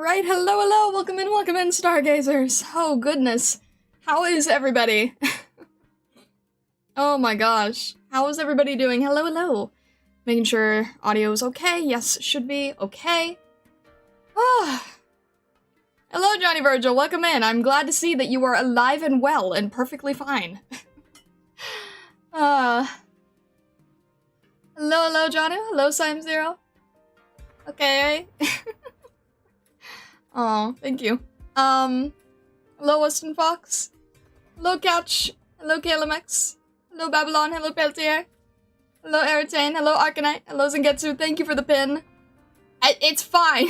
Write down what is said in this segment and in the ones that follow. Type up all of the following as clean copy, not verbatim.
Alright, hello, welcome in, stargazers. Oh goodness, how is everybody? Oh my gosh, how is everybody doing? Hello. Making sure audio is okay, yes, should be, okay. Ah. Hello Johnny Virgil, welcome in. I'm glad to see that you are alive and well and perfectly fine. Hello Johnny, hello Sim0. Okay. Oh, thank you. Hello Weston Fox. Hello Couch. Hello KLMX. Hello Babylon. Hello Peltier. Hello Eritane. Hello Arknight. Hello Zangetsu. Thank you for the pin. It's fine.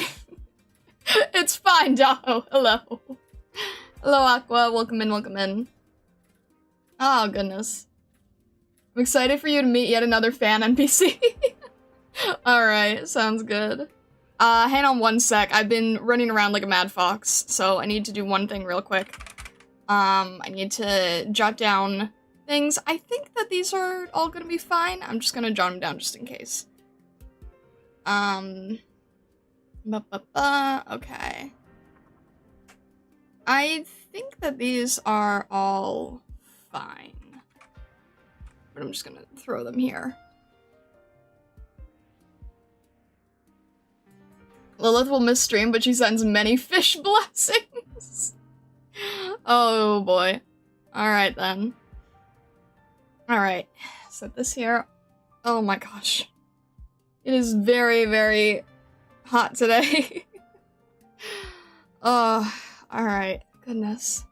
It's fine, Daho. Hello. Hello Aqua. Welcome in. Oh, goodness. I'm excited for you to meet yet another fan NPC. Alright, sounds good. Hang on one sec. I've been running around like a mad fox, so I need to do one thing real quick. I need to jot down things. I think that these are all gonna be fine. I'm just gonna jot them down just in case. Okay. I think that these are all fine. But I'm just gonna throw them here. Lilith will miss stream, but she sends many fish blessings. Oh boy. Alright then. Alright. Set this here. Oh my gosh. It is very, very hot today. Oh, alright. Goodness.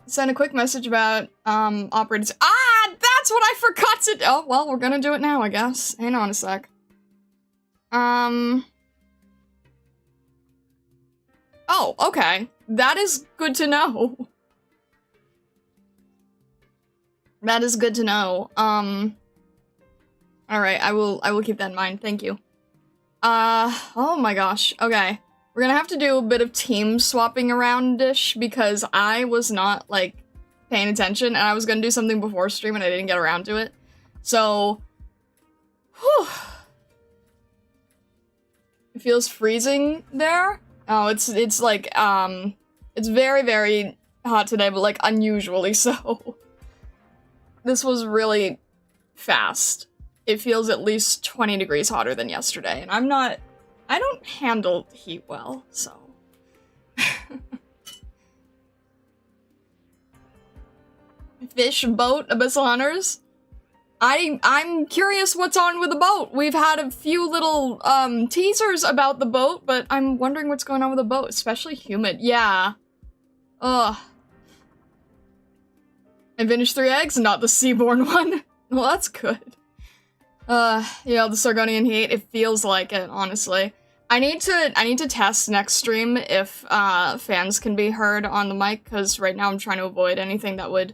Send a quick message about, operators. Ah! That's what I forgot to do! Oh, well, we're gonna do it now, I guess. Hang on a sec. Oh, okay. That is good to know. That is good to know. Alright, I will keep that in mind. Thank you. Oh my gosh. Okay. We're gonna have to do a bit of team swapping around-ish because I was not, like, paying attention and I was gonna do something before stream and I didn't get around to it. So, whew. It feels freezing there. Oh, it's like, it's very, very hot today, but like unusually so. This was really fast. It feels at least 20 degrees hotter than yesterday, and I don't handle heat well, so. Fish, boat, Abyssal Hunters? I'm curious what's on with the boat. We've had a few little, teasers about the boat, but I'm wondering what's going on with the boat, especially humid. Yeah. Ugh. I finished 3 eggs, not the seaborn one. Well, that's good. Yeah, the Sargonian heat, it feels like it, honestly. I need to test next stream if, fans can be heard on the mic, because right now I'm trying to avoid anything that would,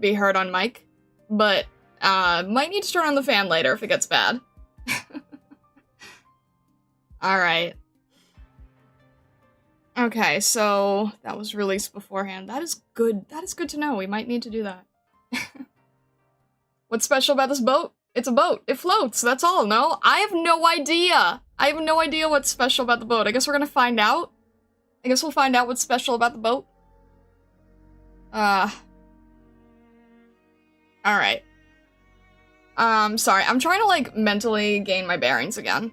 be heard on mic. But, might need to turn on the fan later if it gets bad. Alright. Okay, so that was released beforehand. That is good. That is good to know. We might need to do that. What's special about this boat? It's a boat. It floats. That's all, no? I have no idea. I have no idea what's special about the boat. I guess we're gonna find out. I guess we'll find out what's special about the boat. Alright. Sorry, I'm trying to, like, mentally gain my bearings again.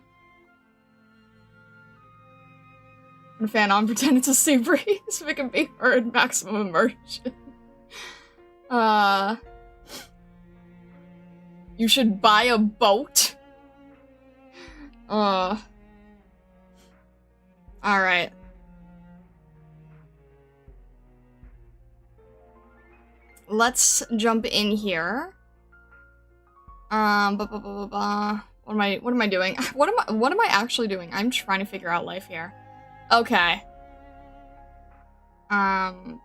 And fan on, pretend it's a sea breeze if it can be heard, maximum immersion. You should buy a boat? Alright. Let's jump in here. What am I doing? What am I actually doing? I'm trying to figure out life here. Okay. Alright,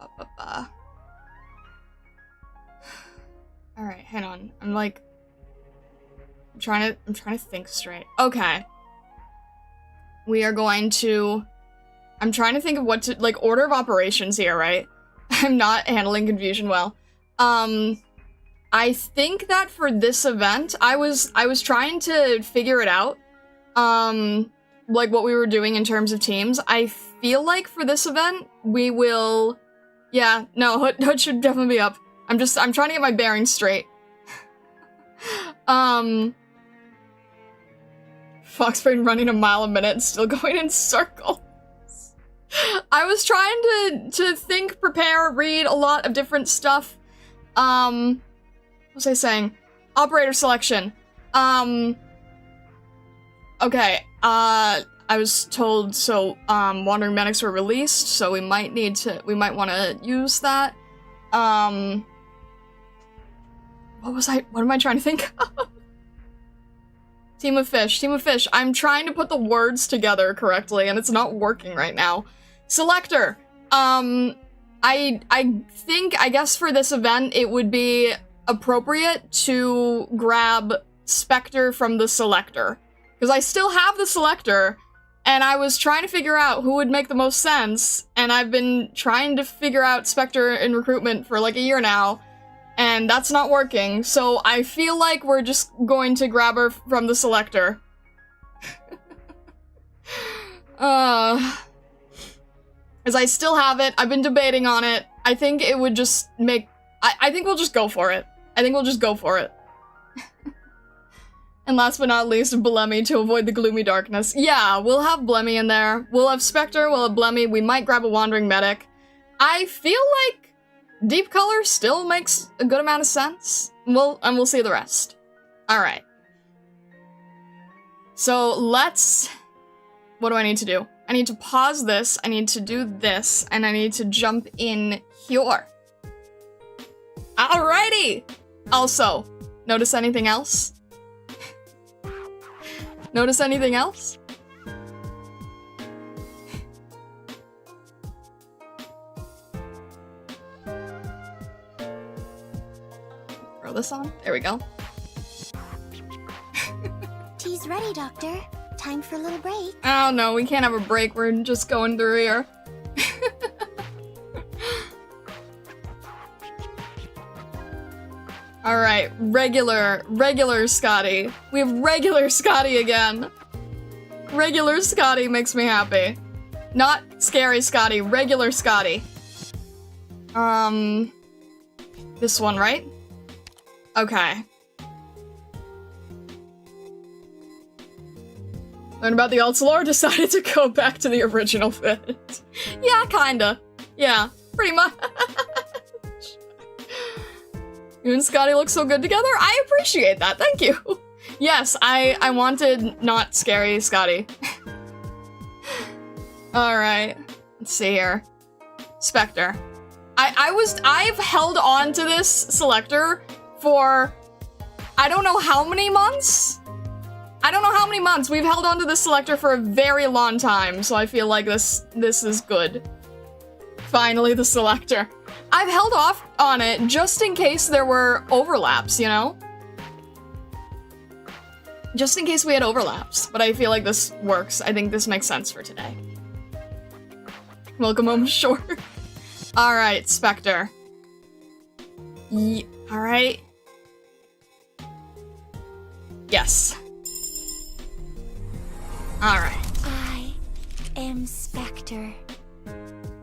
hang on. I'm trying to think straight. Okay. We are going to... I'm trying to think of what to... Like, order of operations here, right? I'm not handling confusion well. I think that for this event, I was trying to figure it out. like what we were doing in terms of teams, I feel like for this event, we will... Yeah, no, Hood should definitely be up. I'm trying to get my bearings straight. Foxbrain running a mile a minute, still going in circles. I was trying to think, prepare, read a lot of different stuff. What was I saying? Operator selection. Okay, I was told, so, wandering medics were released, so we might want to use that. What am I trying to think of? Team of fish. I'm trying to put the words together correctly, and it's not working right now. Selector. I guess for this event, it would be appropriate to grab Spectre from the Selector. Because I still have the Selector, and I was trying to figure out who would make the most sense, and I've been trying to figure out Spectre in recruitment for like a year now, and that's not working, so I feel like we're just going to grab her from the Selector. As I still have it, I've been debating on it. I think it would just make... I think we'll just go for it. And last but not least, Blemmy to avoid the gloomy darkness. Yeah, we'll have Blemmy in there. We'll have Spectre, we'll have Blemmy, we might grab a Wandering Medic. I feel like Deep Color still makes a good amount of sense. We'll see the rest. Alright. So let's... What do I need to do? I need to pause this, I need to do this, and I need to jump in here. Alrighty! Also, notice anything else? Notice anything else? Throw this on. There we go. Tea's ready, Doctor. Time for a little break. Oh no, we can't have a break. We're just going through here. Alright, regular Scotty. We have regular Scotty again. Regular Scotty makes me happy. Not scary Scotty, regular Scotty. This one, right? Okay. Learn about the Altsalor, decided to go back to the original fit. Yeah, kinda. Yeah, pretty much. You and Scotty look so good together. I appreciate that, thank you. Yes, I wanted not scary Scotty. Alright, let's see here. Spectre. I've held on to this Selector for I don't know how many months? We've held on to this Selector for a very long time, so I feel like this is good. Finally, the Selector. I've held off on it just in case there were overlaps, you know? Just in case we had overlaps, but I feel like this works. I think this makes sense for today. Welcome home, sure. Alright, Spectre. Alright. Yes. Alright. I am Spectre.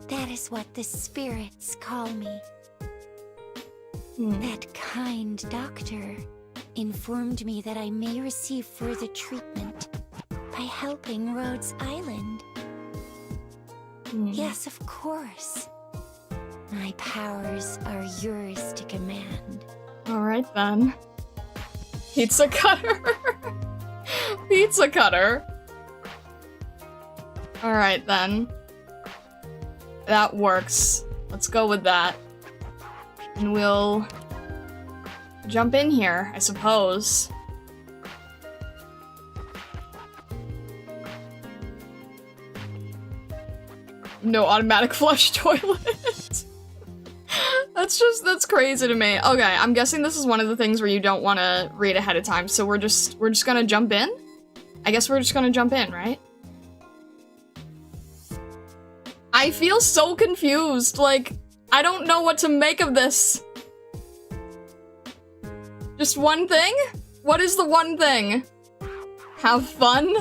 That is what the spirits call me. That kind doctor informed me that I may receive further treatment by helping Rhodes Island. Yes, of course. My powers are yours to command. Alright then. Pizza cutter. Pizza cutter. Alright then. That works. Let's go with that. And we'll jump in here, I suppose. No automatic flush toilet. That's crazy to me. Okay, I'm guessing this is one of the things where you don't want to read ahead of time, so we're just gonna jump in? I guess we're just gonna jump in, right? I feel so confused, like, I don't know what to make of this. Just one thing? What is the one thing? Have fun?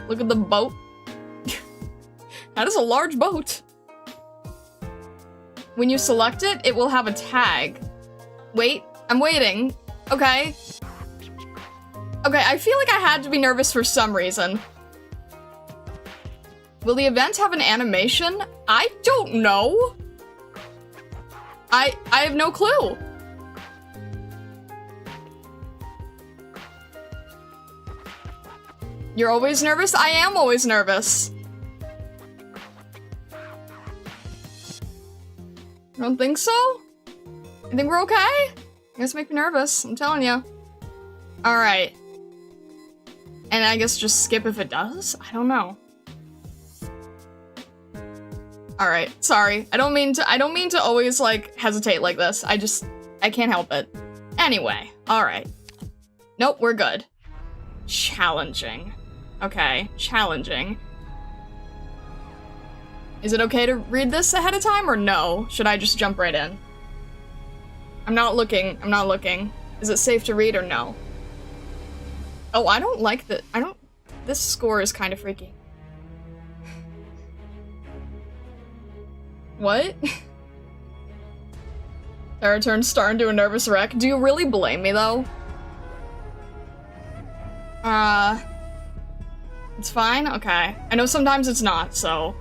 Look at the boat. That is a large boat. When you select it, it will have a tag. Wait, I'm waiting. Okay. Okay, I feel like I had to be nervous for some reason. Will the event have an animation? I don't know. I have no clue. You're always nervous? I am always nervous. You don't think so? You think we're okay? You guys make me nervous, I'm telling you. Alright. And I guess just skip if it does? I don't know. Alright, sorry. I don't mean to always, like, hesitate like this. I can't help it. Anyway, alright. Nope, we're good. Challenging. Okay, challenging. Is it okay to read this ahead of time, or no? Should I just jump right in? I'm not looking. Is it safe to read or no? Oh, I don't like the- this score is kind of freaky. What? Terra turns Star into a nervous wreck. Do you really blame me, though? It's fine? Okay. I know sometimes it's not, so...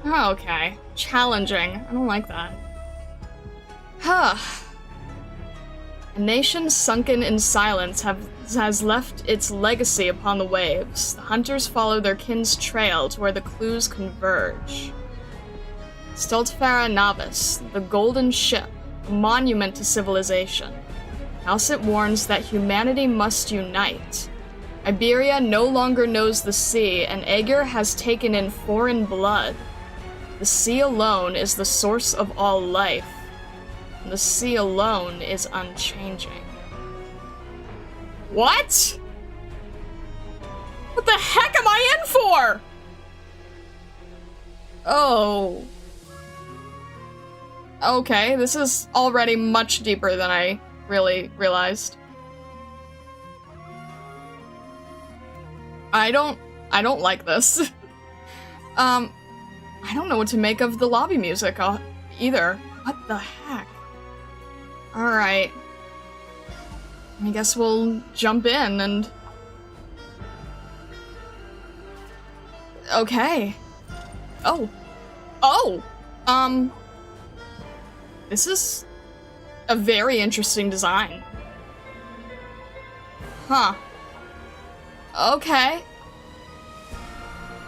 Oh, okay. Challenging. I don't like that. Huh. A nation sunken in silence has left its legacy upon the waves. The hunters follow their kin's trail to where the clues converge. Stultifera Navis, the golden ship, a monument to civilization. Alcet warns that humanity must unite. Iberia no longer knows the sea, and Aegir has taken in foreign blood. The sea alone is the source of all life. The sea alone is unchanging. What? What the heck am I in for? Oh. Okay, this is already much deeper than I really realized. I don't like this. I don't know what to make of the lobby music either. What the heck? Alright. I guess we'll jump in and... Okay. Oh. Oh! This is a very interesting design. Huh. Okay.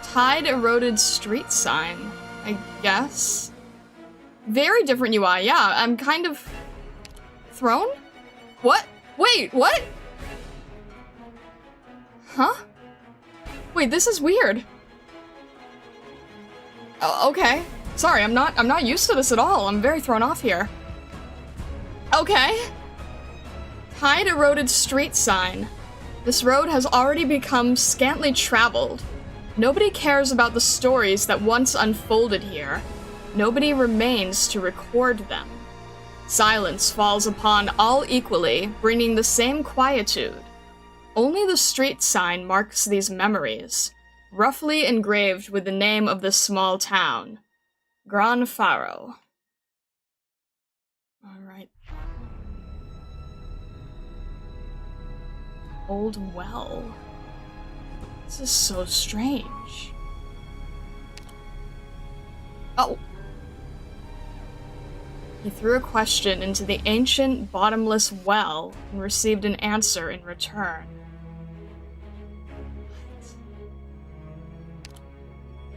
Tide eroded street sign, I guess. Very different UI, yeah, I'm kind of thrown? What? Wait, what? Huh? Wait, this is weird. Oh, okay. Sorry, I'm not used to this at all. I'm very thrown off here. Okay. Tide eroded street sign. This road has already become scantily traveled. Nobody cares about the stories that once unfolded here. Nobody remains to record them. Silence falls upon all equally, bringing the same quietude. Only the street sign marks these memories, roughly engraved with the name of this small town. Gran Faro. Alright. Old well. This is so strange. Oh. He threw a question into the ancient, bottomless well and received an answer in return.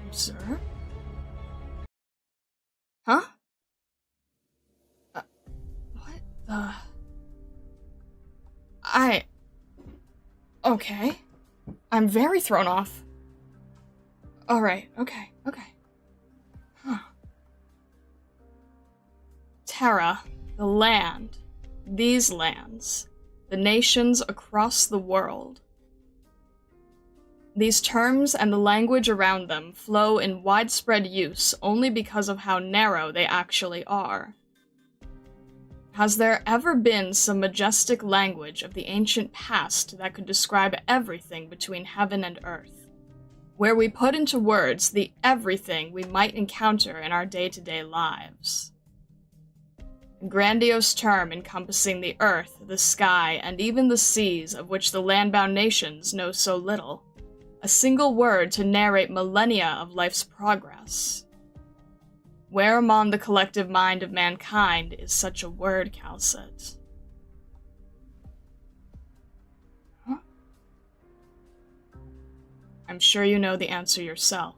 What? Sir? Huh? What the... Okay. I'm very thrown off. Alright, okay. Huh. Terra, the land, these lands, the nations across the world. These terms and the language around them flow in widespread use only because of how narrow they actually are. Has there ever been some majestic language of the ancient past that could describe everything between heaven and earth? where we put into words the everything we might encounter in our day-to-day lives. A grandiose term encompassing the earth, the sky, and even the seas of which the landbound nations know so little. A single word to narrate millennia of life's progress. Where among the collective mind of mankind is such a word, Calcit? Huh? I'm sure you know the answer yourself.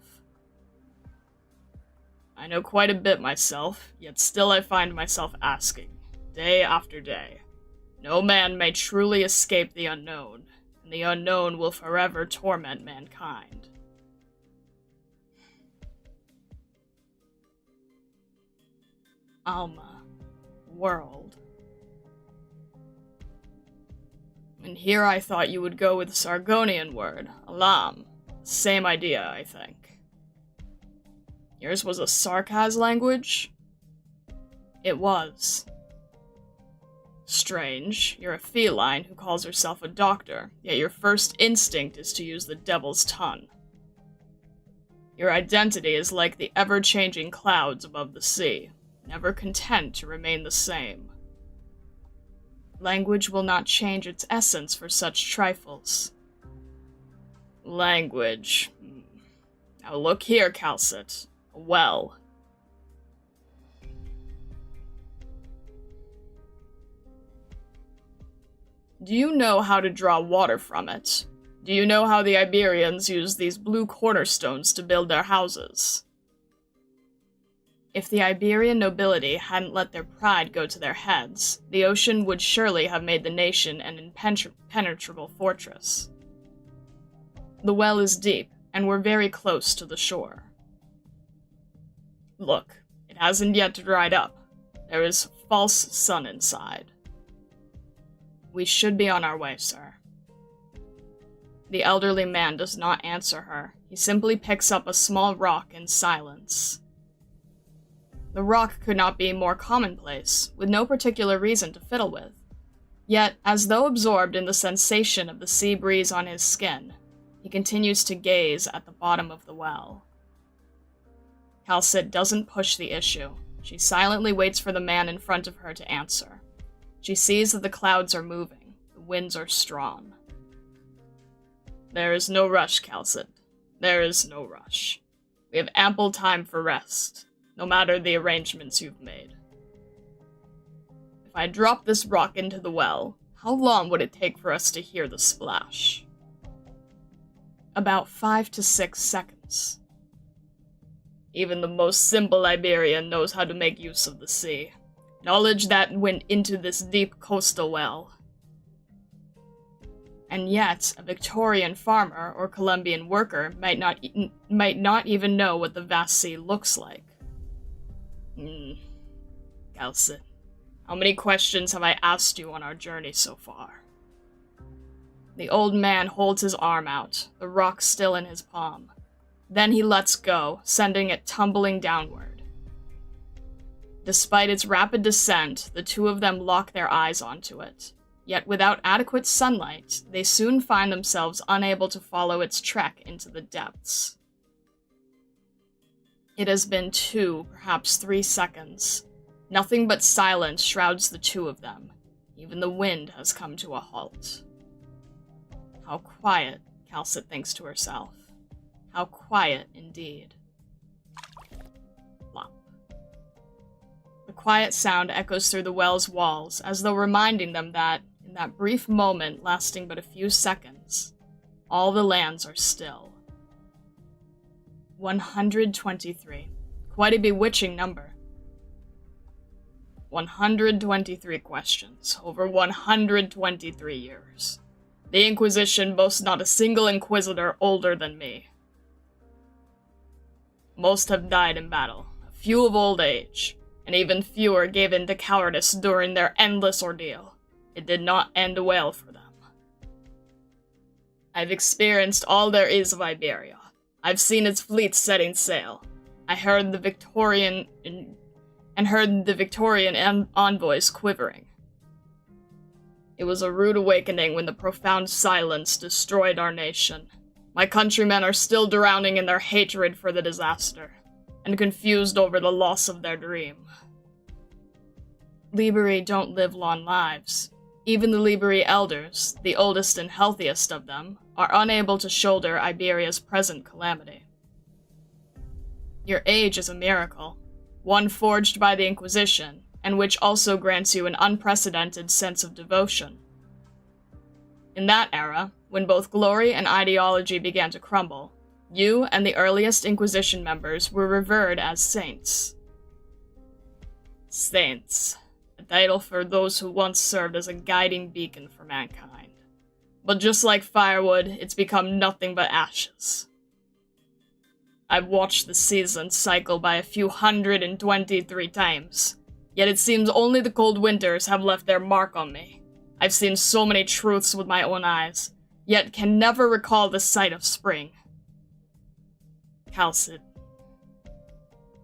I know quite a bit myself, yet still I find myself asking, day after day. No man may truly escape the unknown, and the unknown will forever torment mankind. Alma. World. And here I thought you would go with the Sargonian word, alam. Same idea, I think. Yours was a Sarkaz language? It was. Strange. You're a feline who calls herself a doctor, yet your first instinct is to use the devil's tongue. Your identity is like the ever-changing clouds above the sea, never content to remain the same. Language will not change its essence for such trifles. Language. Now look here, Calcit. A well. Do you know how to draw water from it? Do you know how the Iberians use these blue cornerstones to build their houses? If the Iberian nobility hadn't let their pride go to their heads, the ocean would surely have made the nation an impenetrable fortress. The well is deep, and we're very close to the shore. Look, it hasn't yet dried up. There is false sun inside. We should be on our way, sir. The elderly man does not answer her. He simply picks up a small rock in silence. The rock could not be more commonplace, with no particular reason to fiddle with. Yet, as though absorbed in the sensation of the sea breeze on his skin, he continues to gaze at the bottom of the well. Calcit doesn't push the issue. She silently waits for the man in front of her to answer. She sees that the clouds are moving. The winds are strong. There is no rush, Calcit. There is no rush. We have ample time for rest, no matter the arrangements you've made. If I drop this rock into the well, how long would it take for us to hear the splash? About 5 to 6 seconds. Even the most simple Iberian knows how to make use of the sea. Knowledge that went into this deep coastal well. And yet, a Victorian farmer or Colombian worker might not even know what the vast sea looks like. Calcit, how many questions have I asked you on our journey so far? The old man holds his arm out, the rock still in his palm. Then he lets go, sending it tumbling downward. Despite its rapid descent, the two of them lock their eyes onto it. Yet without adequate sunlight, they soon find themselves unable to follow its trek into the depths. It has been 2, perhaps 3 seconds. Nothing but silence shrouds the two of them. Even the wind has come to a halt. How quiet, Calcit thinks to herself. How quiet indeed. Plop. The quiet sound echoes through the well's walls, as though reminding them that, in that brief moment lasting but a few seconds, all the lands are still. 123. Quite a bewitching number. 123 questions, over 123 years. The Inquisition boasts not a single inquisitor older than me. Most have died in battle, a few of old age, and even fewer gave in to cowardice during their endless ordeal. It did not end well for them. I've experienced all there is of Iberia. I've seen its fleets setting sail. I heard the Victorian envoys quivering. It was a rude awakening when the profound silence destroyed our nation. My countrymen are still drowning in their hatred for the disaster, and confused over the loss of their dream. Liberi don't live long lives. Even the Liberi elders, the oldest and healthiest of them, are unable to shoulder Iberia's present calamity. Your age is a miracle, one forged by the Inquisition, and which also grants you an unprecedented sense of devotion. In that era, when both glory and ideology began to crumble, you and the earliest Inquisition members were revered as saints. Saints. A title for those who once served as a guiding beacon for mankind. But just like firewood, it's become nothing but ashes. I've watched the season cycle by a few 123 times, yet it seems only the cold winters have left their mark on me. I've seen so many truths with my own eyes, yet can never recall the sight of spring. Calcid.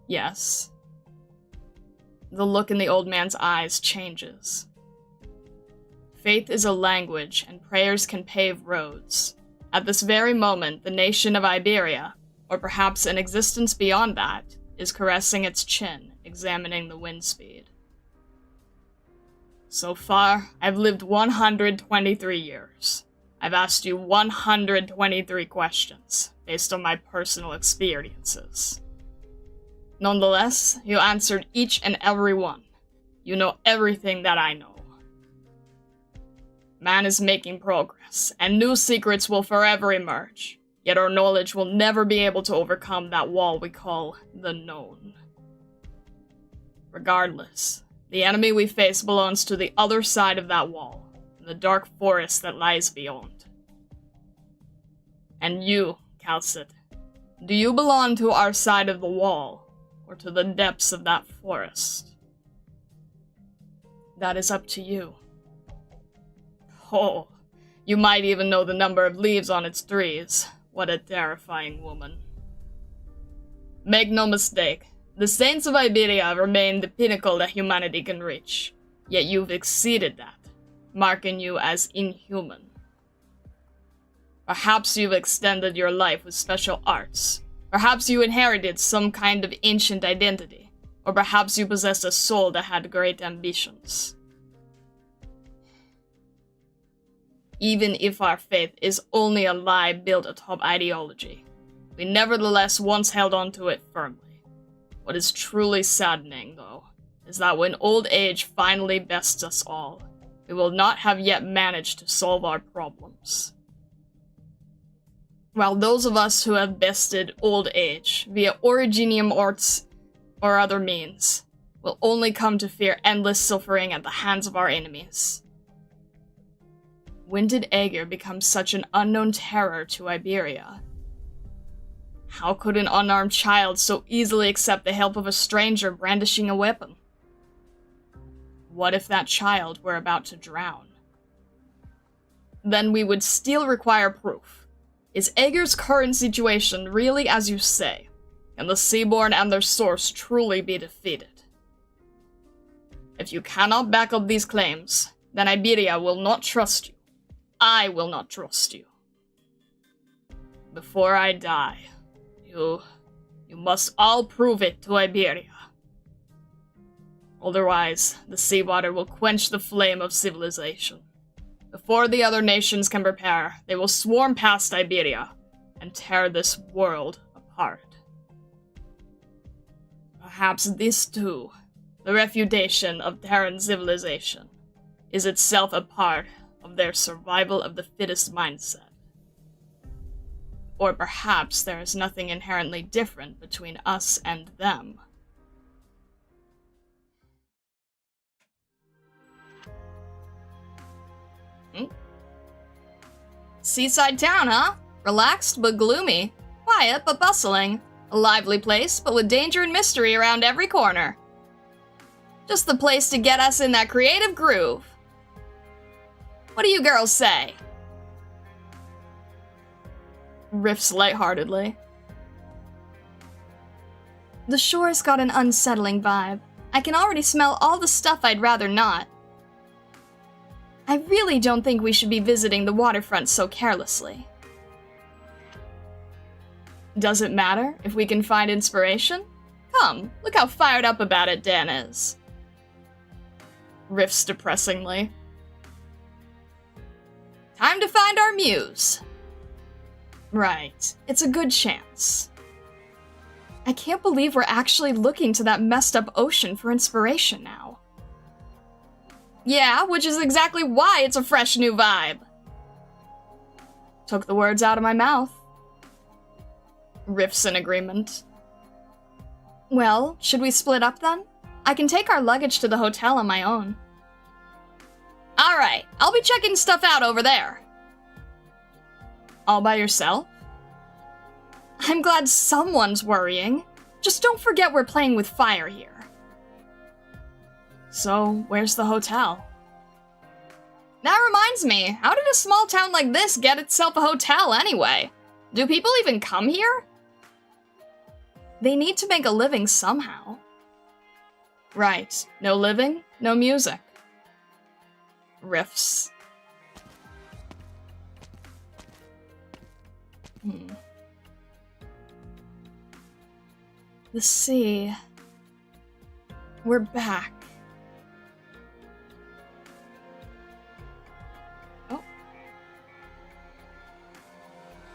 Yes. The look in the old man's eyes changes. Faith is a language, and prayers can pave roads. At this very moment, the nation of Iberia, or perhaps an existence beyond that, is caressing its chin, examining the wind speed. So far, I've lived 123 years. I've asked you 123 questions, based on my personal experiences. Nonetheless, you answered each and every one. You know everything that I know. Man is making progress, and new secrets will forever emerge, yet our knowledge will never be able to overcome that wall we call the known. Regardless, the enemy we face belongs to the other side of that wall, in the dark forest that lies beyond. And you, Calcid, do you belong to our side of the wall, or to the depths of that forest? That is up to you. Oh, you might even know the number of leaves on its trees. What a terrifying woman. Make no mistake, the saints of Iberia remain the pinnacle that humanity can reach, yet you've exceeded that, marking you as inhuman. Perhaps you've extended your life with special arts. Perhaps you inherited some kind of ancient identity, or perhaps you possessed a soul that had great ambitions. Even if our faith is only a lie built atop ideology, we nevertheless once held on to it firmly. What is truly saddening, though, is that when old age finally bests us all, we will not have yet managed to solve our problems. While those of us who have bested old age via originium arts or other means will only come to fear endless suffering at the hands of our enemies. When did Aegir become such an unknown terror to Iberia? How could an unarmed child so easily accept the help of a stranger brandishing a weapon? What if that child were about to drown? Then we would still require proof. Is Aegir's current situation really as you say? Can the Seaborn and their source truly be defeated? If you cannot back up these claims, then Iberia will not trust you. I will not trust you. Before I die, you must all prove it to Iberia. Otherwise, the seawater will quench the flame of civilization. Before the other nations can prepare, they will swarm past Iberia and tear this world apart. Perhaps this too, the refutation of Terran civilization, is itself a part of their survival of the fittest mindset. Or perhaps there is nothing inherently different between us and them. Seaside town, huh? Relaxed but gloomy. Quiet but bustling. A lively place, but with danger and mystery around every corner. Just the place to get us in that creative groove. What do you girls say? Riffs lightheartedly. The shore's got an unsettling vibe. I can already smell all the stuff I'd rather not. I really don't think we should be visiting the waterfront so carelessly. Does it matter if we can find inspiration? Come, look how fired up about it Dan is. Riffs depressingly. Time to find our muse. Right, it's a good chance. I can't believe we're actually looking to that messed up ocean for inspiration now. Yeah, which is exactly why it's a fresh new vibe. Took the words out of my mouth. Riffs in agreement. Well, should we split up then? I can take our luggage to the hotel on my own. Alright, I'll be checking stuff out over there. All by yourself? I'm glad someone's worrying. Just don't forget we're playing with fire here. So, where's the hotel? That reminds me, how did a small town like this get itself a hotel anyway? Do people even come here? They need to make a living somehow. Right, no living, no music. Riffs. The sea. We're back. Oh.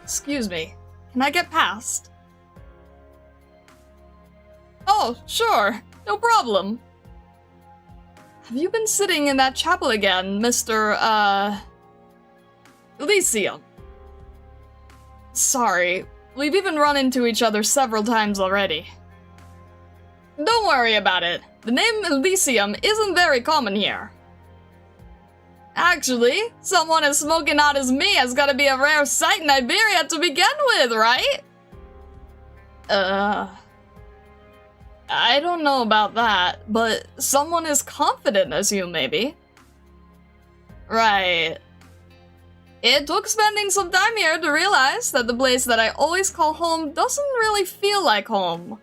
Excuse me. Can I get past? Oh, sure. No problem. Have you been sitting in that chapel again, Mr. Elysium? Sorry. We've even run into each other several times already. Don't worry about it. The name Elysium isn't very common here. Actually, someone as smoking hot as me has gotta be a rare sight in Iberia to begin with, right? I don't know about that, but someone as confident as you, maybe. Right. It took spending some time here to realize that the place that I always call home doesn't really feel like home.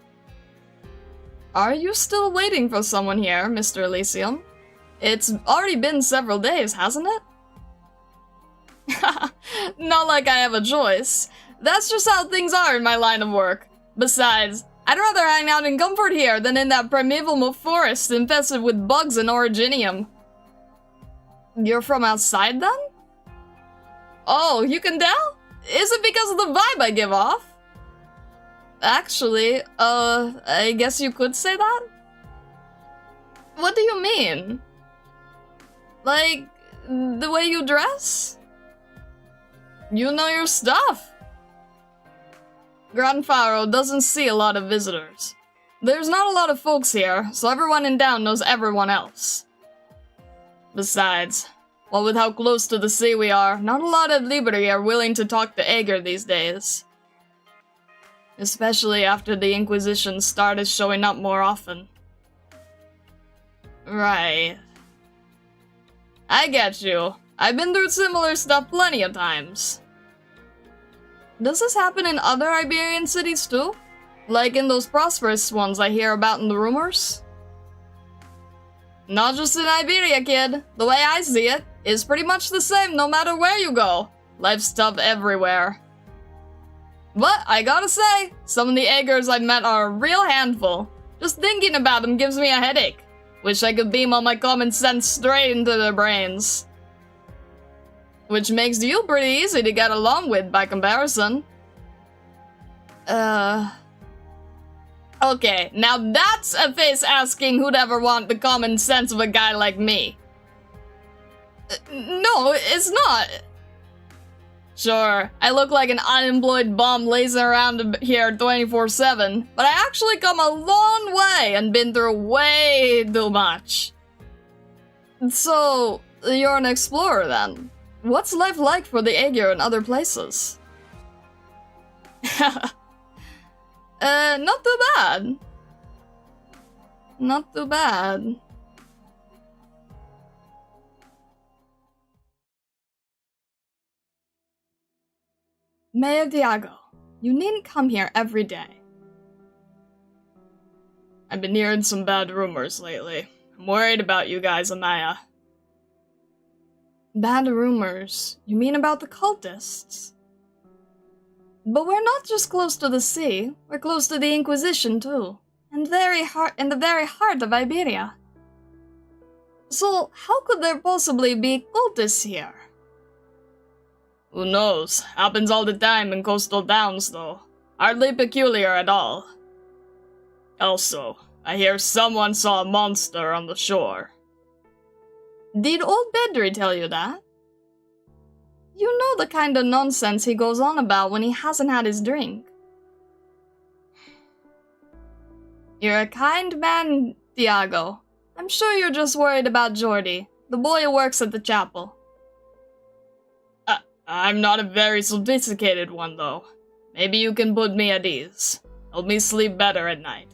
Are you still waiting for someone here, Mr. Elysium? It's already been several days, hasn't it? Not like I have a choice. That's just how things are in my line of work. Besides, I'd rather hang out in comfort here than in that primeval forest infested with bugs and originium. You're from outside then? Oh, you can tell? Is it because of the vibe I give off? Actually, I guess you could say that? What do you mean? Like, the way you dress? You know your stuff. Gran Faro doesn't see a lot of visitors. There's not a lot of folks here, so everyone in town knows everyone else. Besides, what with how close to the sea we are, not a lot of Liberty are willing to talk to Aegir these days. Especially after the Inquisition started showing up more often. Right. I get you. I've been through similar stuff plenty of times. Does this happen in other Iberian cities too? Like in those prosperous ones I hear about in the rumors? Not just in Iberia, kid. The way I see it, is pretty much the same no matter where you go. Life's tough everywhere. But I gotta say, some of the Aegers I've met are a real handful. Just thinking about them gives me a headache. Wish I could beam all my common sense straight into their brains. Which makes you pretty easy to get along with by comparison. Okay, now that's a face asking who'd ever want the common sense of a guy like me. No, it's not. Sure, I look like an unemployed bum lazing around here 24/7, but I actually come a long way and been through way too much. So, you're an explorer then? What's life like for the Aegir in other places? Not too bad. Not too bad. Mayor Diago, you needn't come here every day. I've been hearing some bad rumors lately. I'm worried about you guys, Amaya. Bad rumors? You mean about the cultists? But we're not just close to the sea, we're close to the Inquisition too, and in the very heart of Iberia. So how could there possibly be cultists here? Who knows? Happens all the time in coastal towns, though. Hardly peculiar at all. Also, I hear someone saw a monster on the shore. Did old Bedri tell you that? You know the kind of nonsense he goes on about when he hasn't had his drink. You're a kind man, Tiago. I'm sure you're just worried about Jordi, the boy who works at the chapel. I'm not a very sophisticated one, though. Maybe you can put me at ease. Help me sleep better at night.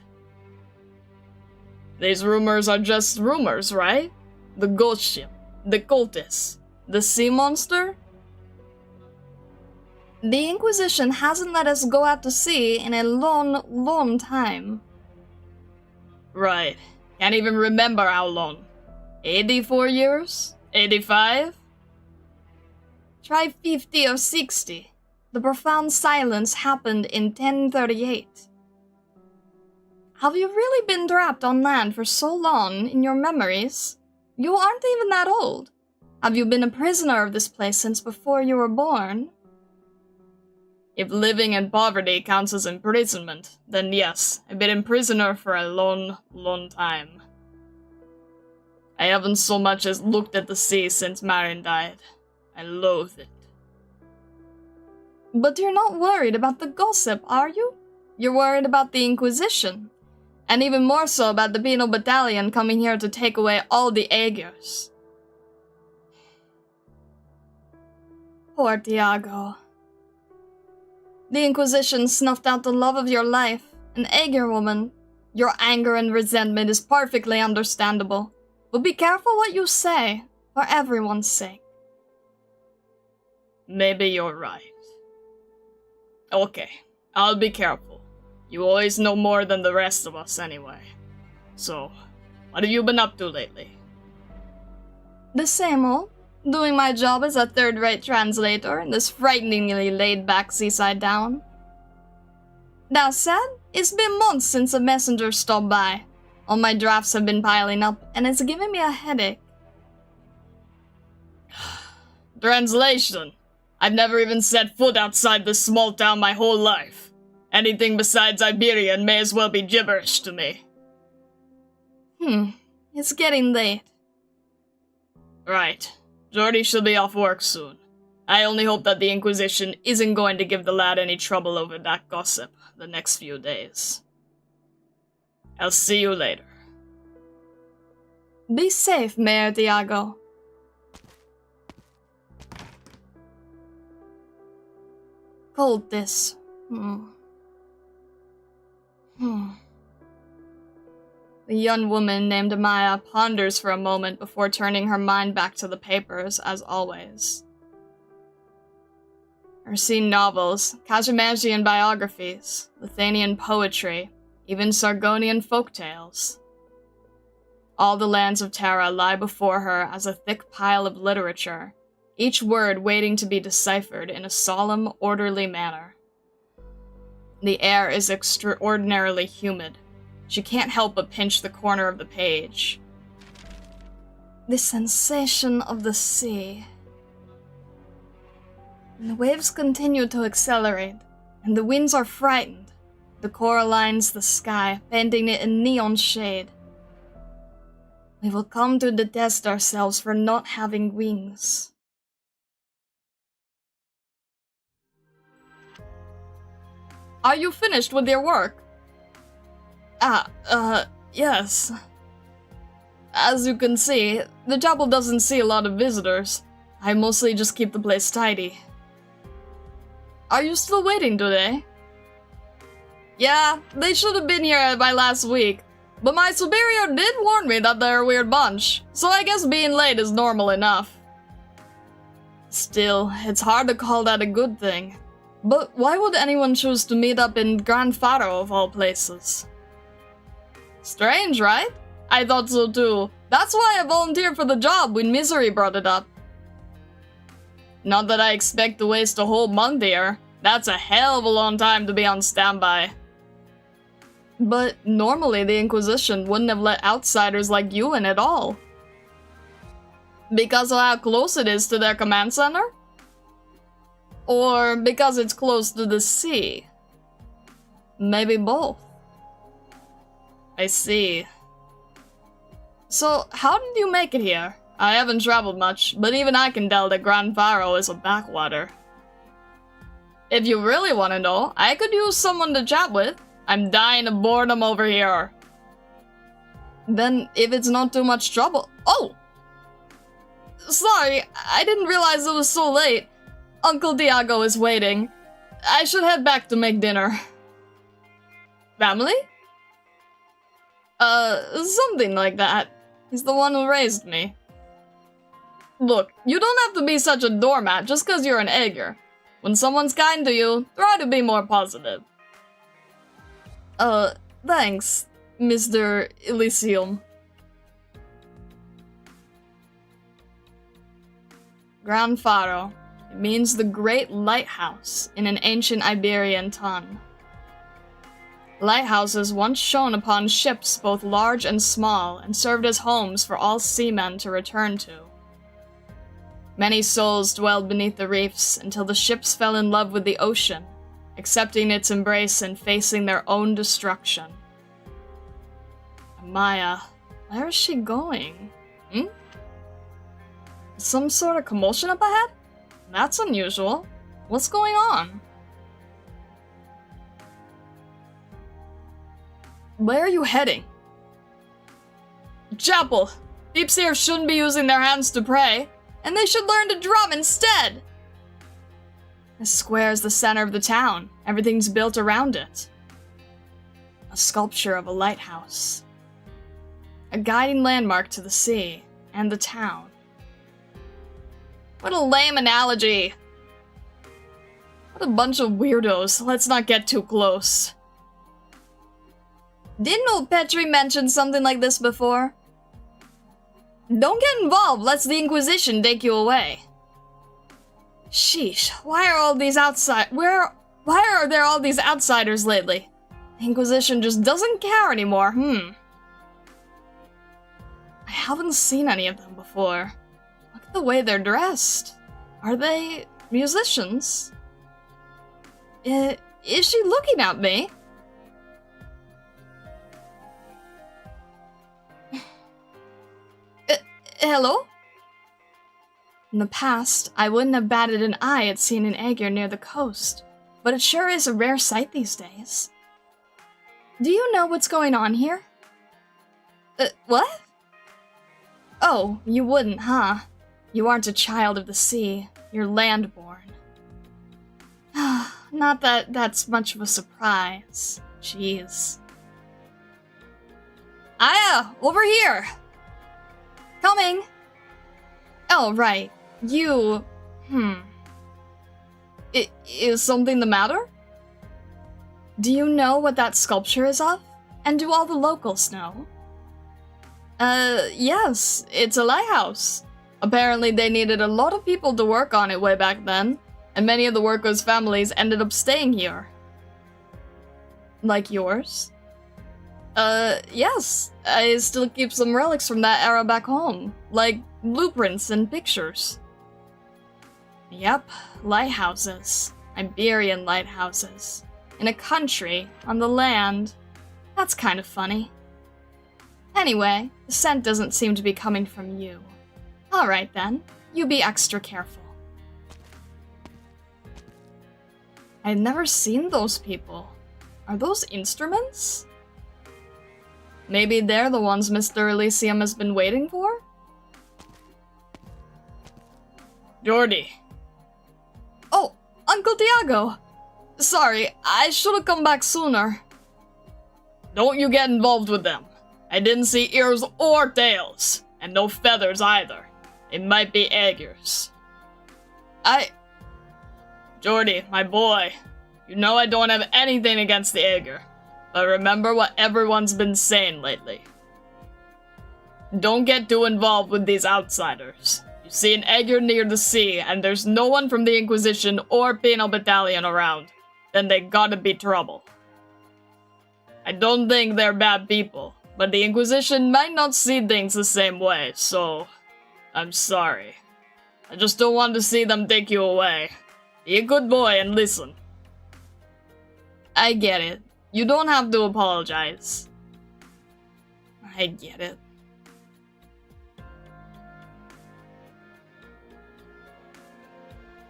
These rumors are just rumors, right? The ghost ship, the cultists, the sea monster? The Inquisition hasn't let us go out to sea in a long, long time. Right. Can't even remember how long. 84 years? 85? Try 50 or 60. The profound silence happened in 1038. Have you really been trapped on land for so long in your memories? You aren't even that old. Have you been a prisoner of this place since before you were born? If living in poverty counts as imprisonment, then yes, I've been a prisoner for a long, long time. I haven't so much as looked at the sea since Marin died. I loathe it. But you're not worried about the gossip, are you? You're worried about the Inquisition. And even more so about the penal battalion coming here to take away all the Aegers. Poor Tiago. The Inquisition snuffed out the love of your life, an Aeger woman. Your anger and resentment is perfectly understandable. But be careful what you say, for everyone's sake. Maybe you're right. Okay, I'll be careful. You always know more than the rest of us anyway. So, what have you been up to lately? The same old. Doing my job as a third-rate translator in this frighteningly laid-back seaside town. That said, it's been months since a messenger stopped by. All my drafts have been piling up, and it's giving me a headache. Translation. I've never even set foot outside this small town my whole life. Anything besides Iberian may as well be gibberish to me. It's getting late. Right. Jordi should be off work soon. I only hope that the Inquisition isn't going to give the lad any trouble over that gossip the next few days. I'll see you later. Be safe, Mayor Tiago. Cultists. The young woman named Amaya ponders for a moment before turning her mind back to the papers, as always. Ursine novels, Kazamagian biographies, Lithanian poetry, even Sargonian folktales. All the lands of Terra lie before her as a thick pile of literature, each word waiting to be deciphered in a solemn, orderly manner. The air is extraordinarily humid. She can't help but pinch the corner of the page. The sensation of the sea. And the waves continue to accelerate, and the winds are frightened. The coral lines the sky, painting it in neon shade. We will come to detest ourselves for not having wings. Are you finished with your work? Yes. As you can see, the chapel doesn't see a lot of visitors. I mostly just keep the place tidy. Are you still waiting today? Yeah, they should have been here by last week, but my superior did warn me that they're a weird bunch, so I guess being late is normal enough. Still, it's hard to call that a good thing. But why would anyone choose to meet up in Gran Faro of all places? Strange, right? I thought so too. That's why I volunteered for the job when Misery brought it up. Not that I expect to waste a whole month here. That's a hell of a long time to be on standby. But normally the Inquisition wouldn't have let outsiders like you in at all. Because of how close it is to their command center? Or because it's close to the sea? Maybe both. I see. So, how did you make it here? I haven't traveled much, but even I can tell that Grand Faro is a backwater. If you really want to know, I could use someone to chat with. I'm dying of boredom over here. Then, if it's not too much trouble— Oh! Sorry, I didn't realize it was so late. Uncle Diago is waiting. I should head back to make dinner. Family? Something like that. He's the one who raised me. Look, you don't have to be such a doormat just because you're an Aegir. When someone's kind to you, try to be more positive. Thanks, Mr. Elysium. Gran Faro. It means the Great Lighthouse in an ancient Iberian tongue. Lighthouses once shone upon ships both large and small and served as homes for all seamen to return to. Many souls dwelled beneath the reefs until the ships fell in love with the ocean, accepting its embrace and facing their own destruction. Maya, where is she going? Some sort of commotion up ahead? That's unusual. What's going on? Where are you heading? Chapel! Deepseers shouldn't be using their hands to pray, and they should learn to drum instead! The square is the center of the town. Everything's built around it. A sculpture of a lighthouse. A guiding landmark to the sea and the town. What a lame analogy! What a bunch of weirdos. Let's not get too close. Didn't old Petrie mention something like this before? Don't get involved, lest the Inquisition take you away. Sheesh, why are there all these outsiders lately? The Inquisition just doesn't care anymore, I haven't seen any of them before. Look at the way they're dressed. Are they musicians? Is she looking at me? Hello? In the past, I wouldn't have batted an eye at seeing an Aegir near the coast, but it sure is a rare sight these days. Do you know what's going on here? What? Oh, you wouldn't, huh? You aren't a child of the sea. You're landborn. Not that that's much of a surprise. Jeez. Aya, over here! Coming! Oh, right. You... Is something the matter? Do you know what that sculpture is of? And do all the locals know? Yes. It's a lighthouse. Apparently they needed a lot of people to work on it way back then, and many of the workers' families ended up staying here. Like yours? Yes. I still keep some relics from that era back home, like blueprints and pictures. Yep, lighthouses. Iberian lighthouses. In a country, on the land. That's kind of funny. Anyway, the scent doesn't seem to be coming from you. Alright then, you be extra careful. I've never seen those people. Are those instruments? Maybe they're the ones Mr. Elysium has been waiting for? Jordy. Oh, Uncle Diago! Sorry, I should have come back sooner. Don't you get involved with them. I didn't see ears or tails, and no feathers either. It might be Aegirs. Jordy, my boy, you know I don't have anything against the Aegir, but remember what everyone's been saying lately. Don't get too involved with these outsiders. You see an Aegir near the sea, and there's no one from the Inquisition or Penal Battalion around, then they gotta be trouble. I don't think they're bad people, but the Inquisition might not see things the same way, so I'm sorry. I just don't want to see them take you away. Be a good boy and listen. I get it. You don't have to apologize. I get it.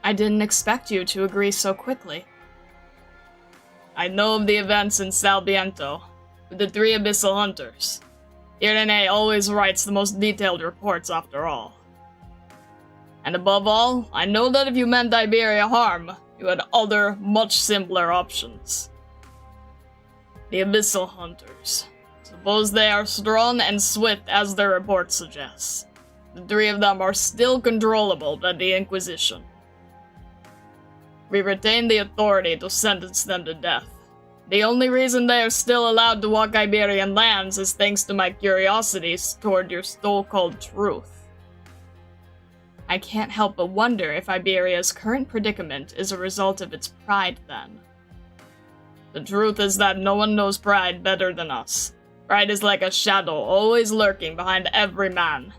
I didn't expect you to agree so quickly. I know of the events in Salviento, with the 3 Abyssal Hunters. Irene always writes the most detailed reports after all. And above all, I know that if you meant Iberia harm, you had other, much simpler options. The Abyssal Hunters. Suppose they are strong and swift as their report suggests. The 3 of them are still controllable by the Inquisition. We retain the authority to sentence them to death. The only reason they are still allowed to walk Iberian lands is thanks to my curiosities toward your so-called truth. I can't help but wonder if Iberia's current predicament is a result of its pride then. The truth is that no one knows pride better than us. Pride is like a shadow, always lurking behind every man.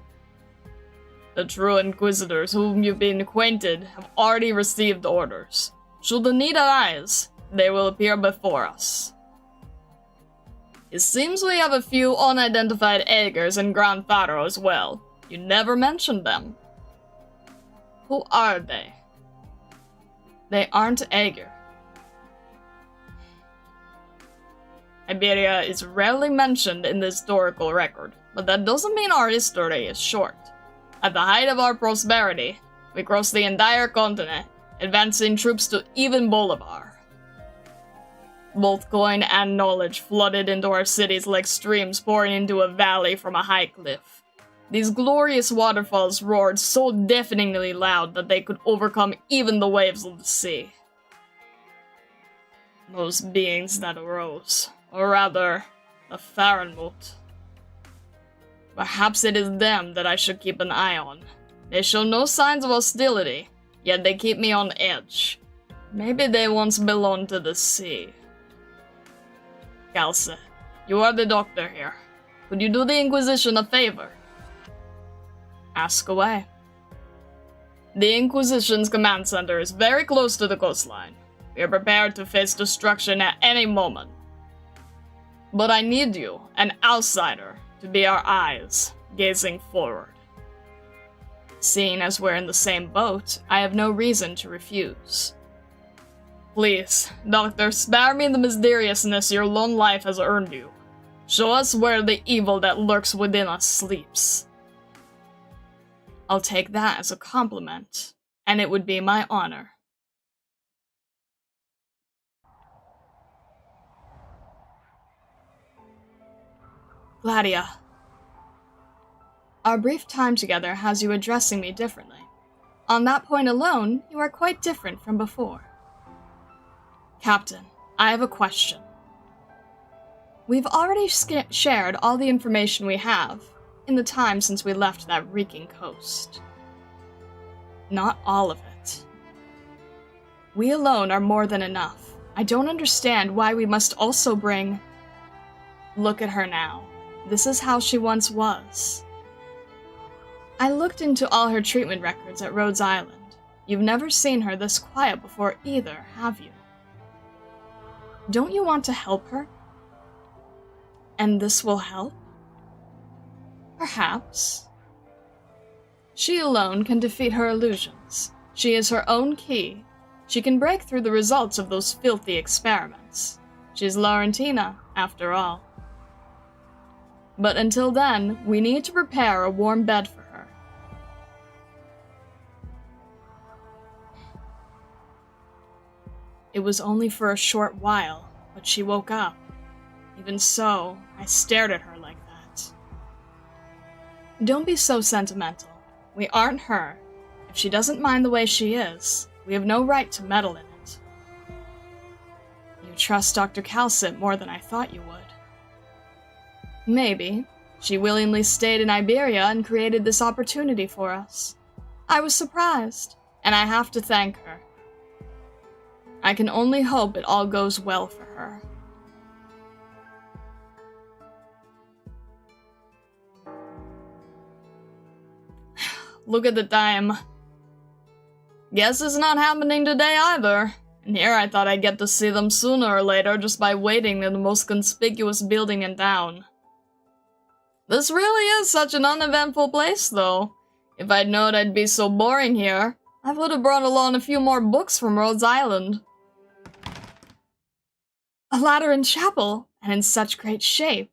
The true Inquisitors whom you've been acquainted have already received orders. Should the need arise, they will appear before us. It seems we have a few unidentified Aegers in Grand Faro as well. You never mentioned them. Who are they? They aren't Aegir. Iberia is rarely mentioned in the historical record, but that doesn't mean our history is short. At the height of our prosperity, we crossed the entire continent, advancing troops to even Bolivar. Both coin and knowledge flooded into our cities like streams pouring into a valley from a high cliff. These glorious waterfalls roared so deafeningly loud that they could overcome even the waves of the sea. Those beings that arose, or rather, the Farenmut. Perhaps it is them that I should keep an eye on. They show no signs of hostility, yet they keep me on edge. Maybe they once belonged to the sea. Calce, you are the doctor here. Could you do the Inquisition a favor? Ask away. The Inquisition's command center is very close to the coastline. We are prepared to face destruction at any moment. But I need you, an outsider, to be our eyes, gazing forward. Seeing as we're in the same boat, I have no reason to refuse. Please, Doctor, spare me the mysteriousness your lone life has earned you. Show us where the evil that lurks within us sleeps. I'll take that as a compliment, and it would be my honor. Gladia. Our brief time together has you addressing me differently. On that point alone, you are quite different from before. Captain, I have a question. We've already shared all the information we have in the time since we left that reeking coast. Not all of it. We alone are more than enough. I don't understand why we must also bring... Look at her now. This is how she once was. I looked into all her treatment records at Rhodes Island. You've never seen her this quiet before either, have you? Don't you want to help her? And this will help? Perhaps. She alone can defeat her illusions. She is her own key. She can break through the results of those filthy experiments. She's Laurentina, after all. But until then, we need to prepare a warm bed for her. It was only for a short while, but she woke up. Even so, I stared at her like that. Don't be so sentimental. We aren't her. If she doesn't mind the way she is, we have no right to meddle in it. You trust Dr. Calcit more than I thought you would. Maybe. She willingly stayed in Iberia and created this opportunity for us. I was surprised, and I have to thank her. I can only hope it all goes well for her. Look at the time. Guess it's not happening today either. And here I thought I'd get to see them sooner or later just by waiting in the most conspicuous building in town. This really is such an uneventful place, though. If I'd known I'd be so boring here, I would have brought along a few more books from Rhodes Island. A Lateran chapel, and in such great shape.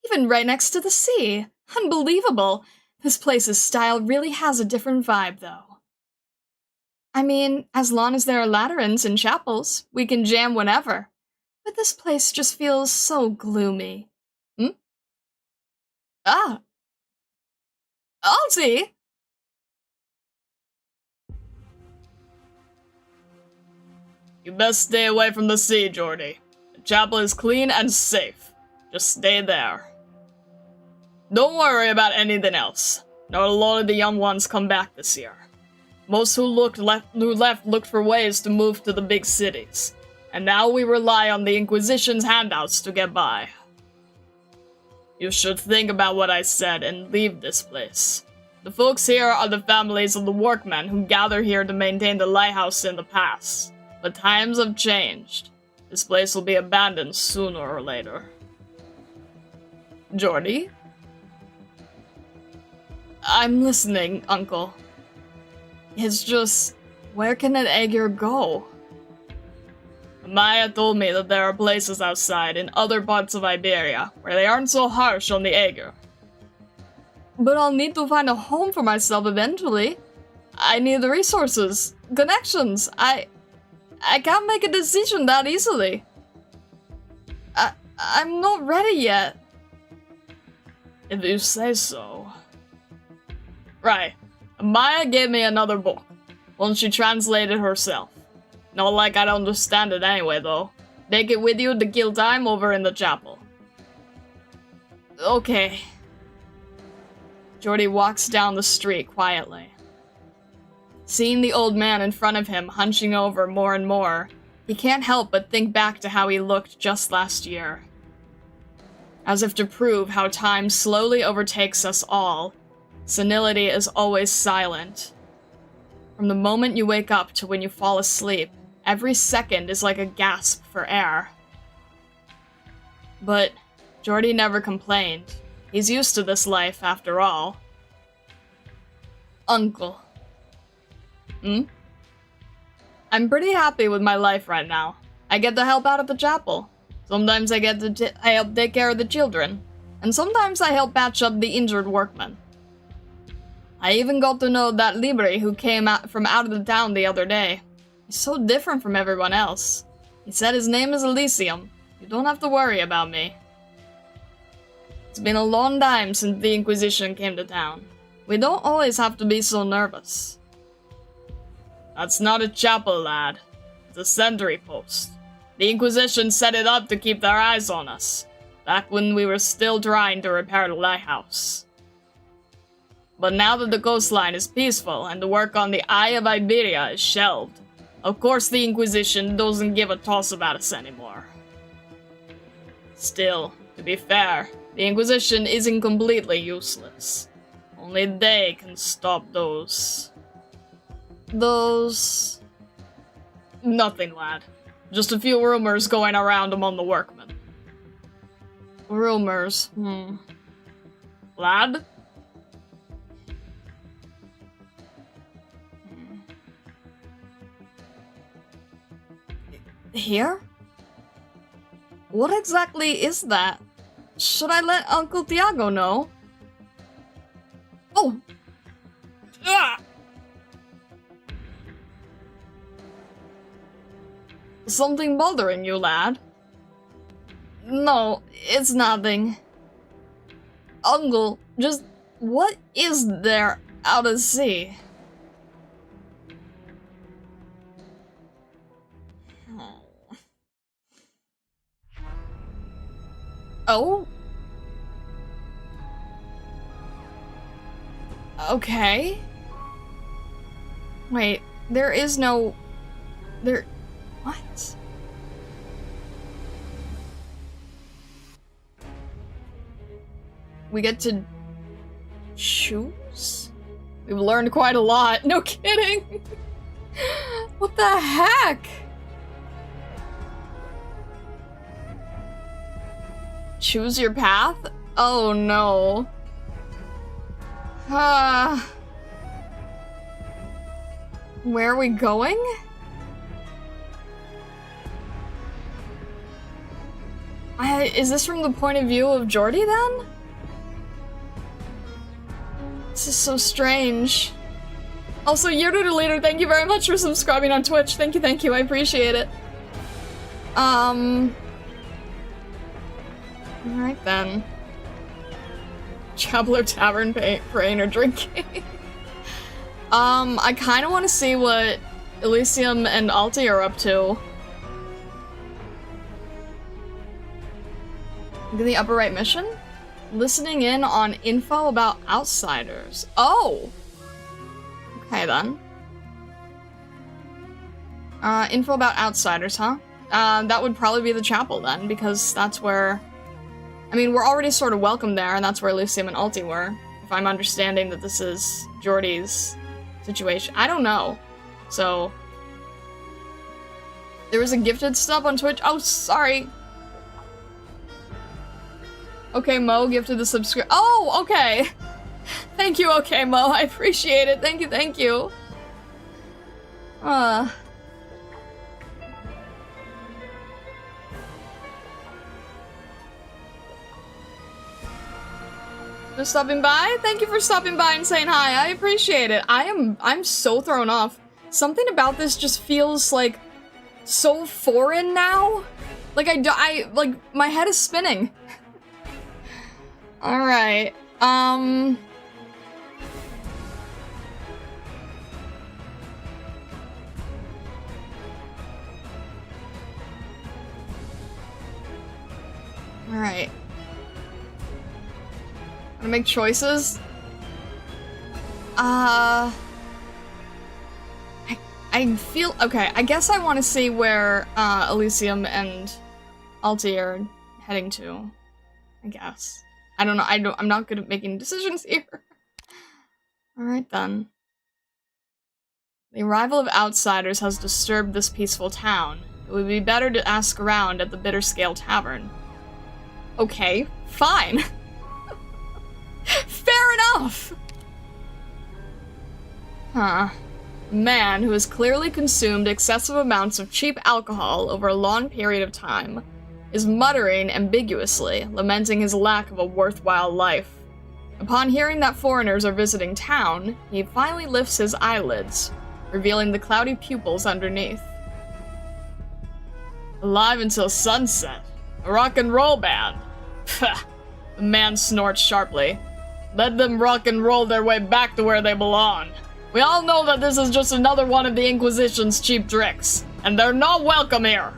Even right next to the sea. Unbelievable. This place's style really has a different vibe, though. I mean, as long as there are Laterans and chapels, we can jam whenever. But this place just feels so gloomy. Ah. I'll see. You best stay away from the sea, Jordy. The chapel is clean and safe. Just stay there. Don't worry about anything else. Not a lot of the young ones come back this year. Most who left looked for ways to move to the big cities. And now we rely on the Inquisition's handouts to get by. You should think about what I said and leave this place. The folks here are the families of the workmen who gather here to maintain the lighthouse in the past. But times have changed. This place will be abandoned sooner or later. Jordy? I'm listening, Uncle. It's just, where can an Aegir go? Maya told me that there are places outside in other parts of Iberia where they aren't so harsh on the Aegir. But I'll need to find a home for myself eventually. I need the resources, connections. I can't make a decision that easily. I'm not ready yet. If you say so. Right. Maya gave me another book. One she translated herself. Not like I'd understand it anyway, though. Take it with you to kill time over in the chapel. Okay. Jordy walks down the street quietly. Seeing the old man in front of him hunching over more and more, he can't help but think back to how he looked just last year. As if to prove how time slowly overtakes us all, senility is always silent. From the moment you wake up to when you fall asleep, every second is like a gasp for air. But Jordy never complained. He's used to this life, after all. Uncle. I'm pretty happy with my life right now. I get to help out at the chapel. Sometimes I get to help take care of the children. And sometimes I help patch up the injured workmen. I even got to know that Libri who came from out of the town the other day. He's so different from everyone else. He said his name is Elysium. You don't have to worry about me. It's been a long time since the Inquisition came to town. We don't always have to be so nervous. That's not a chapel, lad. It's a sentry post. The Inquisition set it up to keep their eyes on us, back when we were still trying to repair the lighthouse. But now that the coastline is peaceful and the work on the Eye of Iberia is shelved, of course the Inquisition doesn't give a toss about us anymore. Still, to be fair, the Inquisition isn't completely useless. Only they can stop those... Nothing, lad. Just a few rumors going around among the workmen. Rumors, Lad? Here? What exactly is that? Should I let Uncle Tiago know? Oh! Ah! Something bothering you, lad? No, it's nothing. Uncle, just what is there out at sea? Oh? Okay. Wait, there is no... There... What? We get to... choose? We've learned quite a lot. No kidding! What the heck? Choose your path? Oh no. Where are we going? Is this from the point of view of Jordy then? This is so strange. Also, Yoda Leader, thank you very much for subscribing on Twitch. Thank you, I appreciate it. Alright then. Traveler Tavern praying or drinking. I kinda wanna see what Elysium and Alti are up to. Look at the upper right mission. Listening in on info about outsiders. Oh! Okay then. Info about outsiders, huh? That would probably be the chapel then, because that's where... I mean, we're already sort of welcome there, and that's where Elysium and Alti were. If I'm understanding that this is Jordy's situation. I don't know. So... There was a gifted sub on Twitch. Oh, sorry! Okay, Mo gifted the subscribe. Oh, okay! Thank you, okay, Mo. I appreciate it. Thank you. Just stopping by? Thank you for stopping by and saying hi. I appreciate it. I'm so thrown off. Something about this just feels like so foreign now. Like like my head is spinning. Alright, Alright. Wanna make choices? I feel... Okay, I guess I want to see where, Elysium and Alti are heading to. I guess. I don't know, I'm not good at making decisions here. Alright then. The arrival of outsiders has disturbed this peaceful town. It would be better to ask around at the Bitterscale Tavern. Okay, fine. Fair enough! Huh. A man who has clearly consumed excessive amounts of cheap alcohol over a long period of time is muttering ambiguously, lamenting his lack of a worthwhile life. Upon hearing that foreigners are visiting town, he finally lifts his eyelids, revealing the cloudy pupils underneath. Alive until sunset. A rock and roll band. Pah. The man snorts sharply. Let them rock and roll their way back to where they belong. We all know that this is just another one of the Inquisition's cheap tricks, and they're not welcome here.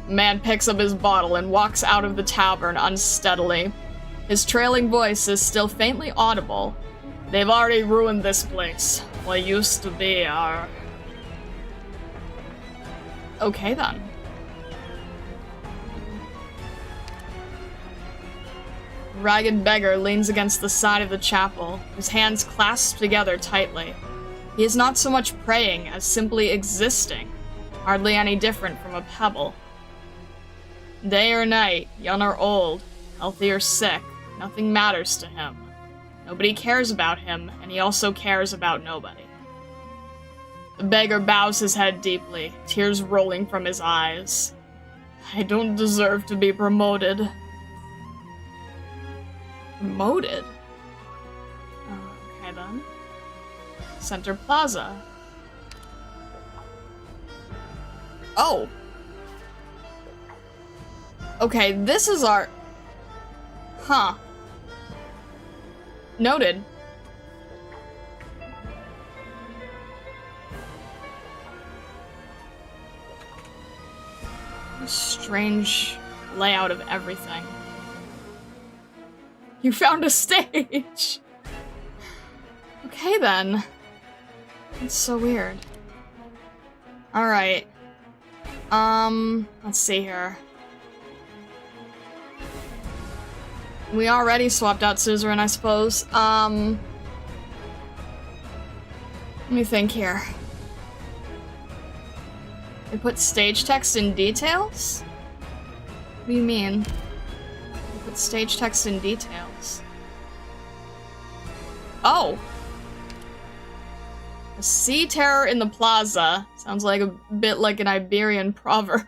The man picks up his bottle and walks out of the tavern unsteadily. His trailing voice is still faintly audible. They've already ruined this place. What used to be our... Okay then. The ragged beggar leans against the side of the chapel, his hands clasped together tightly. He is not so much praying as simply existing, hardly any different from a pebble. Day or night, young or old, healthy or sick, nothing matters to him. Nobody cares about him, and he also cares about nobody. The beggar bows his head deeply, tears rolling from his eyes. I don't deserve to be promoted. Promoted? Okay then. Center Plaza. Oh! Okay, this is our... Huh. Noted. Strange layout of everything. You found a stage! Okay then. It's so weird. Alright. Let's see here. We already swapped out Suzerain, I suppose. Let me think here. They put stage text in details? What do you mean? They put stage text in details. Oh! A sea terror in the plaza. Sounds like a bit like an Iberian proverb.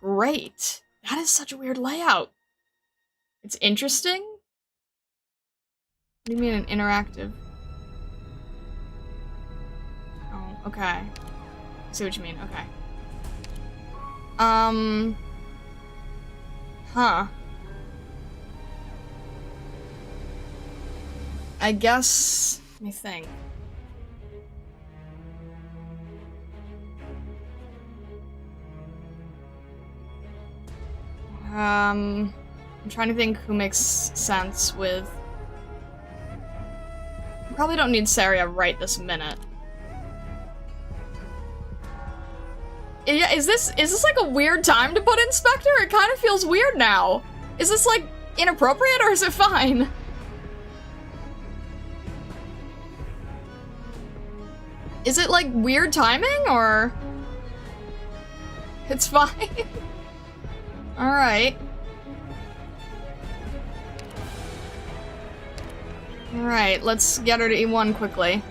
Great. That is such a weird layout. It's interesting? What do you mean an interactive? Oh, okay. I see what you mean, okay. Huh. I guess... let me think. I'm trying to think who makes sense with... I probably don't need Saria right this minute. Yeah, is this like a weird time to put Inspector? It kind of feels weird now. Is this like inappropriate or is it fine? Is it like weird timing or... it's fine? Alright. Alright, let's get her to E1 quickly.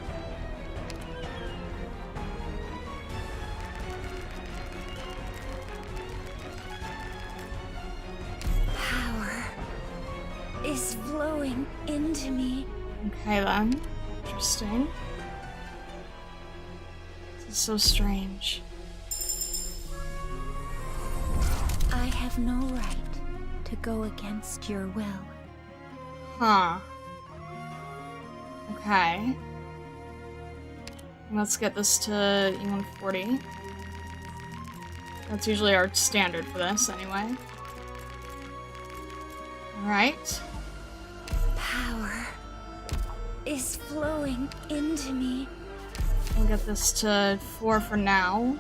Power is flowing into me. Okay then. Interesting. This is so strange. I have no right to go against your will. Huh. Okay. Let's get this to E140. That's usually our standard for this, anyway. Alright. Power is flowing into me. We'll get this to 4 for now.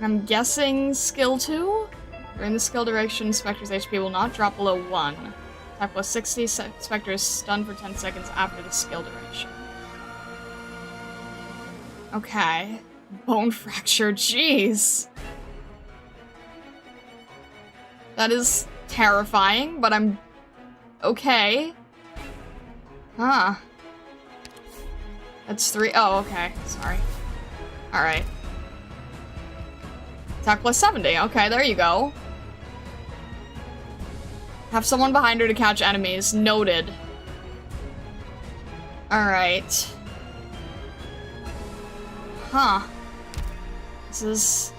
I'm guessing skill 2? During the skill duration, Spectre's HP will not drop below 1. Attack plus 60, Spectre is stunned for 10 seconds after the skill duration. Okay. Bone fracture, jeez! That is terrifying, but I'm... okay. Huh. That's 3. Oh, okay. Sorry. Alright. Attack plus 70. Okay, there you go. Have someone behind her to catch enemies. Noted. Alright. Huh. This is...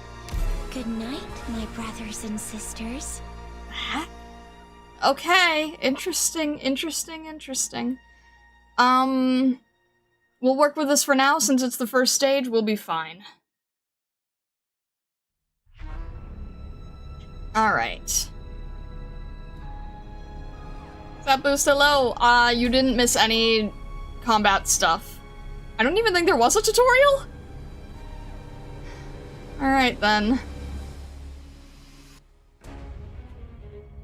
Good night, my brothers and sisters. Huh? Okay. Interesting, interesting, interesting. We'll work with this for now. Since it's the first stage, we'll be fine. Alright. That boost, hello. You didn't miss any combat stuff. I don't even think there was a tutorial? Alright then.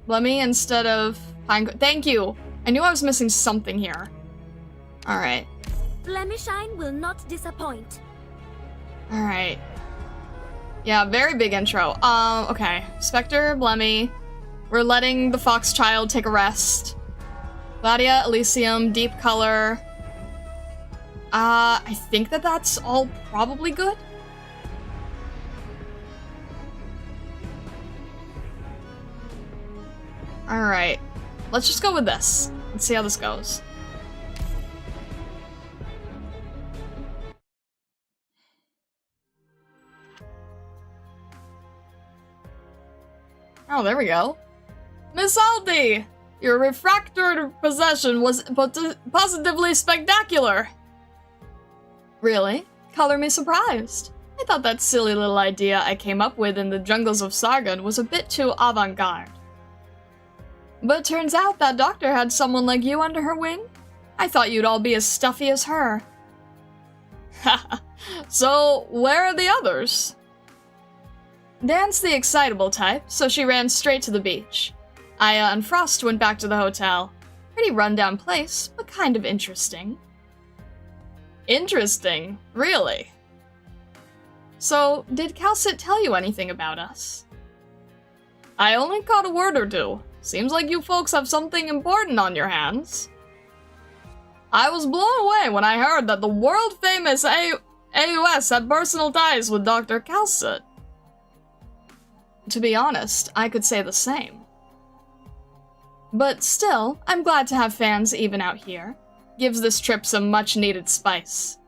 Lemmy instead of Pine. Thank you! I knew I was missing something here. Alright. Lemishine will not disappoint. Alright. Yeah, very big intro. Okay. Spectre, Blemmy. We're letting the Fox Child take a rest. Gladia, Elysium, Deep Color. I think that's all probably good. Alright. Let's just go with this. Let's see how this goes. Oh, there we go. Miss Aldi! Your refractor possession was positively spectacular. Really? Color me surprised. I thought that silly little idea I came up with in the jungles of Sargon was a bit too avant-garde. But it turns out that doctor had someone like you under her wing? I thought you'd all be as stuffy as her. So, where are the others? Dan's the excitable type, so she ran straight to the beach. Aya and Frost went back to the hotel. Pretty rundown place, but kind of interesting. Interesting? Really? So, did Calcit tell you anything about us? I only caught a word or two. Seems like you folks have something important on your hands. I was blown away when I heard that the world-famous AUS had personal ties with Dr. Calcit. To be honest, I could say the same. But still, I'm glad to have fans even out here. Gives this trip some much-needed spice.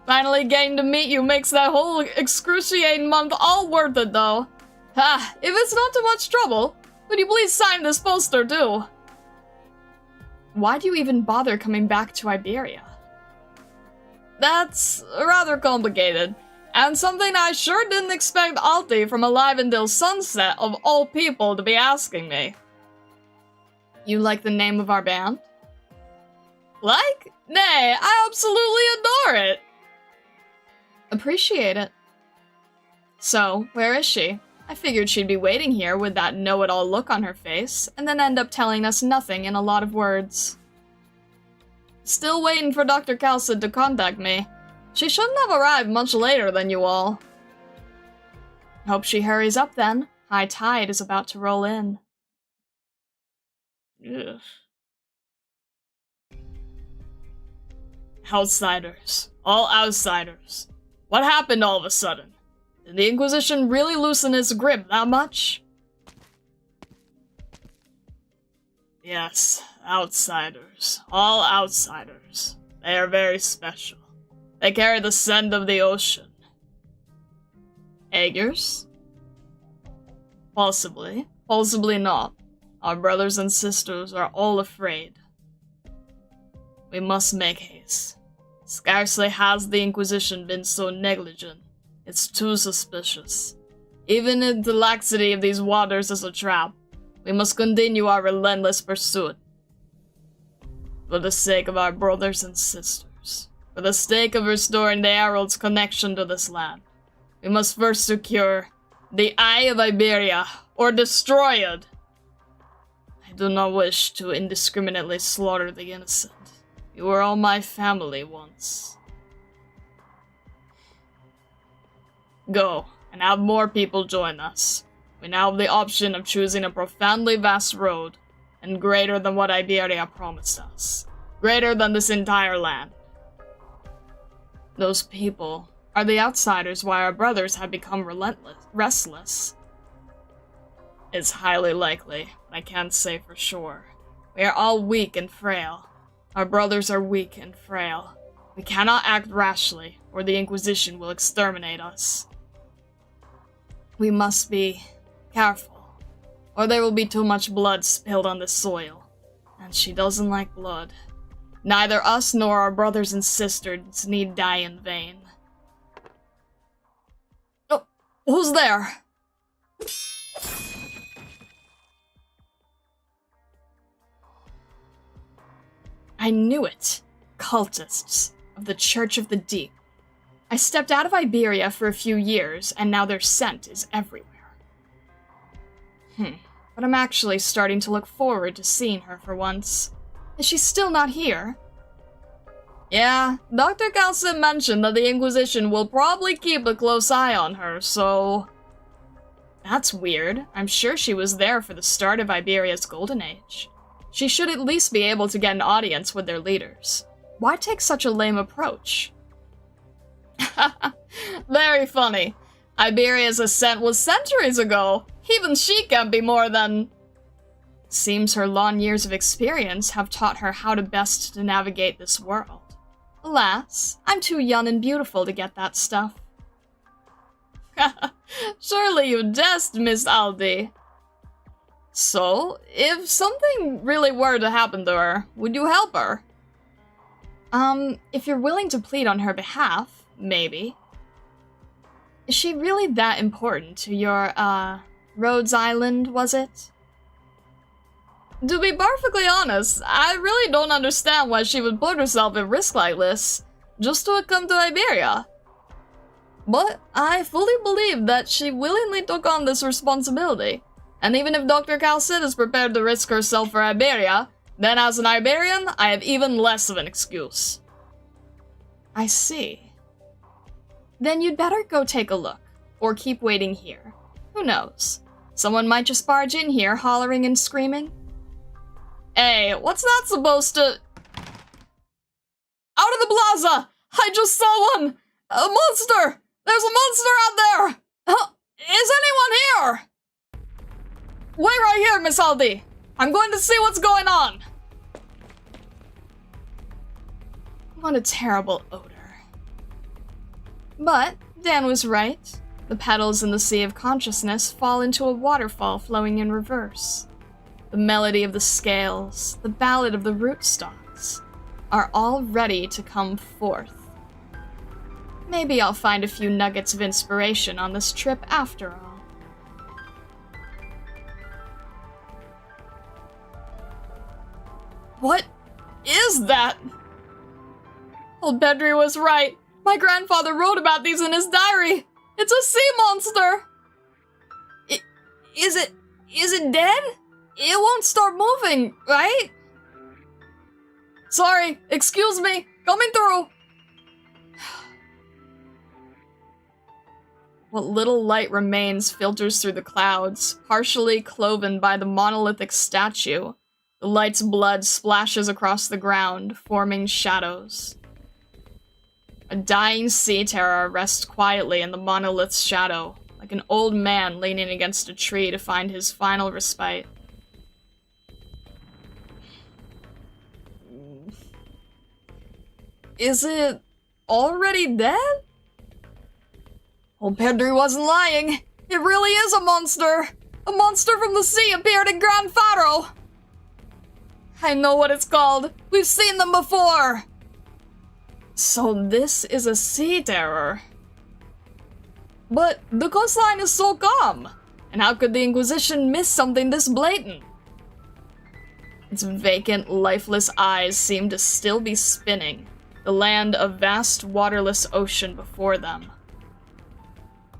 Finally getting to meet you makes that whole excruciating month all worth it, though. If it's not too much trouble, would you please sign this poster, too? Why do you even bother coming back to Iberia? That's rather complicated, and something I sure didn't expect Alti from Alive Until Sunset, of all people, to be asking me. You like the name of our band? Like? Nay, I absolutely adore it! Appreciate it. So, where is she? I figured she'd be waiting here with that know-it-all look on her face, and then end up telling us nothing in a lot of words. Still waiting for Dr. Calcit to contact me. She shouldn't have arrived much later than you all. Hope she hurries up then. High tide is about to roll in. Ugh. Outsiders. All outsiders. What happened all of a sudden? Did the Inquisition really loosen its grip that much? Yes, outsiders. All outsiders. They are very special. They carry the scent of the ocean. Aegers? Possibly. Possibly not. Our brothers and sisters are all afraid. We must make haste. Scarcely has the Inquisition been so negligent. It's too suspicious. Even if the laxity of these waters is a trap, we must continue our relentless pursuit. For the sake of our brothers and sisters, for the sake of restoring the Herald's connection to this land, we must first secure the Eye of Iberia, or destroy it. I do not wish to indiscriminately slaughter the innocent. You were all my family once. Go, and have more people join us. We now have the option of choosing a profoundly vast road, and greater than what Iberia promised us. Greater than this entire land. Those people are the outsiders why our brothers have become restless. It's highly likely, but I can't say for sure. We are all weak and frail. Our brothers are weak and frail. We cannot act rashly, or the Inquisition will exterminate us. We must be careful, or there will be too much blood spilled on the soil. And she doesn't like blood. Neither us nor our brothers and sisters need die in vain. Oh, who's there? I knew it. Cultists of the Church of the Deep. I stepped out of Iberia for a few years, and now their scent is everywhere. But I'm actually starting to look forward to seeing her for once. Is she still not here? Yeah, Dr. Calcit mentioned that the Inquisition will probably keep a close eye on her, so... That's weird. I'm sure she was there for the start of Iberia's Golden Age. She should at least be able to get an audience with their leaders. Why take such a lame approach? Very funny. Iberia's ascent was centuries ago. Even she can't be more than... Seems her long years of experience have taught her how to best to navigate this world. Alas, I'm too young and beautiful to get that stuff. Surely you jest, Miss Aldi. So, if something really were to happen to her, would you help her? If you're willing to plead on her behalf, maybe. Is she really that important to your, Rhodes Island, was it? To be perfectly honest, I really don't understand why she would put herself at risk like this, just to come to Iberia. But I fully believe that she willingly took on this responsibility. And even if Dr. Calcid is prepared to risk herself for Iberia, then as an Iberian, I have even less of an excuse. I see. Then you'd better go take a look, or keep waiting here. Who knows? Someone might just barge in here, hollering and screaming. Hey, what's that supposed to... Out of the plaza! I just saw one! A monster! There's a monster out there! Is anyone here? Wait right here, Miss Aldi. I'm going to see what's going on. What a terrible odor. But Dan was right. The petals in the sea of consciousness fall into a waterfall flowing in reverse. The melody of the scales, the ballad of the rootstocks, are all ready to come forth. Maybe I'll find a few nuggets of inspiration on this trip after all. What is that? Old Pedri was right. My grandfather wrote about these in his diary. It's a sea monster. Is it dead? It won't start moving, right? Sorry, excuse me. Coming through. What little light remains filters through the clouds, partially cloven by the monolithic statue. The light's blood splashes across the ground, forming shadows. A dying sea terror rests quietly in the monolith's shadow, like an old man leaning against a tree to find his final respite. Is it already dead? Old Pedri wasn't lying. It really is a monster. A monster from the sea appeared in Gran Faro. I know what it's called. We've seen them before. So this is a sea terror. But the coastline is so calm. And how could the Inquisition miss something this blatant? Its vacant, lifeless eyes seem to still be spinning, the land of vast, waterless ocean before them.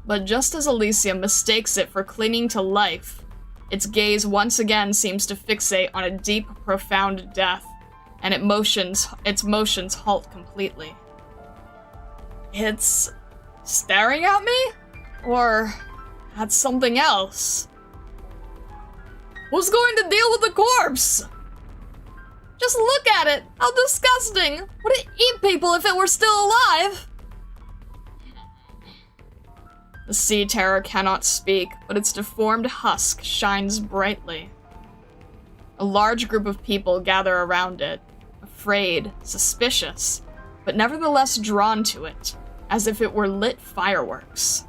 But just as Elysium mistakes it for clinging to life, its gaze once again seems to fixate on a deep, profound death, and its motions halt completely. It's staring at me? Or at something else? Who's going to deal with the corpse? Just look at it! How disgusting! Would it eat people if it were still alive? The sea terror cannot speak, but its deformed husk shines brightly. A large group of people gather around it, afraid, suspicious, but nevertheless drawn to it, as if it were lit fireworks.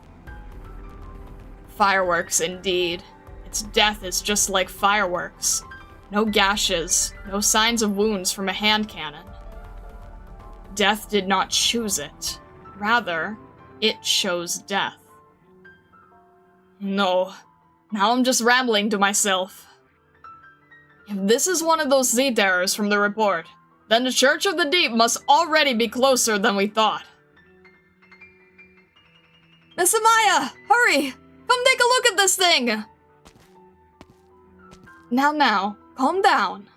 Fireworks, indeed. Its death is just like fireworks. No gashes, no signs of wounds from a hand cannon. Death did not choose it. Rather, it chose death. No, now I'm just rambling to myself. If this is one of those sea terrors from the report, then the Church of the Deep must already be closer than we thought. Miss Amaya, hurry! Come take a look at this thing! Now, calm down.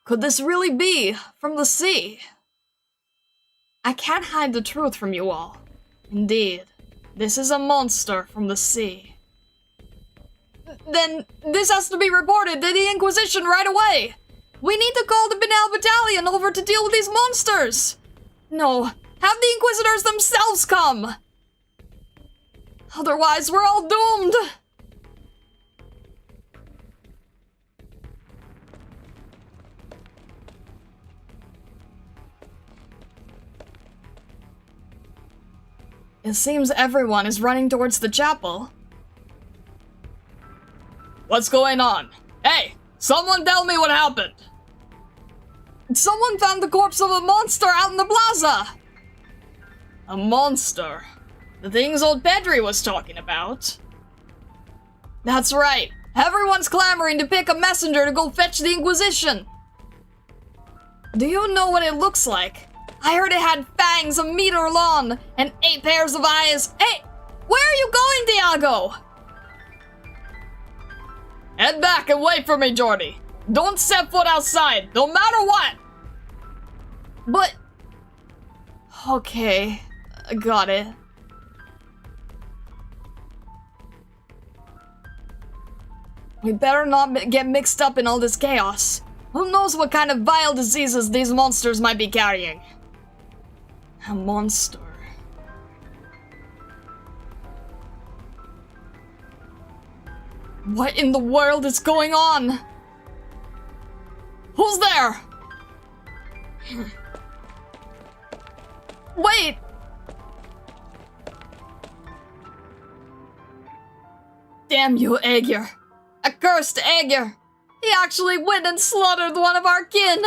Could this really be from the sea? I can't hide the truth from you all. Indeed. This is a monster from the sea. Then this has to be reported to the Inquisition right away! We need to call the Benal Battalion over to deal with these monsters! No, have the Inquisitors themselves come! Otherwise, we're all doomed! It seems everyone is running towards the chapel. What's going on? Hey, someone tell me what happened! Someone found the corpse of a monster out in the plaza! A monster? The things old Pedri was talking about? That's right. Everyone's clamoring to pick a messenger to go fetch the Inquisition. Do you know what it looks like? I heard it had fangs a meter long and 8 pairs of eyes. Hey, where are you going, Diago? Head back and wait for me, Jordy. Don't set foot outside, no matter what. But... Okay, got it. We better not get mixed up in all this chaos. Who knows what kind of vile diseases these monsters might be carrying? A monster. What in the world is going on? Who's there? Wait! Damn you, Aegir. Accursed Aegir! He actually went and slaughtered one of our kin!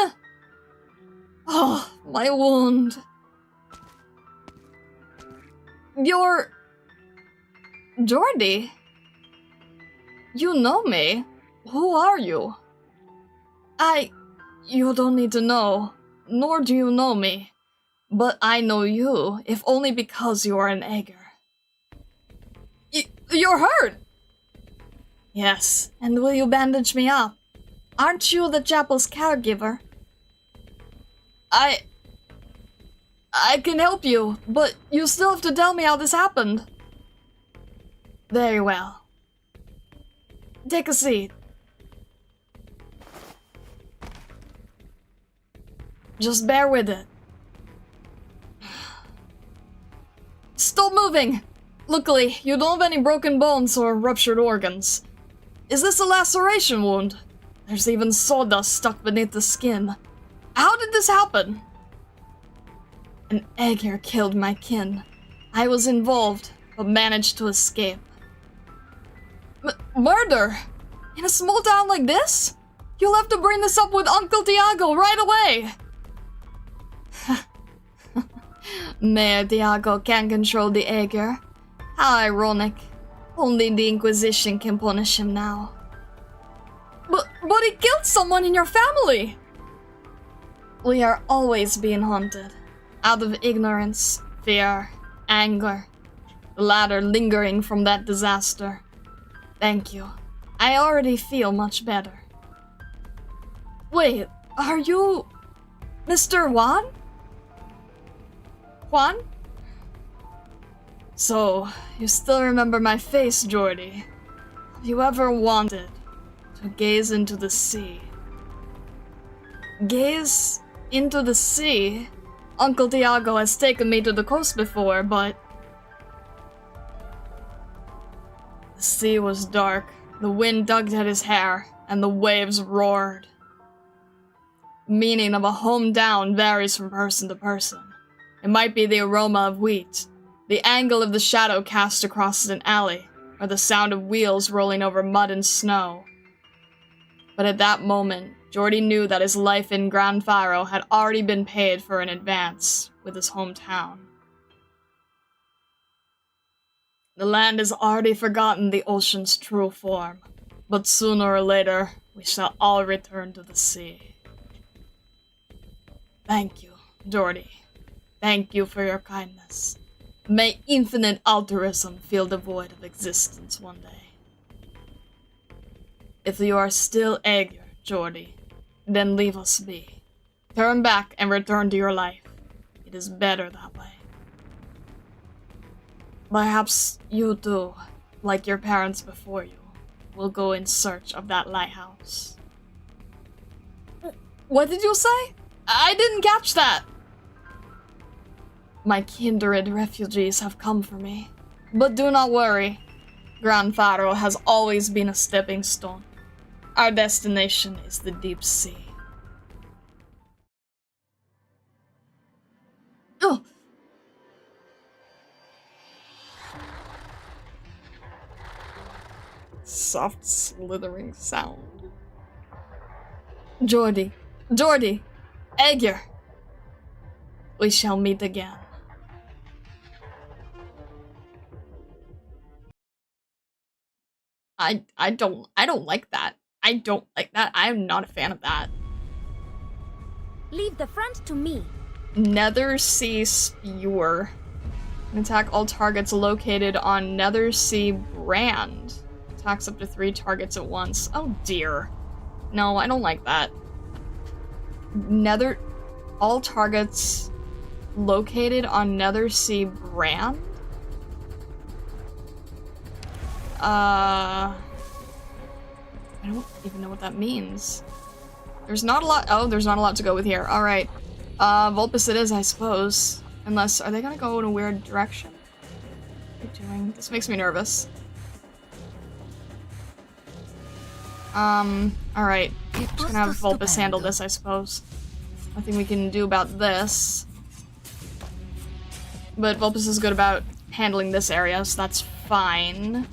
Oh, my wound. You're... Jordy? You know me. Who are you? You don't need to know, nor do you know me. But I know you, if only because you are an Aegir. You're hurt! Yes, and will you bandage me up? Aren't you the chapel's caregiver? I can help you, but you still have to tell me how this happened. Very well. Take a seat. Just bear with it. Stop moving! Luckily, you don't have any broken bones or ruptured organs. Is this a laceration wound? There's even sawdust stuck beneath the skin. How did this happen? An Aegir killed my kin. I was involved, but managed to escape. Murder? In a small town like this? You'll have to bring this up with Uncle Tiago right away! Mayor Tiago can control the Aegir. How ironic. Only the Inquisition can punish him now. But he killed someone in your family! We are always being haunted. Out of ignorance, fear, anger. The latter lingering from that disaster. Thank you. I already feel much better. Wait, are you... Mr. Juan? Juan? So, you still remember my face, Jordy. Have you ever wanted to gaze into the sea? Gaze into the sea? Uncle Tiago has taken me to the coast before, but... The sea was dark, the wind tugged at his hair, and the waves roared. Meaning of a hometown varies from person to person. It might be the aroma of wheat, the angle of the shadow cast across an alley, or the sound of wheels rolling over mud and snow. But at that moment, Jordy knew that his life in Gran Faro had already been paid for in advance with his hometown. The land has already forgotten the ocean's true form, but sooner or later, we shall all return to the sea. Thank you, Jordy. Thank you for your kindness. May infinite altruism fill the void of existence one day. If you are still Aegir, Jordy, then leave us be. Turn back and return to your life. It is better that way. Perhaps you too, like your parents before you, will go in search of that lighthouse. What did you say? I didn't catch that! My kindred refugees have come for me. But do not worry. Gran Faro has always been a stepping stone. Our destination is the deep sea. Oh! Soft slithering sound. Jordy! Jordy! Aegir! We shall meet again. I don't like that. I don't like that. I'm not a fan of that. Leave the front to me. Nether Sea Spewer. Can attack all targets located on Nether Sea Brand. Attacks up to 3 targets at once. Oh dear. No, I don't like that. All targets located on Nether Sea Brand? I don't even know what that means. There's not a lot- oh, there's not a lot to go with here. Alright. Vulpus it is, I suppose. Unless, are they gonna go in a weird direction? What are you doing? This makes me nervous. Alright. Just gonna have Vulpus handle this, I suppose. Nothing we can do about this. But Vulpus is good about handling this area, so that's fine.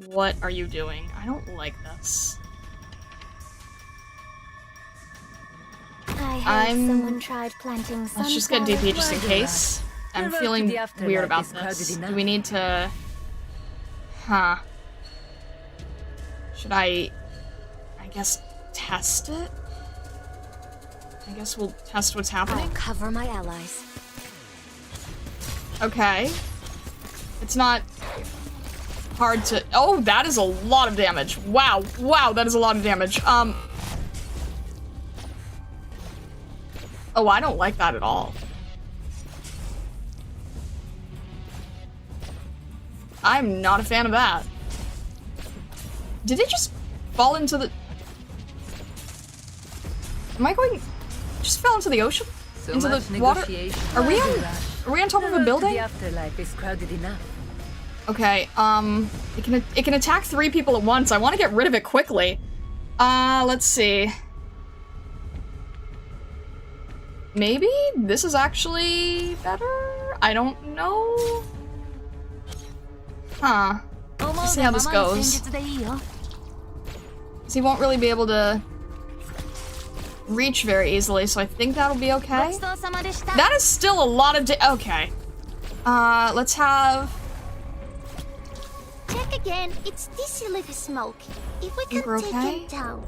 What are you doing? I don't like this. Someone tried planting Let's just get DP just in case. I'm feeling weird about this. Do we need to... Huh. Should I guess test it? I guess we'll test what's happening. I'll cover my allies. Okay. It's not hard to... Oh, that is a lot of damage. Wow. Wow, that is a lot of damage. Oh, I don't like that at all. I'm not a fan of that. Did it just fall into the... Am I going... Just fell into the ocean? So into the water? Are we on top of a building? The afterlife is crowded enough. Okay, it can attack 3 people at once. I want to get rid of it quickly. Let's see. Maybe this is actually better? I don't know. Huh. Let's see how this goes. 'Cause he won't really be able to reach very easily, so I think that'll be okay. That is still a lot of okay. Let's have... Check again. It's this little smoke. If we can take him down,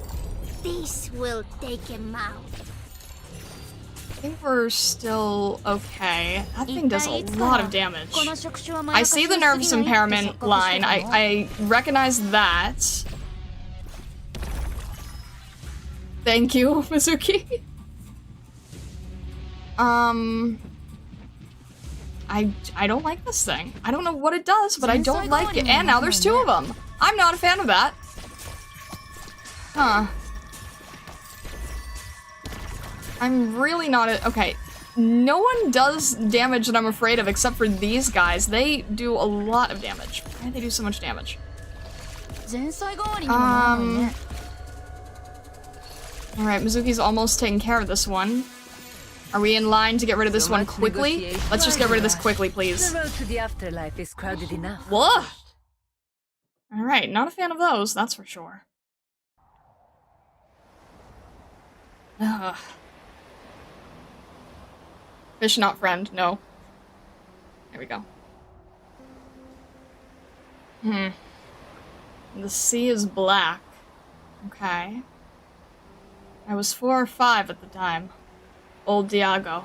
this will take him out. I think we're still okay. That thing does a lot of damage. I see the nervous impairment line. I recognize that. Thank you, Mizuki. I don't like this thing. I don't know what it does, but I don't like it. And now there's 2 of them. I'm not a fan of that. Huh. I'm really not okay. No one does damage that I'm afraid of except for these guys. They do a lot of damage. Why do they do so much damage? Alright, Mizuki's almost taking care of this one. Are we in line to get rid of this one quickly? Let's just get rid of this quickly, please. The road to the afterlife is crowded enough. Whoa! Alright, not a fan of those, that's for sure. Ugh. Fish not friend, no. There we go. The sea is black. Okay. I was 4 or 5 at the time. Old Diago,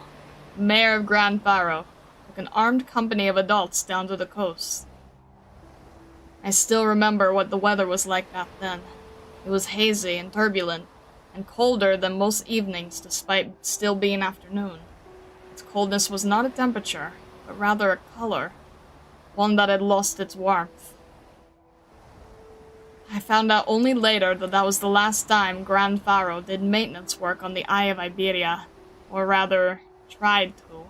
mayor of Grand Faro, took an armed company of adults down to the coast. I still remember what the weather was like back then. It was hazy and turbulent, and colder than most evenings despite still being afternoon. Its coldness was not a temperature, but rather a color, one that had lost its warmth. I found out only later that that was the last time Grand Faro did maintenance work on the Eye of Iberia, or rather, tried to.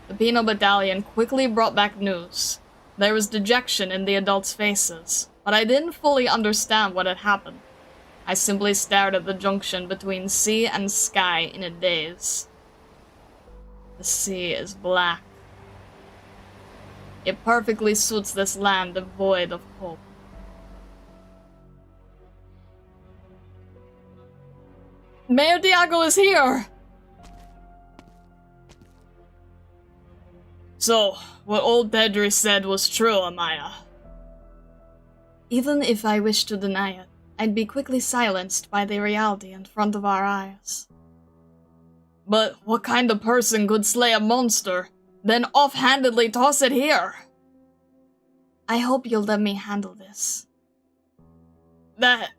The penal battalion quickly brought back news. There was dejection in the adults' faces, but I didn't fully understand what had happened. I simply stared at the junction between sea and sky in a daze. The sea is black. It perfectly suits this land devoid of hope. Mayor Diago is here! So, what old Pedri said was true, Amaya. Even if I wished to deny it, I'd be quickly silenced by the reality in front of our eyes. But what kind of person could slay a monster, then offhandedly toss it here? I hope you'll let me handle this. That...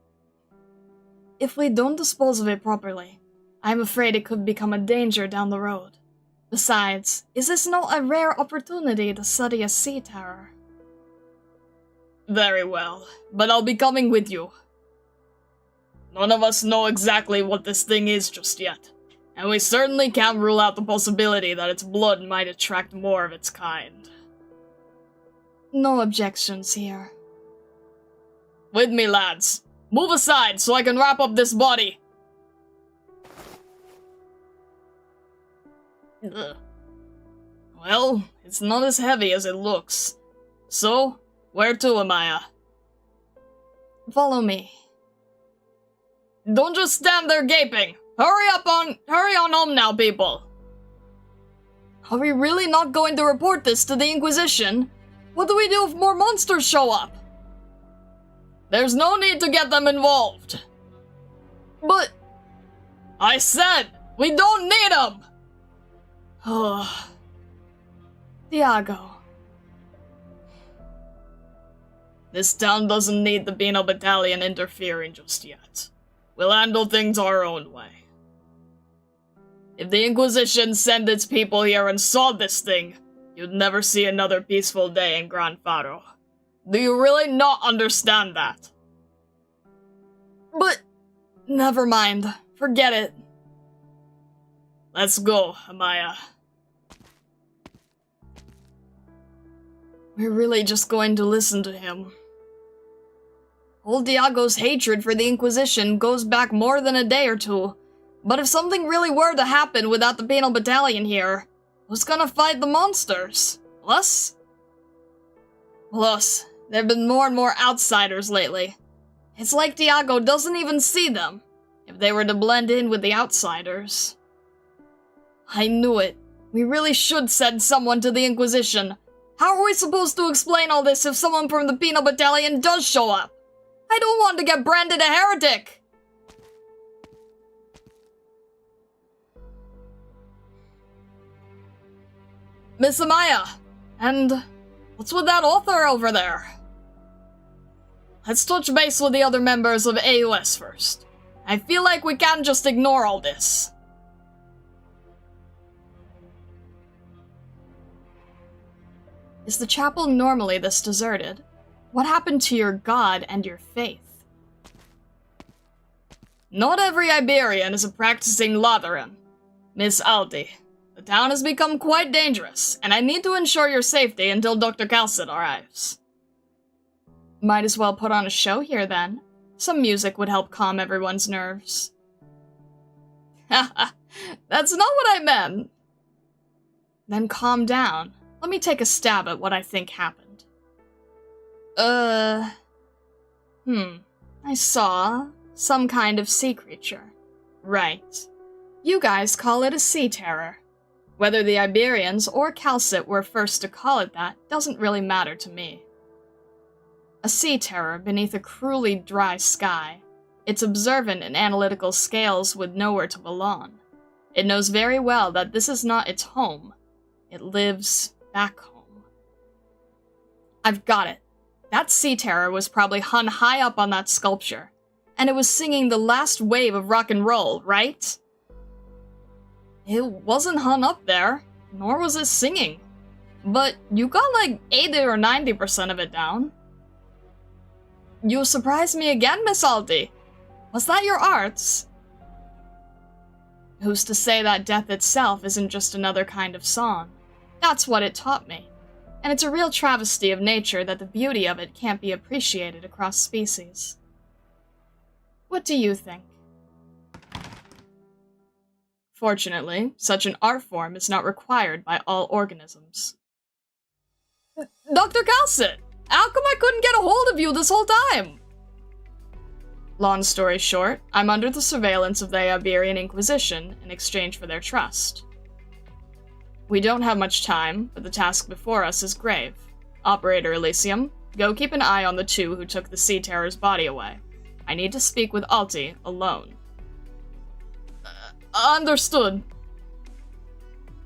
If we don't dispose of it properly, I'm afraid it could become a danger down the road. Besides, is this not a rare opportunity to study a sea terror? Very well, but I'll be coming with you. None of us know exactly what this thing is just yet, and we certainly can't rule out the possibility that its blood might attract more of its kind. No objections here. With me, lads. Move aside so I can wrap up this body. Ugh. Well, it's not as heavy as it looks. So, where to, Amaya? Follow me. Don't just stand there gaping! Hurry on home now, people! Are we really not going to report this to the Inquisition? What do we do if more monsters show up? There's no need to get them involved. But... I said, we don't need them! Oh... Diago. This town doesn't need the penal battalion interfering just yet. We'll handle things our own way. If the Inquisition sent its people here and saw this thing, you'd never see another peaceful day in Gran Faro. Do you really not understand that? But... Never mind. Forget it. Let's go, Amaya. We're really just going to listen to him. Old Diago's hatred for the Inquisition goes back more than a day or two. But if something really were to happen without the penal battalion here, who's gonna fight the monsters? Us? Plus, there've been more and more outsiders lately. It's like Diago doesn't even see them, if they were to blend in with the outsiders. I knew it. We really should send someone to the Inquisition. How are we supposed to explain all this if someone from the penal battalion does show up? I don't want to get branded a heretic! Miss Amaya, and what's with that author over there? Let's touch base with the other members of AUS first. I feel like we can't just ignore all this. Is the chapel normally this deserted? What happened to your god and your faith? Not every Iberian is a practicing Lateran. Miss Aldi, the town has become quite dangerous, and I need to ensure your safety until Dr. Calcit arrives. Might as well put on a show here then. Some music would help calm everyone's nerves. Haha, that's not what I meant. Then calm down. Let me take a stab at what I think happened. I saw some kind of sea creature. Right. You guys call it a sea terror. Whether the Iberians or Calcit were first to call it that doesn't really matter to me. A sea terror beneath a cruelly dry sky. Its observant and analytical scales would know where to belong. It knows very well that this is not its home. It lives back home. I've got it. That sea terror was probably hung high up on that sculpture, and it was singing the last wave of rock and roll, right? It wasn't hung up there, nor was it singing. But you got like 80 or 90% of it down. You surprised me again, Miss Aldi. Was that your arts? Who's to say that death itself isn't just another kind of song? That's what it taught me. And it's a real travesty of nature that the beauty of it can't be appreciated across species. What do you think? Fortunately, such an art form is not required by all organisms. Dr. Calcit, how come I couldn't get a hold of you this whole time? Long story short, I'm under the surveillance of the Iberian Inquisition in exchange for their trust. We don't have much time, but the task before us is grave. Operator Elysium, go keep an eye on the two who took the Sea Terror's body away. I need to speak with Alti alone. Understood.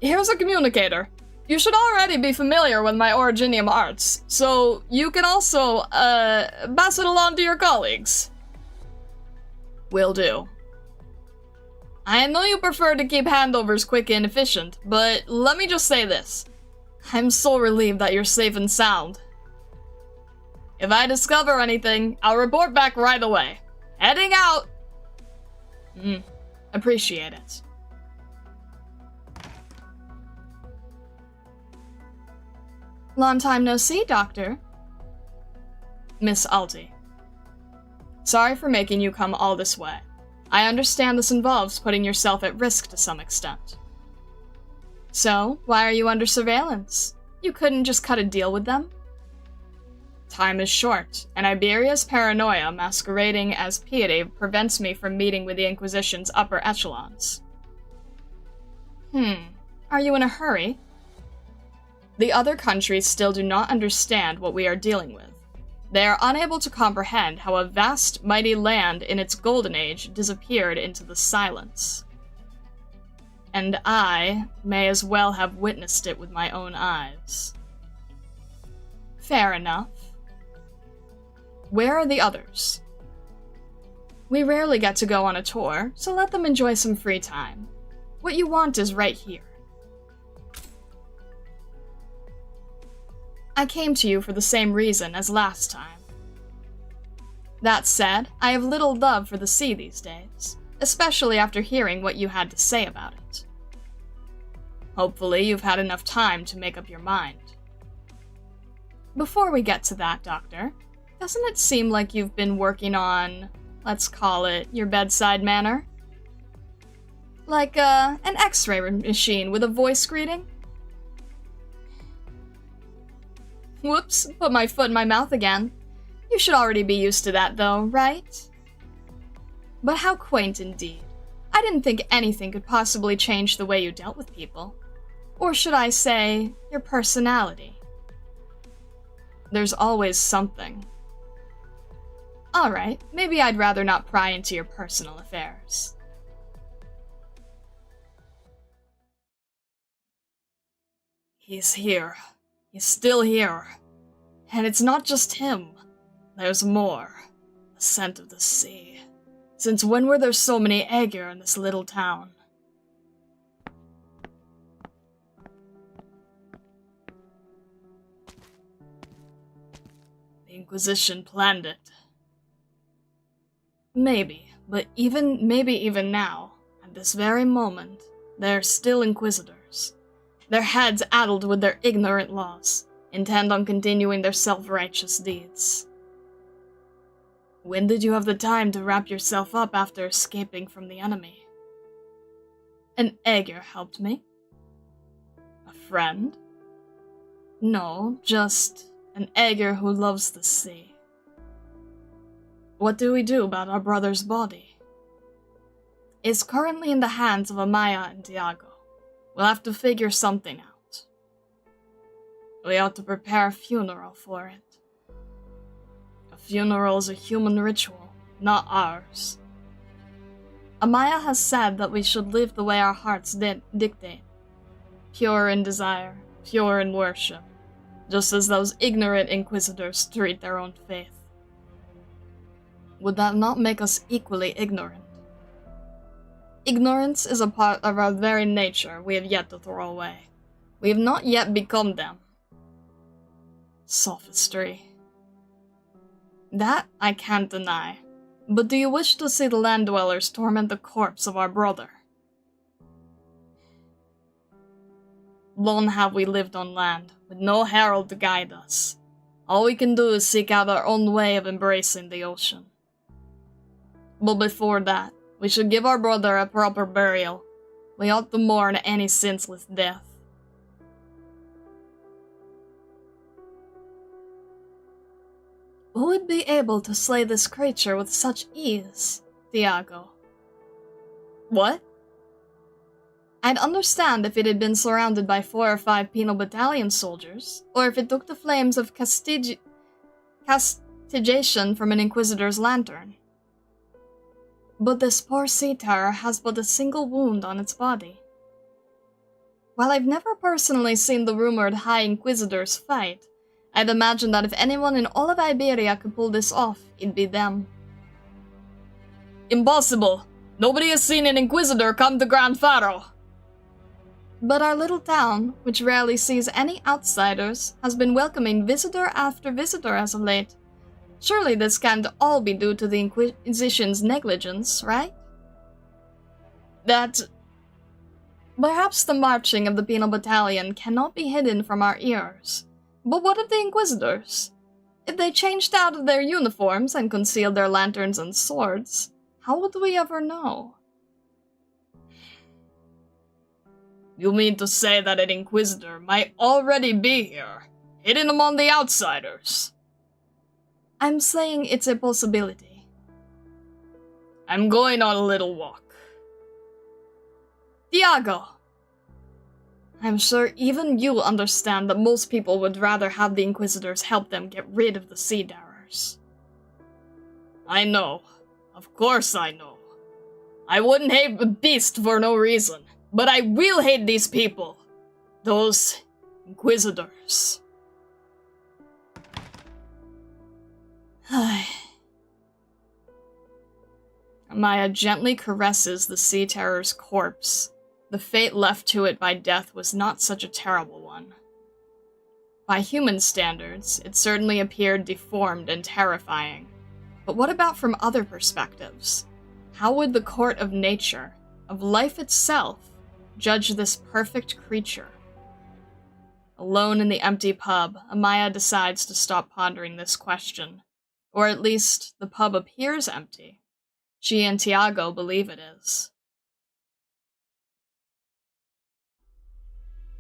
Here's a communicator. You should already be familiar with my Originium arts, so you can also, pass it along to your colleagues. Will do. I know you prefer to keep handovers quick and efficient, but let me just say this. I'm so relieved that you're safe and sound. If I discover anything, I'll report back right away. Heading out! Appreciate it. Long time no see, Doctor. Miss Alti. Sorry for making you come all this way. I understand this involves putting yourself at risk to some extent. So, why are you under surveillance? You couldn't just cut a deal with them? Time is short, and Iberia's paranoia masquerading as piety prevents me from meeting with the Inquisition's upper echelons. Are you in a hurry? The other countries still do not understand what we are dealing with. They are unable to comprehend how a vast, mighty land in its golden age disappeared into the silence. And I may as well have witnessed it with my own eyes. Fair enough. Where are the others? We rarely get to go on a tour, so let them enjoy some free time. What you want is right here. I came to you for the same reason as last time. That said, I have little love for the sea these days, especially after hearing what you had to say about it. Hopefully you've had enough time to make up your mind. Before we get to that, Doctor, doesn't it seem like you've been working on, let's call it, your bedside manner? Like, an X-ray machine with a voice greeting? Whoops, put my foot in my mouth again. You should already be used to that, though, right? But how quaint indeed. I didn't think anything could possibly change the way you dealt with people. Or should I say, your personality. There's always something. Alright, maybe I'd rather not pry into your personal affairs. He's here. He's still here. And it's not just him. There's more. The scent of the sea. Since when were there so many Aegir in this little town? The Inquisition planned it. Maybe, but maybe even now, at this very moment, they're still Inquisitors. Their heads addled with their ignorant laws, intent on continuing their self-righteous deeds. When did you have the time to wrap yourself up after escaping from the enemy? An Aegir helped me. A friend? No, just an Aegir who loves the sea. What do we do about our brother's body? It's currently in the hands of Amaya and Tiago. We'll have to figure something out. We ought to prepare a funeral for it. A funeral is a human ritual, not ours. Amaya has said that we should live the way our hearts dictate. Pure in desire, pure in worship, just as those ignorant Inquisitors treat their own faith. Would that not make us equally ignorant? Ignorance is a part of our very nature we have yet to throw away. We have not yet become them. Sophistry. That I can't deny. But do you wish to see the land dwellers torment the corpse of our brother? Long have we lived on land, with no herald to guide us. All we can do is seek out our own way of embracing the ocean. But before that, we should give our brother a proper burial. We ought to mourn any senseless death. Who would be able to slay this creature with such ease, Tiago? What? I'd understand if it had been surrounded by 4 or 5 penal battalion soldiers, or if it took the flames of castigation from an Inquisitor's lantern. But this poor sea terror has but a single wound on its body. While I've never personally seen the rumored High Inquisitors fight, I'd imagine that if anyone in all of Iberia could pull this off, it'd be them. Impossible! Nobody has seen an Inquisitor come to Grand Faro! But our little town, which rarely sees any outsiders, has been welcoming visitor after visitor as of late. Surely this can't all be due to the Inquisition's negligence, right? That... Perhaps the marching of the penal battalion cannot be hidden from our ears. But what of the Inquisitors? If they changed out of their uniforms and concealed their lanterns and swords, how would we ever know? You mean to say that an Inquisitor might already be here, hidden among the outsiders? I'm saying it's a possibility. I'm going on a little walk. Tiago! I'm sure even you understand that most people would rather have the Inquisitors help them get rid of the Sea-Darers. I know. Of course I know. I wouldn't hate a beast for no reason, but I will hate these people. Those Inquisitors. Amaya gently caresses the Sea Terror's corpse. The fate left to it by death was not such a terrible one. By human standards, it certainly appeared deformed and terrifying. But what about from other perspectives? How would the court of nature, of life itself, judge this perfect creature? Alone in the empty pub, Amaya decides to stop pondering this question. Or at least, the pub appears empty. She and Tiago believe it is.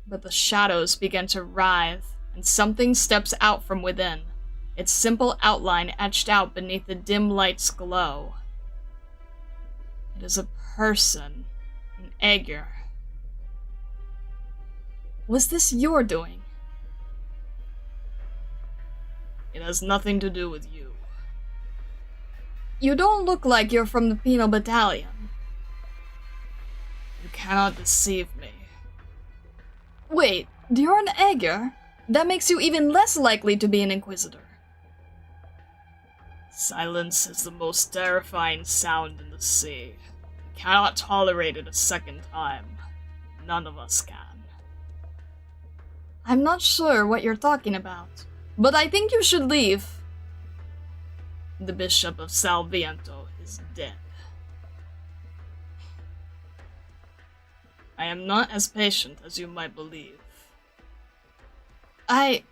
But the shadows begin to writhe, and something steps out from within, its simple outline etched out beneath the dim light's glow. It is a person, an Aegir. Was this your doing? It has nothing to do with you. You don't look like you're from the penal battalion. You cannot deceive me. Wait, you're an Aegir? That makes you even less likely to be an Inquisitor. Silence is the most terrifying sound in the sea. We cannot tolerate it a second time. None of us can. I'm not sure what you're talking about, but I think you should leave. The Bishop of Salviento is dead. I am not as patient as you might believe. I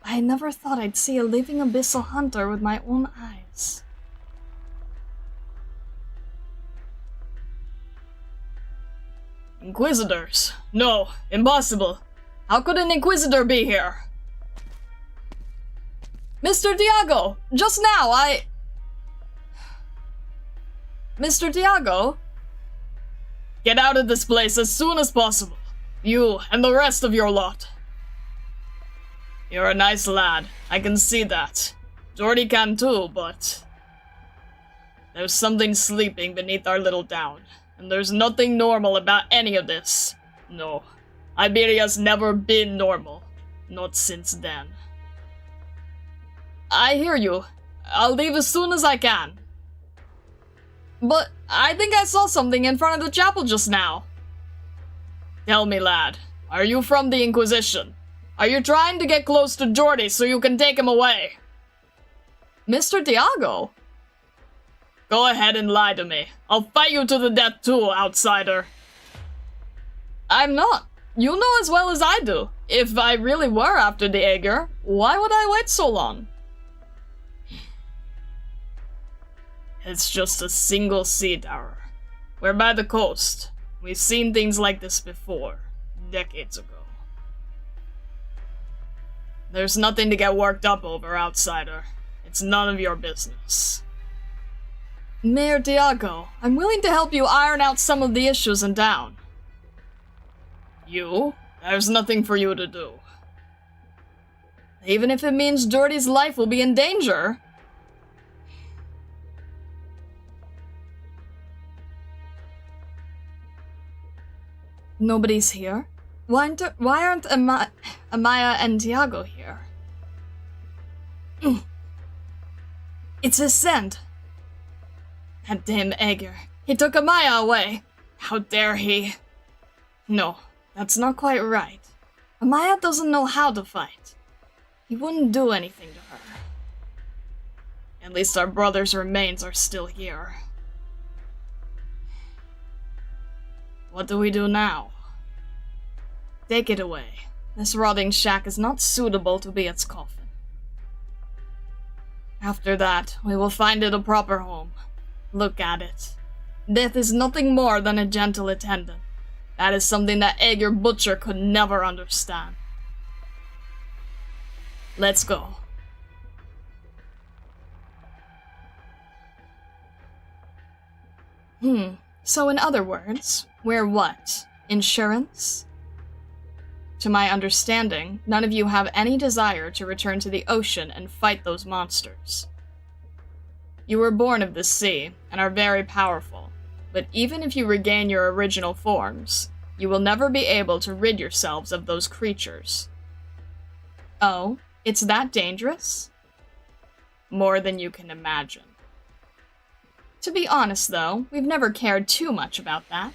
never thought I'd see a living abyssal hunter with my own eyes. Inquisitors! No, impossible! How could an Inquisitor be here? Mr. Tiago! Just now, Mr. Tiago? Get out of this place as soon as possible. You and the rest of your lot. You're a nice lad, I can see that. Jordy can too, but... there's something sleeping beneath our little town, and there's nothing normal about any of this. No, Iberia's never been normal. Not since then. I hear you. I'll leave as soon as I can. But I think I saw something in front of the chapel just now. Tell me, lad, are you from the Inquisition? Are you trying to get close to Jordy so you can take him away? Mr. Tiago? Go ahead and lie to me. I'll fight you to the death too, outsider. I'm not. You know as well as I do. If I really were after the Aegir, why would I wait so long? It's just a single sea tower. We're by the coast. We've seen things like this before, decades ago. There's nothing to get worked up over, outsider. It's none of your business. Mayor Tiago, I'm willing to help you iron out some of the issues in town. You? There's nothing for you to do. Even if it means Jordy's life will be in danger. Nobody's here? Why aren't Amaya and Tiago here? It's his scent. That damn Aegir. He took Amaya away. How dare he? No, that's not quite right. Amaya doesn't know how to fight. He wouldn't do anything to her. At least our brother's remains are still here. What do we do now? Take it away. This rotting shack is not suitable to be its coffin. After that, we will find it a proper home. Look at it. Death is nothing more than a gentle attendant. That is something that Aegir Butcher could never understand. Let's go. So in other words, we're what? Insurance? To my understanding, none of you have any desire to return to the ocean and fight those monsters. You were born of the sea, and are very powerful, but even if you regain your original forms, you will never be able to rid yourselves of those creatures. Oh, it's that dangerous? More than you can imagine. To be honest, though, we've never cared too much about that.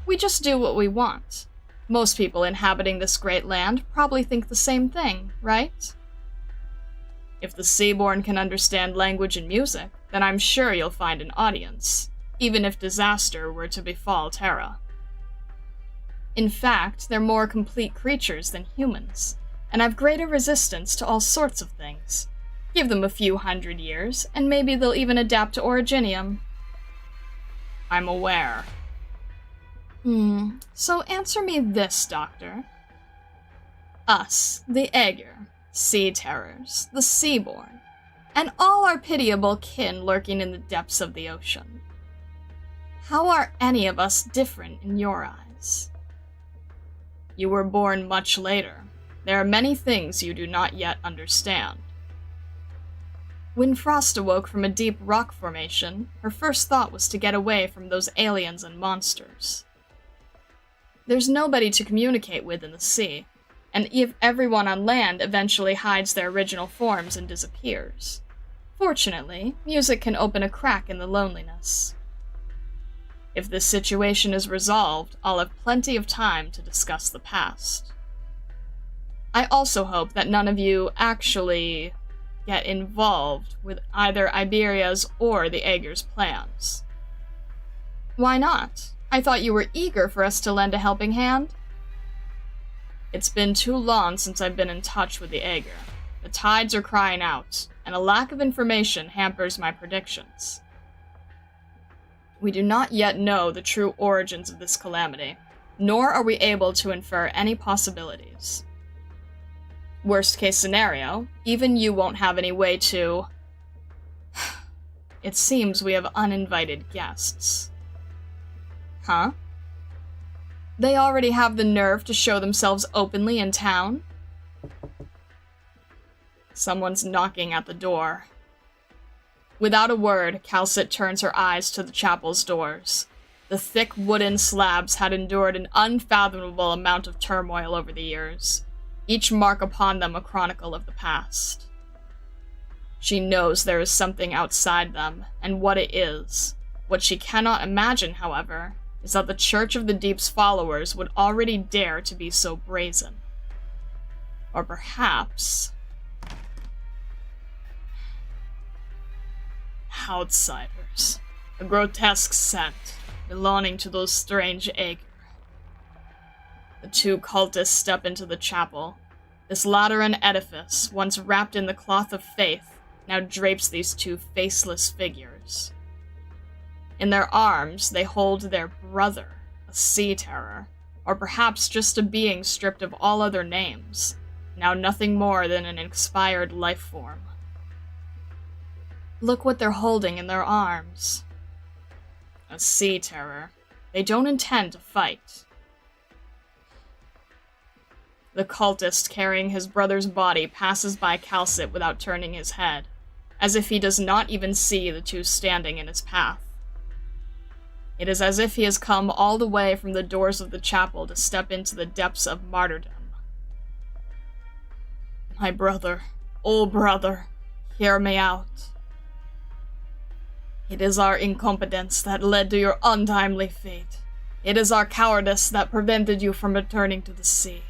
We just do what we want. Most people inhabiting this great land probably think the same thing, right? If the Seaborn can understand language and music, then I'm sure you'll find an audience, even if disaster were to befall Terra. In fact, they're more complete creatures than humans, and have greater resistance to all sorts of things. Give them a few hundred years, and maybe they'll even adapt to Originium. I'm aware. So answer me this, Doctor. Us, the Aegir, sea terrors, the Seaborn, and all our pitiable kin lurking in the depths of the ocean. How are any of us different in your eyes? You were born much later. There are many things you do not yet understand. When Frost awoke from a deep rock formation, her first thought was to get away from those aliens and monsters. There's nobody to communicate with in the sea, and if everyone on land eventually hides their original forms and disappears. Fortunately, music can open a crack in the loneliness. If this situation is resolved, I'll have plenty of time to discuss the past. I also hope that none of you actually get involved with either Iberia's or the Aegir's plans. Why not? I thought you were eager for us to lend a helping hand. It's been too long since I've been in touch with the Aegir. The tides are crying out, and a lack of information hampers my predictions. We do not yet know the true origins of this calamity, nor are we able to infer any possibilities. Worst case scenario, even you won't have any way to... It seems we have uninvited guests. Huh? They already have the nerve to show themselves openly in town? Someone's knocking at the door. Without a word, Calcit turns her eyes to the chapel's doors. The thick wooden slabs had endured an unfathomable amount of turmoil over the years, each mark upon them a chronicle of the past. She knows there is something outside them, and what it is. What she cannot imagine, however, is that the Church of the Deep's followers would already dare to be so brazen. Or perhaps... outsiders. A grotesque scent, belonging to those strange Aegir. The two cultists step into the chapel. This Lateran edifice, once wrapped in the cloth of faith, now drapes these two faceless figures. In their arms, they hold their brother, a sea terror, or perhaps just a being stripped of all other names, now nothing more than an expired life form. Look what they're holding in their arms. A sea terror. They don't intend to fight. The cultist carrying his brother's body passes by Calcit without turning his head, as if he does not even see the two standing in his path. It is as if he has come all the way from the doors of the chapel to step into the depths of martyrdom. My brother, oh brother, hear me out. It is our incompetence that led to your untimely fate. It is our cowardice that prevented you from returning to the sea.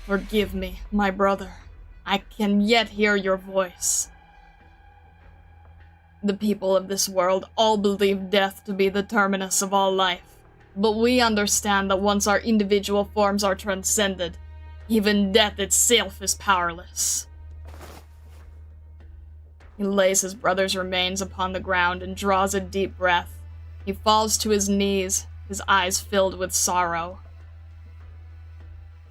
Forgive me, my brother. I can yet hear your voice. The people of this world all believe death to be the terminus of all life, but we understand that once our individual forms are transcended, even death itself is powerless. He lays his brother's remains upon the ground and draws a deep breath. He falls to his knees, his eyes filled with sorrow.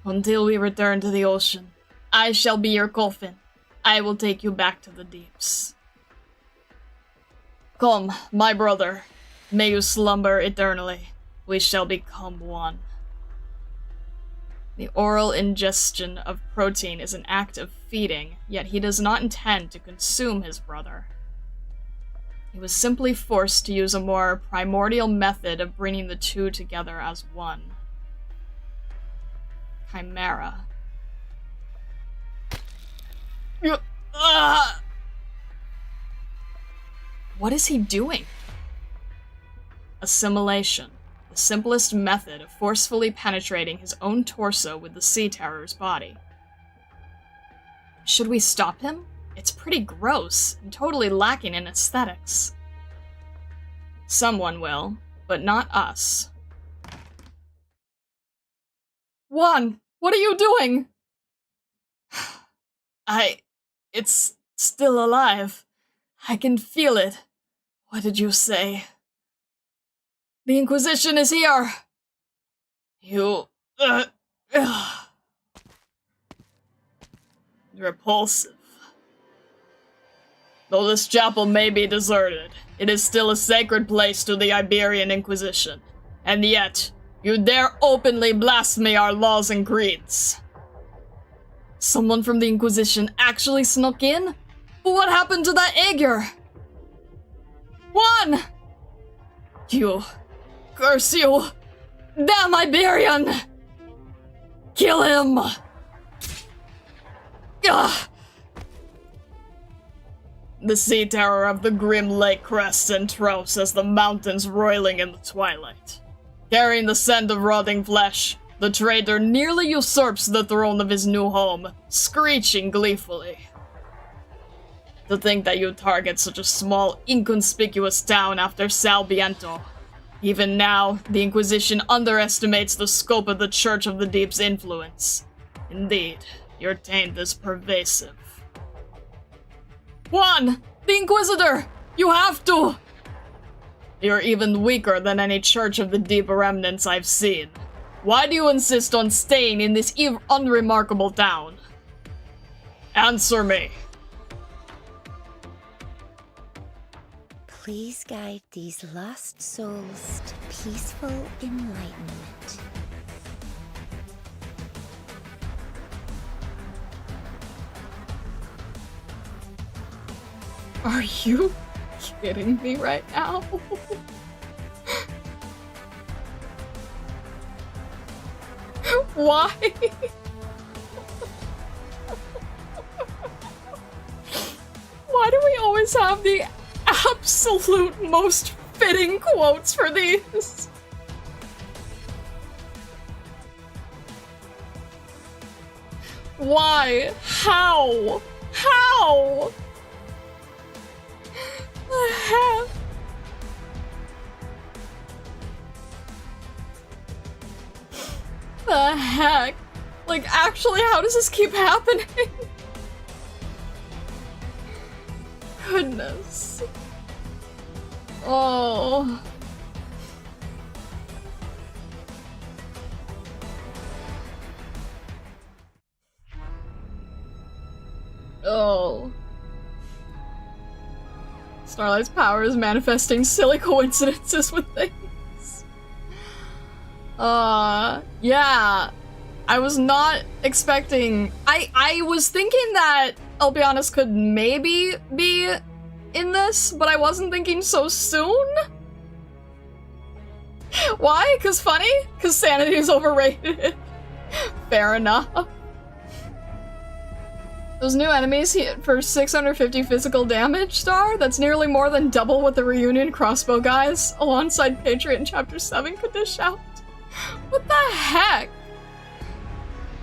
Until we return to the ocean, I shall be your coffin. I will take you back to the deeps. Come, my brother. May you slumber eternally. We shall become one. The oral ingestion of protein is an act of feeding, yet he does not intend to consume his brother. He was simply forced to use a more primordial method of bringing the two together as one. Chimera. What is he doing? Assimilation. The simplest method of forcefully penetrating his own torso with the Sea Terror's body. Should we stop him? It's pretty gross and totally lacking in aesthetics. Someone will, but not us. Juan, what are you doing? It's still alive. I can feel it. What did you say? The Inquisition is here! Repulsive. Though this chapel may be deserted, it is still a sacred place to the Iberian Inquisition. And yet, you dare openly blaspheme our laws and creeds. Someone from the Inquisition actually snuck in? But what happened to that Aegir? Juan! You... curse you! Damn Iberian! Kill him! Ugh. The sea terror of the grim lake crests and troughs as the mountains roiling in the twilight. Carrying the scent of rotting flesh, the traitor nearly usurps the throne of his new home, screeching gleefully. To think that you target such a small, inconspicuous town after Sal Biento. Even now, the Inquisition underestimates the scope of the Church of the Deep's influence. Indeed, your taint is pervasive. Juan! The Inquisitor! You have to! You're even weaker than any Church of the Deep remnants I've seen. Why do you insist on staying in this unremarkable town? Answer me! Please guide these lost souls to peaceful enlightenment. Are you kidding me right now? Why? Why do we always have the absolute most fitting quotes for these? Why? How? How? The heck? The heck? Like, actually, how does this keep happening? Goodness. Oh. Oh. Starlight's power is manifesting silly coincidences with things. Yeah. I was not expecting... I was thinking that Elpianus could maybe be in this, but I wasn't thinking so soon. Why? 'Cause funny? 'Cause sanity is overrated. Fair enough. Those new enemies hit for 650 physical damage, Star? That's nearly more than double what the reunion crossbow guys, alongside Patriot in Chapter 7, could dish out. What the heck?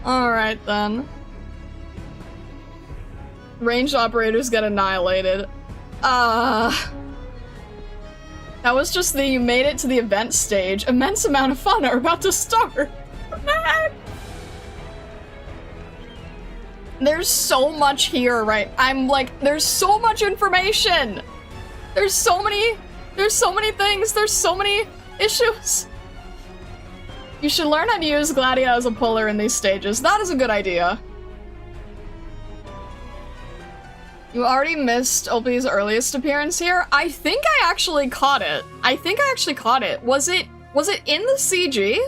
Alright then. Ranged operators get annihilated. That was just you made it to the event stage. Immense amount of fun are about to start. What the heck? There's so much here, right? I'm like, there's so much information. There's so many things. There's so many issues. You should learn how to use Gladia as a puller in these stages. That is a good idea. You already missed Opie's earliest appearance here? I think I actually caught it. Was it in the CG?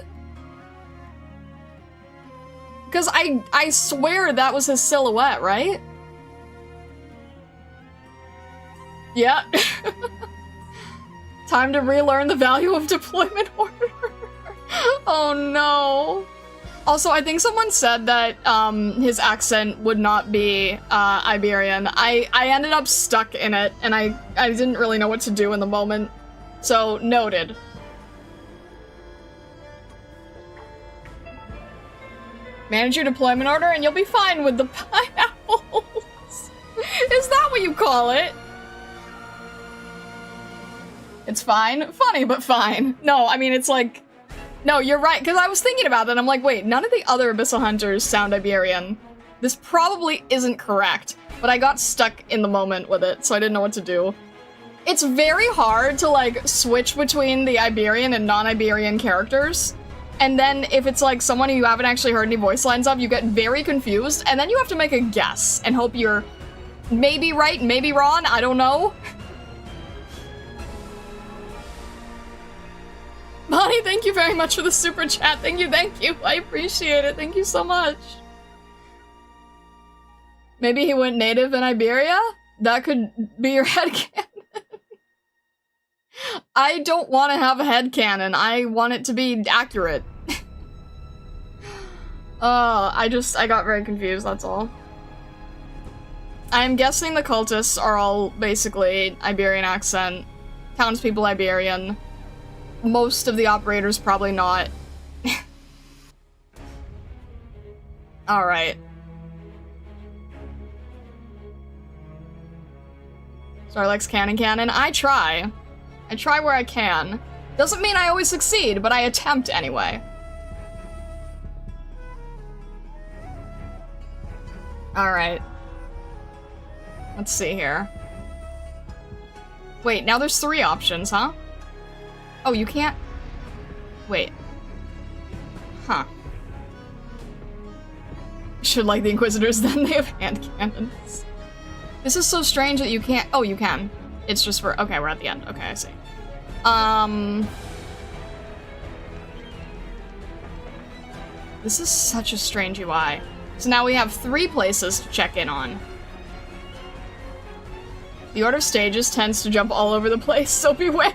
Because I swear that was his silhouette, right? Yeah. Time to relearn the value of deployment order. Oh no. Also, I think someone said that his accent would not be Iberian. I ended up stuck in it, and I didn't really know what to do in the moment. So, noted. Manage your deployment order and you'll be fine with the pineapples. Is that what you call it? It's fine. Funny, but fine. No, I mean, it's like... No, you're right, because I was thinking about that. I'm like, wait, none of the other Abyssal Hunters sound Iberian. This probably isn't correct, but I got stuck in the moment with it, so I didn't know what to do. It's very hard to, like, switch between the Iberian and non-Iberian characters. And then if it's like someone who you haven't actually heard any voice lines of, you get very confused, and then you have to make a guess and hope you're maybe right, maybe wrong, I don't know. Bonnie, thank you very much for the super chat. Thank you. I appreciate it. Thank you so much. Maybe he went native in Iberia? That could be your headcanon. I don't want to have a headcanon. I want it to be accurate. I got very confused, that's all. I'm guessing the cultists are all basically Iberian accent. Townspeople Iberian. Most of the operators probably not. Alright. Starlex cannon. I try where I can. Doesn't mean I always succeed, but I attempt anyway. Alright. Let's see here. Wait, now there's 3 options, huh? Oh, you can't... Wait. Huh. Should like the Inquisitors, then they have hand cannons. This is so strange that you can't... Oh, you can. It's just for... Okay, we're at the end. Okay, I see. This is such a strange UI. So now we have 3 places to check in on. The order of stages tends to jump all over the place, so beware!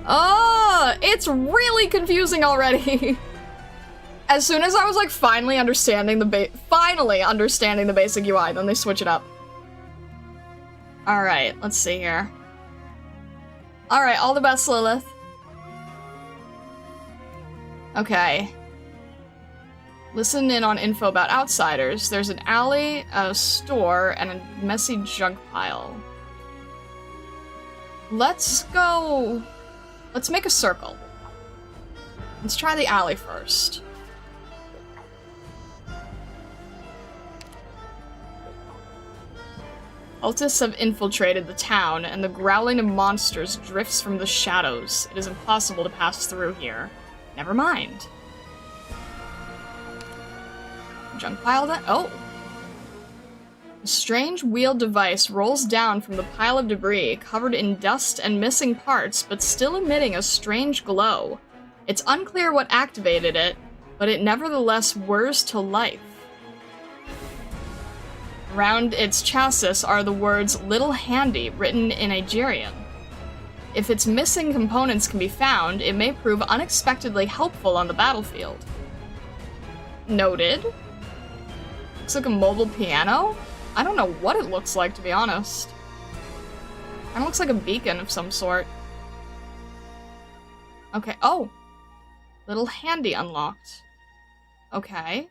Oh, it's really confusing already! As soon as I was like finally understanding the basic UI, then they switch it up. Alright, let's see here. Alright, all the best, Lilith. Okay. Listen in on info about outsiders. There's an alley, a store, and a messy junk pile. Let's go... Let's make a circle. Let's try the alley first. Cultists have infiltrated the town, and the growling of monsters drifts from the shadows. It is impossible to pass through here. Never mind. Junk pile that. Oh! A strange wheeled device rolls down from the pile of debris, covered in dust and missing parts, but still emitting a strange glow. It's unclear what activated it, but it nevertheless whirs to life. Around its chassis are the words "Little Handy" written in Nigerian. If its missing components can be found, it may prove unexpectedly helpful on the battlefield. Noted. Looks like a mobile piano? I don't know what it looks like, to be honest. Kinda looks like a beacon of some sort. Okay, oh! Little Handy unlocked. Okay.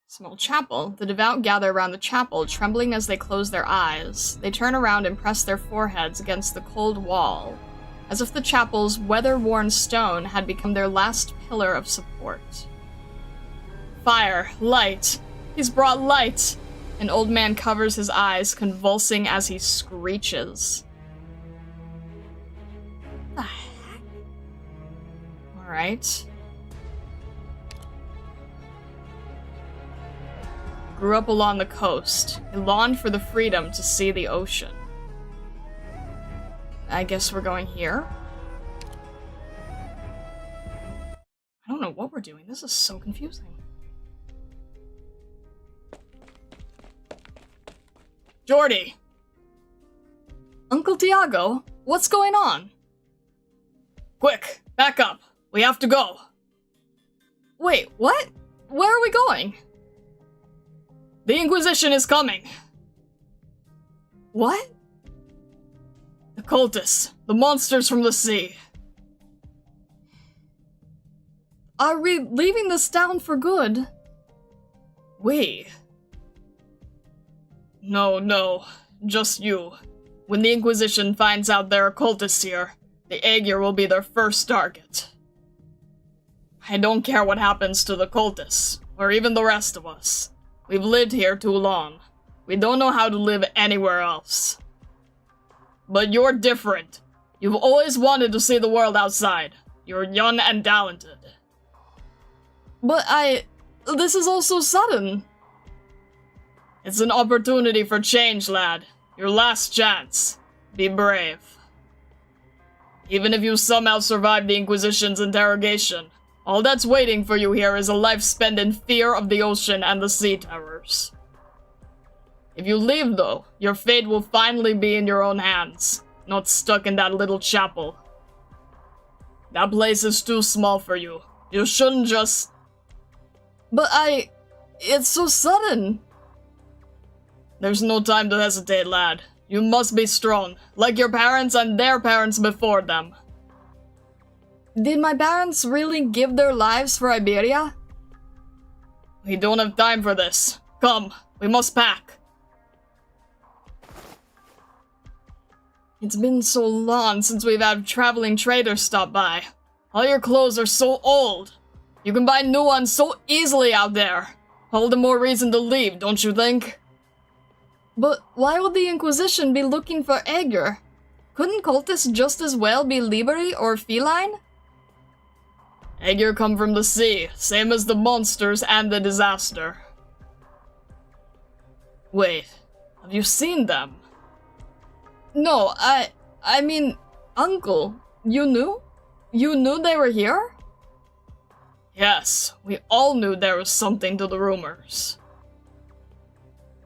Small chapel. The devout gather around the chapel, trembling as they close their eyes. They turn around and press their foreheads against the cold wall, as if the chapel's weather-worn stone had become their last pillar of support. Fire, light. He's brought light. An old man covers his eyes, convulsing as he screeches. What the heck? Alright. Grew up along the coast. He longed for the freedom to see the ocean. I guess we're going here? I don't know what we're doing. This is so confusing. Jordy! Uncle Tiago, what's going on? Quick, back up. We have to go. Wait, what? Where are we going? The Inquisition is coming. What? The cultists, the monsters from the sea. Are we leaving this town for good? We? No, just you. When the Inquisition finds out there are cultists here, the Aegir will be their first target. I don't care what happens to the cultists, or even the rest of us. We've lived here too long. We don't know how to live anywhere else. But you're different. You've always wanted to see the world outside. You're young and talented. But this is all so sudden. It's an opportunity for change, lad. Your last chance. Be brave. Even if you somehow survive the Inquisition's interrogation, all that's waiting for you here is a life spent in fear of the ocean and the sea terrors. If you leave, though, your fate will finally be in your own hands, not stuck in that little chapel. That place is too small for you. You shouldn't just... But it's so sudden. There's no time to hesitate, lad. You must be strong, like your parents and their parents before them. Did my parents really give their lives for Iberia? We don't have time for this. Come, we must pack. It's been so long since we've had traveling traders stop by. All your clothes are so old. You can buy new ones so easily out there. All the more reason to leave, don't you think? But why would the Inquisition be looking for Aegir? Couldn't cultists just as well be Liberi or feline? Aegir come from the sea, same as the monsters and the disaster. Wait, have you seen them? No, I mean, Uncle, you knew? You knew they were here? Yes, we all knew there was something to the rumors.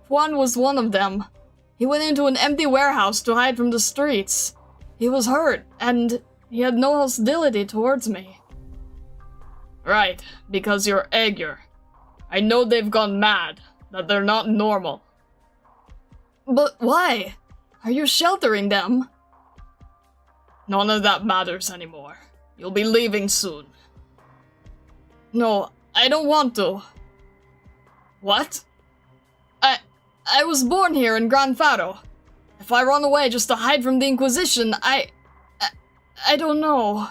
Juan was one of them. He went into an empty warehouse to hide from the streets. He was hurt, and he had no hostility towards me. Right, because you're Aegir. I know they've gone mad, that they're not normal. But why? Are you sheltering them? None of that matters anymore. You'll be leaving soon. No, I don't want to. What? I was born here in Gran Faro. If I run away just to hide from the Inquisition, I don't know.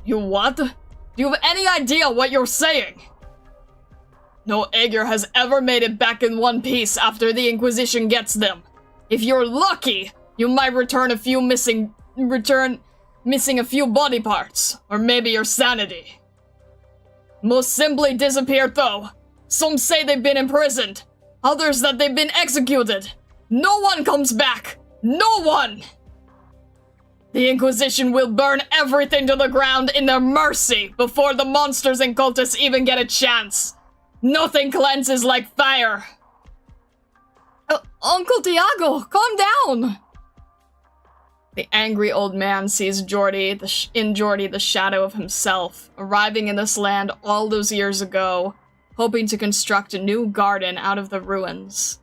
You what? Do you have any idea what you're saying? No Aegir has ever made it back in one piece after the Inquisition gets them. If you're lucky, you might missing a few body parts, or maybe your sanity. Most simply disappeared though. Some say they've been imprisoned, others that they've been executed. No one comes back! No one! The Inquisition will burn everything to the ground in their mercy before the monsters and cultists even get a chance. Nothing cleanses like fire. Uncle Tiago, calm down! The angry old man sees in Jordy the shadow of himself, arriving in this land all those years ago, hoping to construct a new garden out of the ruins.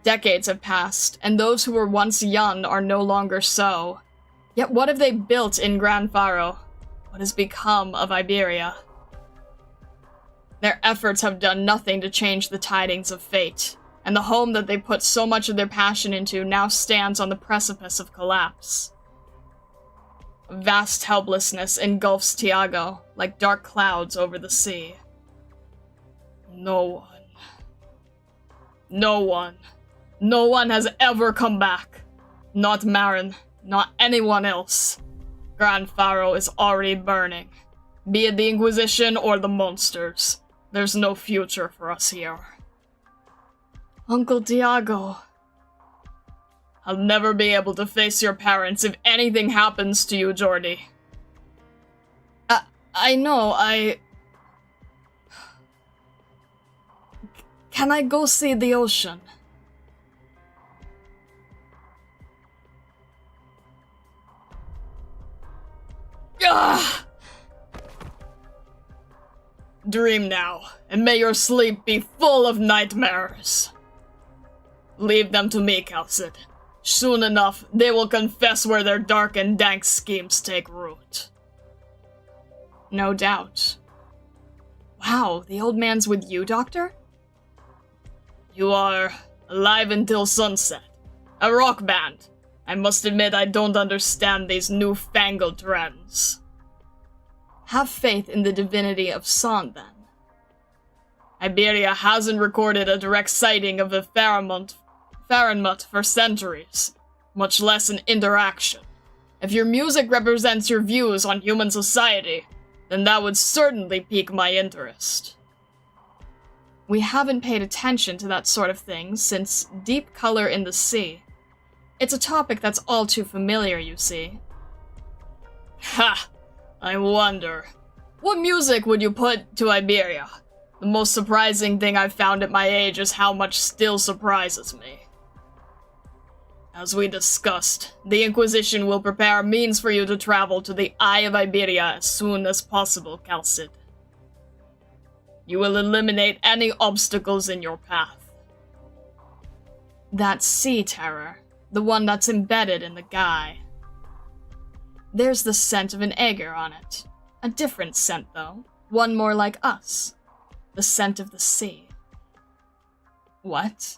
Decades have passed, and those who were once young are no longer so. Yet what have they built in Gran Faro? What has become of Iberia? Their efforts have done nothing to change the tidings of fate, and the home that they put so much of their passion into now stands on the precipice of collapse. Vast helplessness engulfs Tiago, like dark clouds over the sea. No one has ever come back. Not Marin, not anyone else. Gran Faro is already burning. Be it the Inquisition or the monsters. There's no future for us here. Uncle Tiago. I'll never be able to face your parents if anything happens to you, Jordy. I know, Can I go see the ocean? Ugh! Dream now, and may your sleep be full of nightmares. Leave them to me, Calcid. Soon enough, they will confess where their dark and dank schemes take root. No doubt. Wow, the old man's with you, Doctor? You are alive until sunset. A rock band. I must admit I don't understand these newfangled trends. Have faith in the divinity of song, then. Iberia hasn't recorded a direct sighting of the Faranmut for centuries, much less an interaction. If your music represents your views on human society, then that would certainly pique my interest. We haven't paid attention to that sort of thing since Deep Color in the Sea. It's a topic that's all too familiar, you see. Ha! I wonder. What music would you put to Iberia? The most surprising thing I've found at my age is how much still surprises me. As we discussed, the Inquisition will prepare a means for you to travel to the Eye of Iberia as soon as possible, Calcid. You will eliminate any obstacles in your path. That sea terror, the one that's embedded in the guy. There's the scent of an Aegir on it. A different scent, though. One more like us. The scent of the sea. What?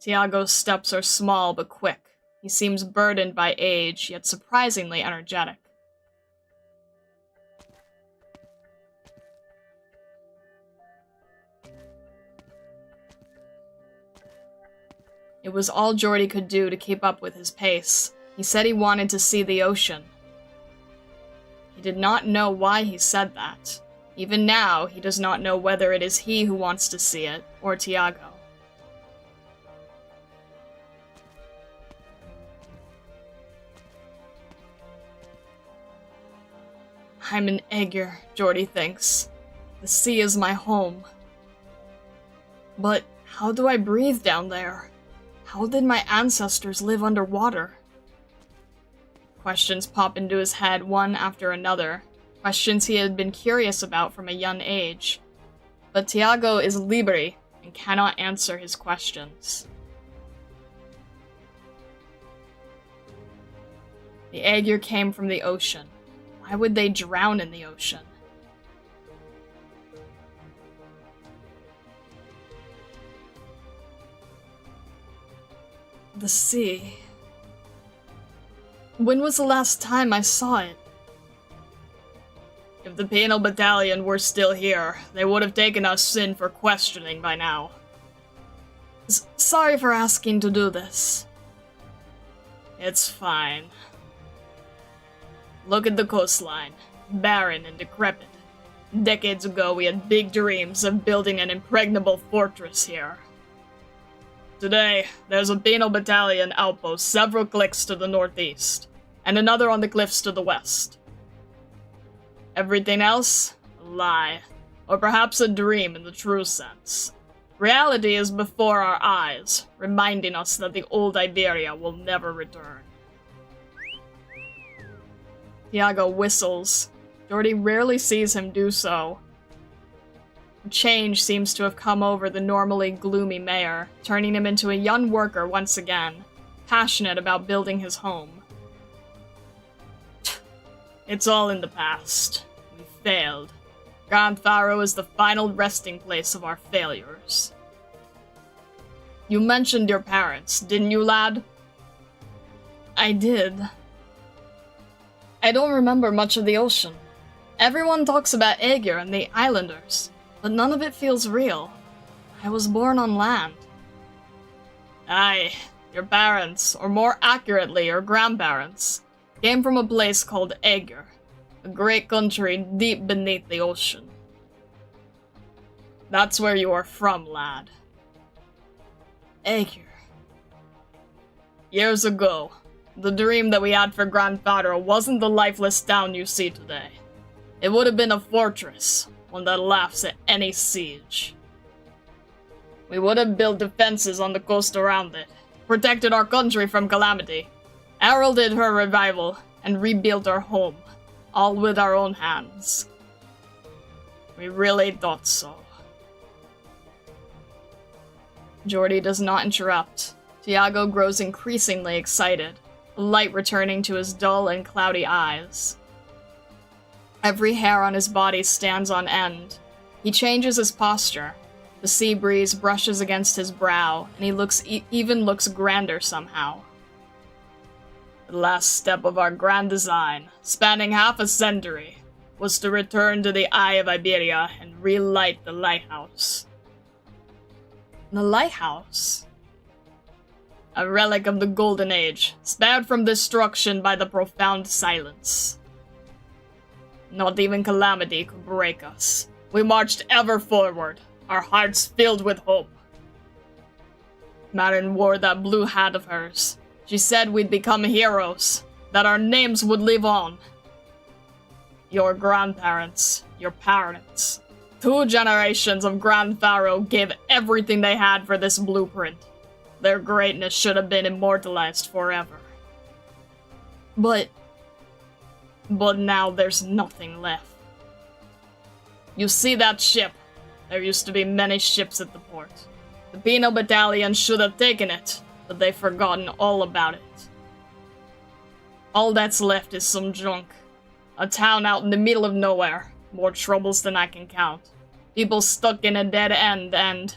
Tiago's steps are small but quick. He seems burdened by age, yet surprisingly energetic. It was all Jordy could do to keep up with his pace. He said he wanted to see the ocean. He did not know why he said that. Even now, he does not know whether it is he who wants to see it, or Tiago. I'm an Aegir, Jordy thinks. The sea is my home. But how do I breathe down there? How did my ancestors live underwater? Questions pop into his head one after another. Questions he had been curious about from a young age. But Tiago is Libri and cannot answer his questions. The Aegir came from the ocean. Why would they drown in the ocean? The sea. When was the last time I saw it? If the penal battalion were still here, they would have taken us in for questioning by now. Sorry for asking to do this. It's fine. Look at the coastline, barren and decrepit. Decades ago, we had big dreams of building an impregnable fortress here. Today, there's a penal battalion outpost several clicks to the northeast, and another on the cliffs to the west. Everything else? A lie. Or perhaps a dream in the true sense. Reality is before our eyes, reminding us that the old Iberia will never return. Tiago whistles. Jordy rarely sees him do so. Change seems to have come over the normally gloomy mayor, turning him into a young worker once again, passionate about building his home. It's all in the past. We failed. Grand Pharaoh is the final resting place of our failures. You mentioned your parents, didn't you, lad? I did. I don't remember much of the ocean. Everyone talks about Aegir and the islanders, but none of it feels real. I was born on land. Aye, your parents, or more accurately, your grandparents, came from a place called Aegir, a great country deep beneath the ocean. That's where you are from, lad. Aegir. Years ago, the dream that we had for Grand Pharaoh wasn't the lifeless town you see today. It would have been a fortress, one that laughs at any siege. We would have built defenses on the coast around it, protected our country from calamity, heralded her revival, and rebuilt our home, all with our own hands. We really thought so. Jordy does not interrupt. Tiago grows increasingly excited, a light returning to his dull and cloudy eyes. Every hair on his body stands on end. He changes his posture. The sea breeze brushes against his brow, and he even looks grander somehow. The last step of our grand design, spanning half a century, was to return to the Eye of Iberia and relight the lighthouse. The lighthouse? A relic of the Golden Age, spared from destruction by the profound silence. Not even calamity could break us. We marched ever forward, our hearts filled with hope. Marin wore that blue hat of hers. She said we'd become heroes, that our names would live on. Your grandparents, your parents, 2 generations of Grand Pharaoh gave everything they had for this blueprint. Their greatness should have been immortalized forever. But now there's nothing left. You see that ship? There used to be many ships at the port. The penal battalion should have taken it, but they've forgotten all about it. All that's left is some junk. A town out in the middle of nowhere. More troubles than I can count. People stuck in a dead end and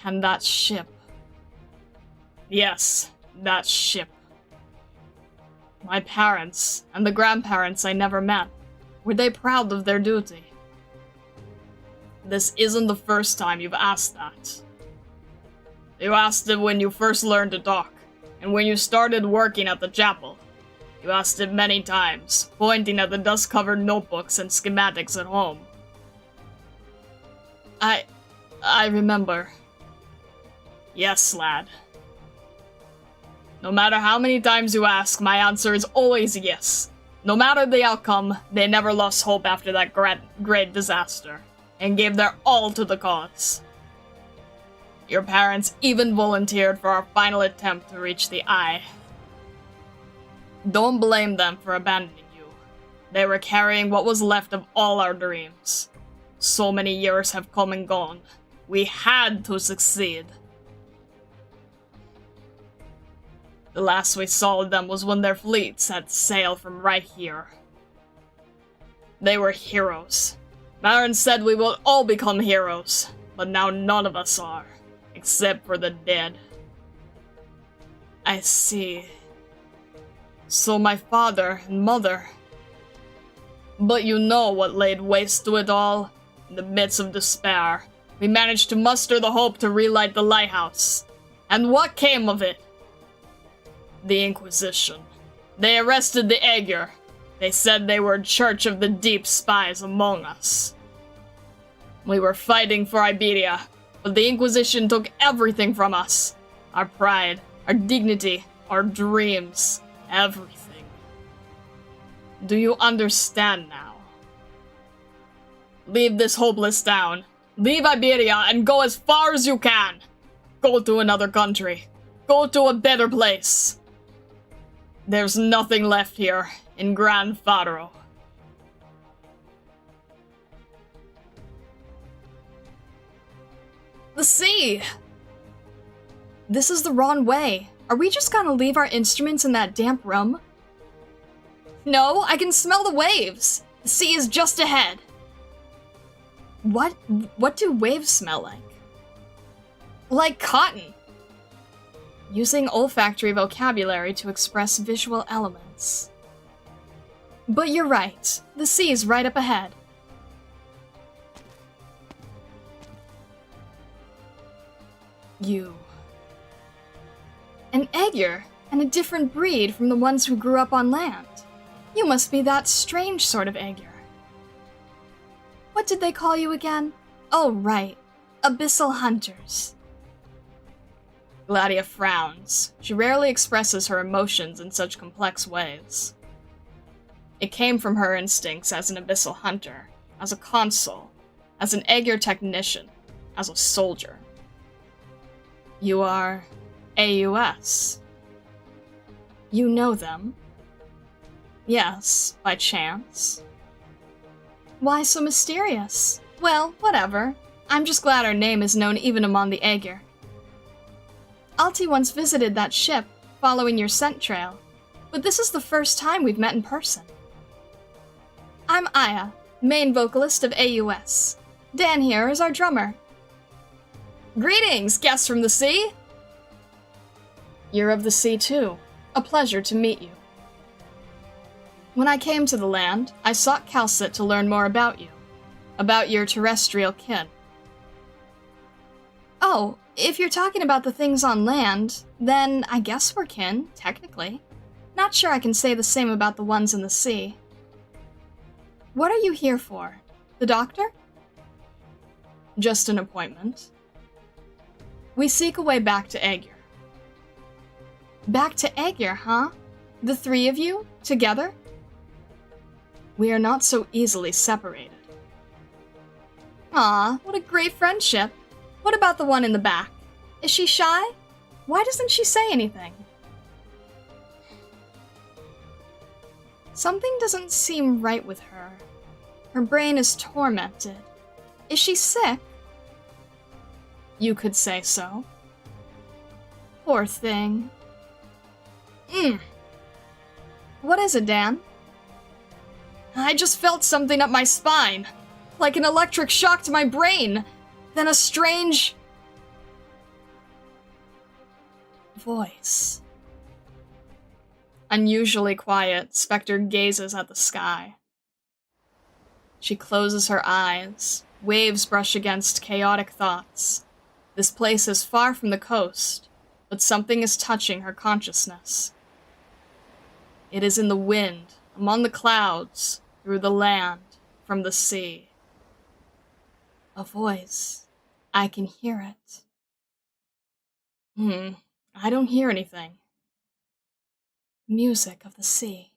that ship. Yes, that ship. My parents, and the grandparents I never met, were they proud of their duty? This isn't the first time you've asked that. You asked it when you first learned to talk, and when you started working at the chapel. You asked it many times, pointing at the dust-covered notebooks and schematics at home. I remember. Yes, lad. No matter how many times you ask, my answer is always yes. No matter the outcome, they never lost hope after that great disaster, and gave their all to the cause. Your parents even volunteered for our final attempt to reach the Eye. Don't blame them for abandoning you. They were carrying what was left of all our dreams. So many years have come and gone. We had to succeed. The last we saw of them was when their fleet set sail from right here. They were heroes. Marin said we will all become heroes, but now none of us are, except for the dead. I see. So my father and mother. But you know what laid waste to it all? In the midst of despair, we managed to muster the hope to relight the lighthouse. And what came of it? The Inquisition. They arrested the Aegir. They said they were Church of the Deep spies among us. We were fighting for Iberia, But the Inquisition took everything from us. Our pride, our dignity, our dreams, everything. Do you understand now? Leave this hopeless town. Leave Iberia and go as far as you can. Go to another country. Go to a better place. There's nothing left here in Gran Faro. The sea! This is the wrong way. Are we just gonna leave our instruments in that damp room? No, I can smell the waves. The sea is just ahead. What do waves smell like? Like cotton. Using olfactory vocabulary to express visual elements. But you're right. The sea is right up ahead. You. An Aegir, and a different breed from the ones who grew up on land. You must be that strange sort of Aegir. What did they call you again? Oh, right. Abyssal Hunters. Gladia frowns. She rarely expresses her emotions in such complex ways. It came from her instincts as an Abyssal Hunter, as a consul, as an Aegir technician, as a soldier. You are AUS. You know them? Yes, by chance. Why so mysterious? Well, whatever. I'm just glad our name is known even among the Aegir. Alti once visited that ship, following your scent trail, but this is the first time we've met in person. I'm Aya, main vocalist of AUS. Dan here is our drummer. Greetings, guests from the sea! You're of the sea too. A pleasure to meet you. When I came to the land, I sought Calcit to learn more about you. About your terrestrial kin. Oh, if you're talking about the things on land, then I guess we're kin, technically. Not sure I can say the same about the ones in the sea. What are you here for? The doctor? Just an appointment. We seek a way back to Aegir. Back to Aegir, huh? The three of you? Together? We are not so easily separated. Aw, what a great friendship. What about the one in the back? Is she shy? Why doesn't she say anything? Something doesn't seem right with her. Her brain is tormented. Is she sick? You could say so. Poor thing. What is it, Dan? I just felt something up my spine. Like an electric shock to my brain. Then a strange voice. Unusually quiet, Spectre gazes at the sky. She closes her eyes. Waves brush against chaotic thoughts. This place is far from the coast, but something is touching her consciousness. It is in the wind, among the clouds, through the land, from the sea. A voice. I can hear it. I don't hear anything. Music of the sea.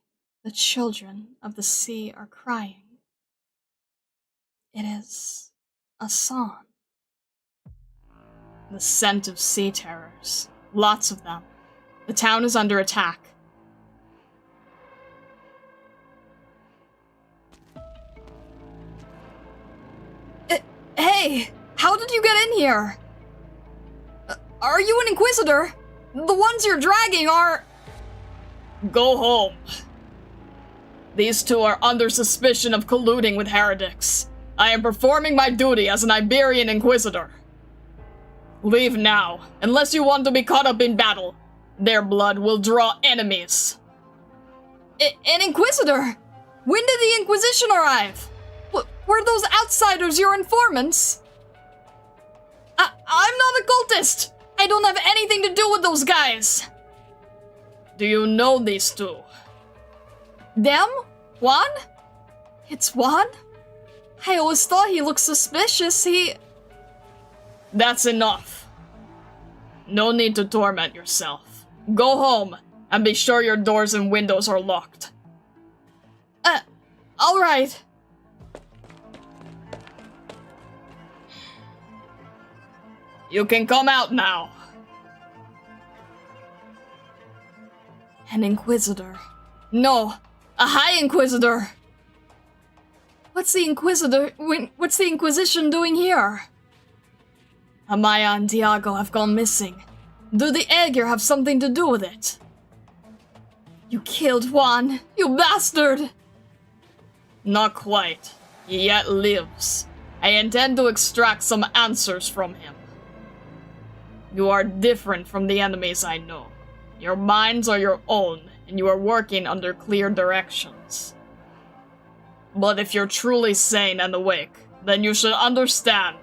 The children of the sea are crying. It is a song. The scent of sea terrors. Lots of them. The town is under attack. Hey! How did you get in here? Are you an Inquisitor? The ones you're dragging are... Go home. These two are under suspicion of colluding with heretics. I am performing my duty as an Iberian Inquisitor. Leave now, unless you want to be caught up in battle. Their blood will draw enemies. An Inquisitor? When did the Inquisition arrive? Were those outsiders your informants? I'm not a cultist! I don't have anything to do with those guys! Do you know these two? Them? Juan? It's Juan? I always thought he looked suspicious. That's enough. No need to torment yourself. Go home, and be sure your doors and windows are locked. Alright. You can come out now. An Inquisitor. No, a High Inquisitor. What's the Inquisition doing here? Amaya and Diago have gone missing. Do the Aegir have something to do with it? You killed Juan, you bastard! Not quite. He yet lives. I intend to extract some answers from him. You are different from the enemies I know. Your minds are your own, and you are working under clear directions. But if you're truly sane and awake, then you should understand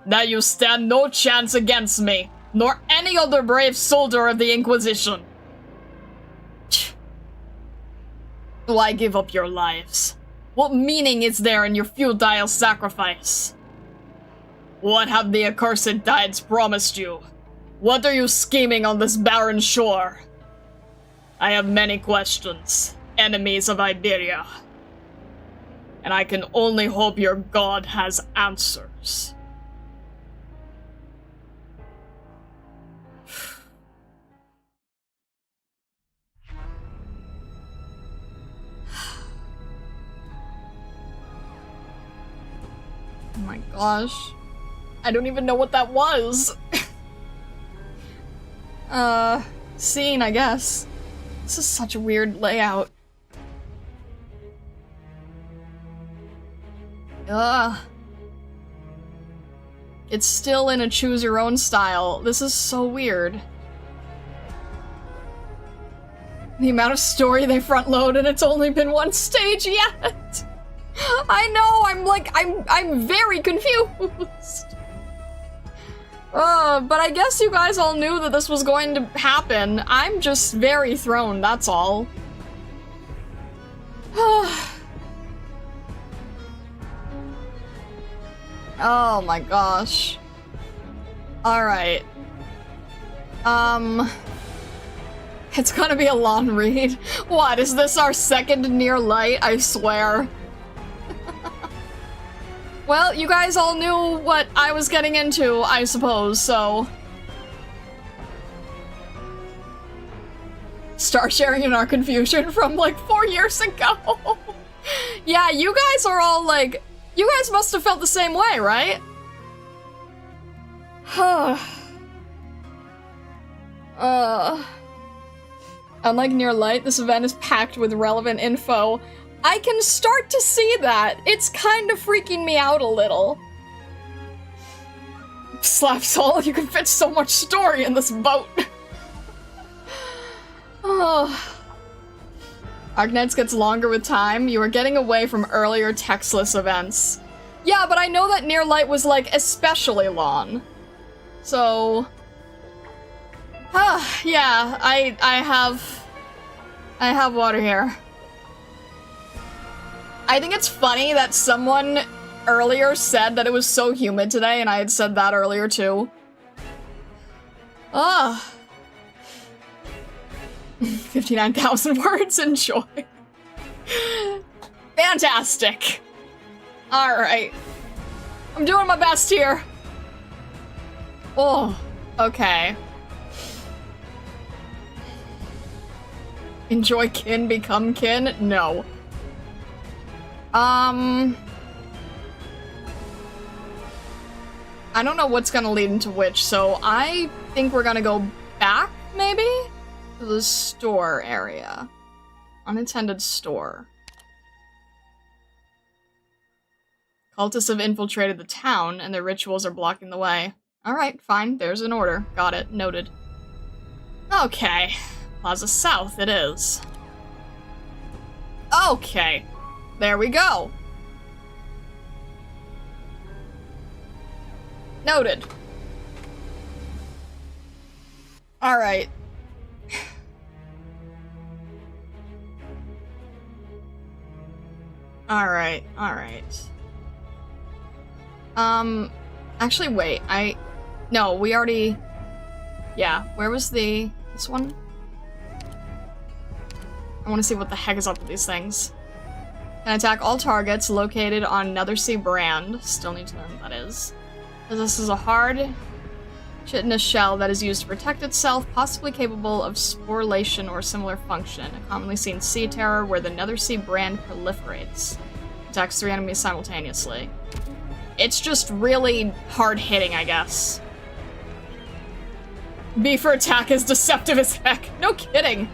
that you stand no chance against me, nor any other brave soldier of the Inquisition. Why give up your lives? What meaning is there in your futile sacrifice? What have the accursed tides promised you? What are you scheming on this barren shore? I have many questions, enemies of Iberia. And I can only hope your god has answers. Oh my gosh. I don't even know what that was. Scene, I guess. This is such a weird layout. Ugh. It's still in a choose your own style. This is so weird. The amount of story they front load and it's only been one stage yet. I know, I'm very confused. But I guess you guys all knew that this was going to happen. I'm just very thrown, that's all. Oh my gosh. Alright. It's gonna be a long read. What, is this our second near light? I swear. Well, you guys all knew what I was getting into, I suppose, so... Start sharing in our confusion from, like, 4 years ago. Yeah, you guys are all, like... You guys must have felt the same way, right? Unlike Near Light, this event is packed with relevant info. I can start to see that. It's kind of freaking me out a little. Slap Soul, you can fit so much story in this boat. Arknights gets longer with time. You are getting away from earlier textless events. Yeah, but I know that Near Light was, like, especially long. So... yeah, I have water here. I think it's funny that someone earlier said that it was so humid today, and I had said that earlier too. 59,000 words, enjoy. Fantastic. Alright. I'm doing my best here. Oh, okay. Enjoy kin, become kin? No. I don't know what's gonna lead into which, so I think we're gonna go back, maybe? To the store area. Unattended store. Cultists have infiltrated the town, and their rituals are blocking the way. Alright, fine, there's an order. Got it, noted. Okay. Plaza South it is. Okay. There we go. Noted. Alright. Alright. Actually, wait, no, we already... Yeah, where was this one? I want to see what the heck is up with these things. Can attack all targets located on Netherseed brand. Still need to learn what that is. This is a hard, chitinous shell that is used to protect itself, possibly capable of sporulation or similar function. A commonly seen sea terror where the Netherseed brand proliferates. Attacks 3 enemies simultaneously. It's just really hard-hitting, I guess. B for attack is deceptive as heck. No kidding.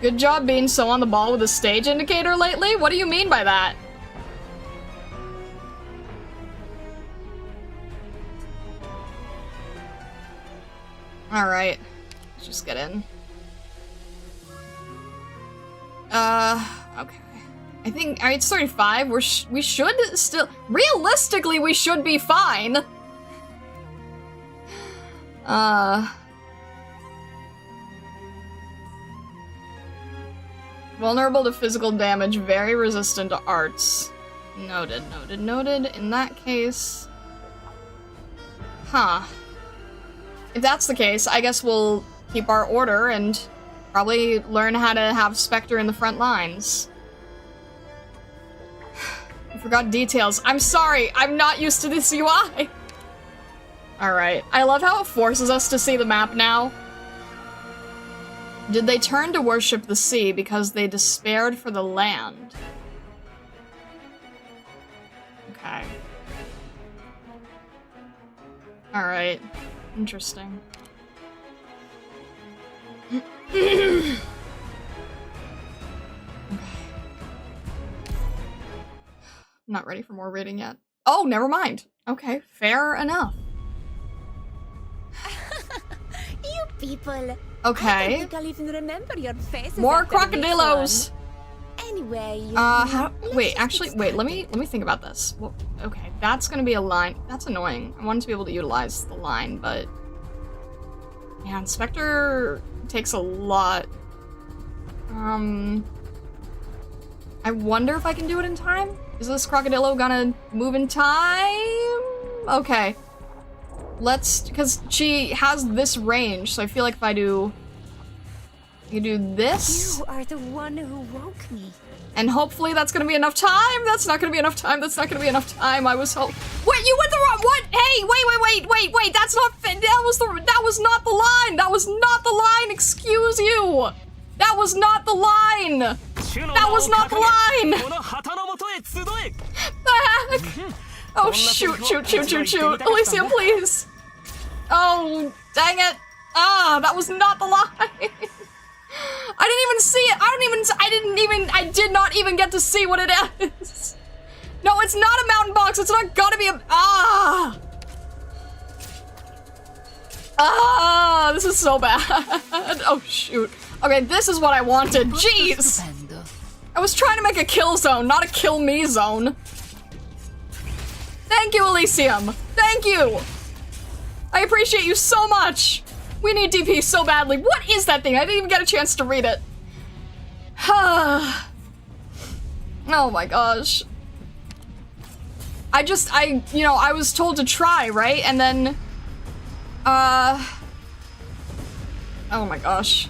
Good job being so on the ball with a stage indicator lately? What do you mean by that? Alright. Let's just get in. Okay. I think, alright, it's 35. We should still... Realistically, we should be fine. Vulnerable to physical damage, very resistant to arts. Noted, noted, noted. In that case... Huh. If that's the case, I guess we'll keep our order and probably learn how to have Spectre in the front lines. I forgot details. I'm sorry, I'm not used to this UI! Alright, I love how it forces us to see the map now. Did they turn to worship the sea because they despaired for the land? Okay. Alright. Interesting. Okay. Not ready for more reading yet. Oh, never mind. Okay, fair enough. You people. Okay. I don't think I'll even remember your faces. More after this crocodillos. one. Anyway. Wait, actually, wait, let me think about this. Well, okay, that's gonna be a line. That's annoying. I wanted to be able to utilize the line, but... Yeah, Inspector takes a lot. I wonder if I can do it in time? Is this crocodilo gonna move in time? Okay. Because she has this range, so I feel like if I do this. You are the one who woke me. And hopefully that's gonna be enough time. That's not gonna be enough time. That's not gonna be enough time. I was Wait, you went the wrong. What? Hey, wait. That's not. That was not the line. That was not the line. Excuse you. That was not the line. That was not the line. The heck? Oh shoot. Elysium, please. Oh, dang it. Ah, that was not the line. I didn't even see it. I did not even get to see what it is. No, it's not a mountain box. It's not gonna be a, this is so bad. Oh, shoot. Okay, this is what I wanted. Jeez. I was trying to make a kill zone, not a kill me zone. Thank you, Elysium. Thank you. I appreciate you so much. We need DP so badly. What is that thing? I didn't even get a chance to read it. Oh my gosh. I was told to try, right? And then, oh my gosh.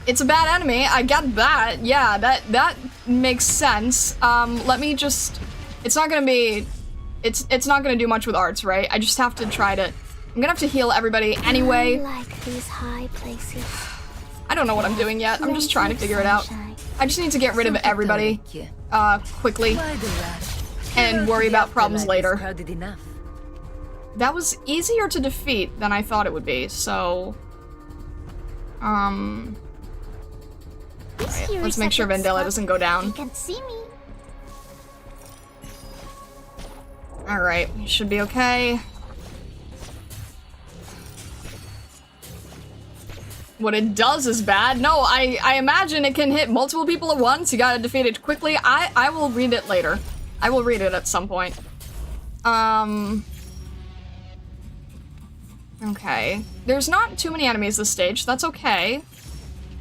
It's a bad enemy, I get that. Yeah, that makes sense. Let me just, it's not gonna do much with arts, right? I just have to try to, I'm gonna have to heal everybody anyway. I like these high places. I don't know what I'm doing yet. I'm just trying to figure it out. I just need to get rid of everybody, quickly, and worry about problems later. That was easier to defeat than I thought it would be, so... Alright, let's make sure Vandella doesn't go down. You can see me. Alright, should be okay. What it does is bad. No, I imagine it can hit multiple people at once. You gotta defeat it quickly. I will read it later. I will read it at some point. Okay. There's not too many enemies this stage. That's okay.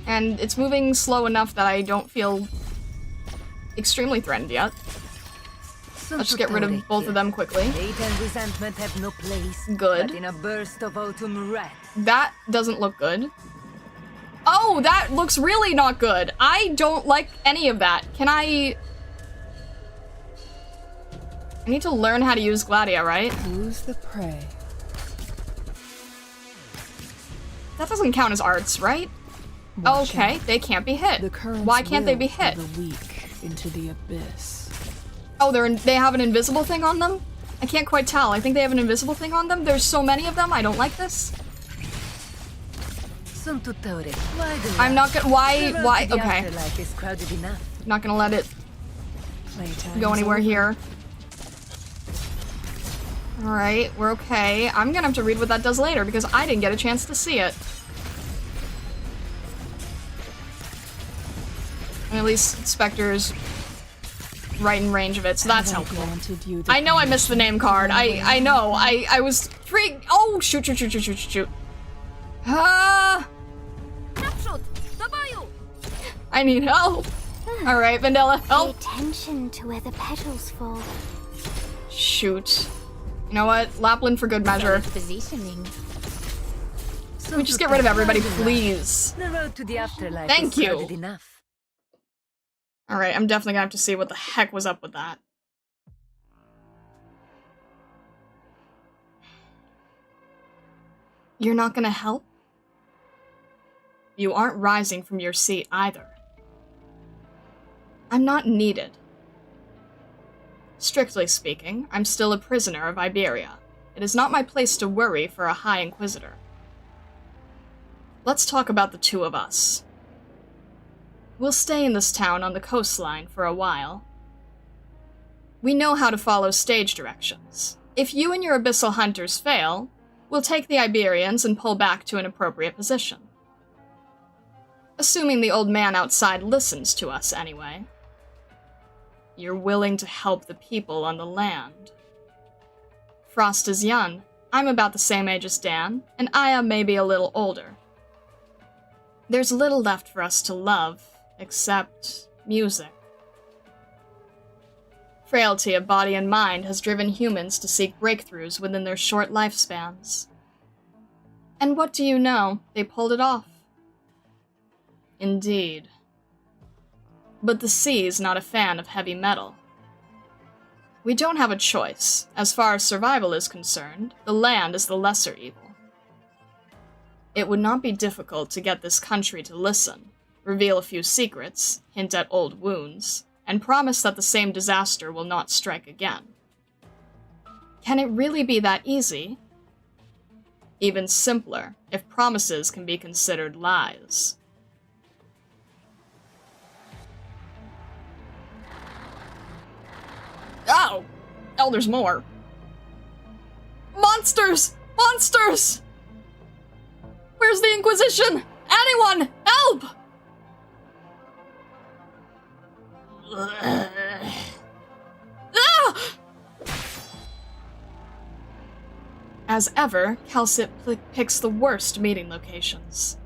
And it's moving slow enough that I don't feel extremely threatened yet. Let's just get rid of both of them quickly. Hate and resentment have no place. Good. But in a burst of autumn wrath. That doesn't look good. Oh, that looks really not good. I don't like any of that. Can I need to learn how to use Gladia, right? Who's the prey? That doesn't count as arts, right? Watch Okay, out. they can't be hit. The currents Why can't they will be hit? pull the weak into the abyss. Oh, they have an invisible thing on them? I can't quite tell. I think they have an invisible thing on them. There's so many of them. I don't like this. Stultifera. Why do I'm not gonna. The Why? road Why? to the Okay. afterlife is crowded enough. Not gonna let it Playtime go anywhere over. here. Alright, we're okay. I'm gonna have to read what that does later because I didn't get a chance to see it. And at least Spectre's right in range of it, so that's Have I helpful. granted you the I know I missed the name card. I know. I was freaked. Oh, shoot. Ah! I need help. Alright, Vanilla, Pay help. attention to where the petals fall. Shoot. You know what? Lapland for good measure. Positioning. Can we just get rid of everybody, please? The road to the afterlife Thank is you. crowded enough. Alright, I'm definitely gonna have to see what the heck was up with that. You're not gonna help? You aren't rising from your seat either. I'm not needed. Strictly speaking, I'm still a prisoner of Iberia. It is not my place to worry for a High Inquisitor. Let's talk about the two of us. We'll stay in this town on the coastline for a while. We know how to follow stage directions. If you and your abyssal hunters fail, we'll take the Iberians and pull back to an appropriate position. Assuming the old man outside listens to us anyway. You're willing to help the people on the land. Frost is young. I'm about the same age as Dan, and Aya may be a little older. There's little left for us to love, except music. Frailty of body and mind has driven humans to seek breakthroughs within their short lifespans. And what do you know? They pulled it off. Indeed. But the sea's not a fan of heavy metal. We don't have a choice. As far as survival is concerned, the land is the lesser evil. It would not be difficult to get this country to listen, reveal a few secrets, hint at old wounds, and promise that the same disaster will not strike again. Can it really be that easy? Even simpler, if promises can be considered lies. Oh! Oh, there's more. Monsters! Monsters! Where's the Inquisition? Anyone! Help! Ah! As ever, Calcit picks the worst meeting locations.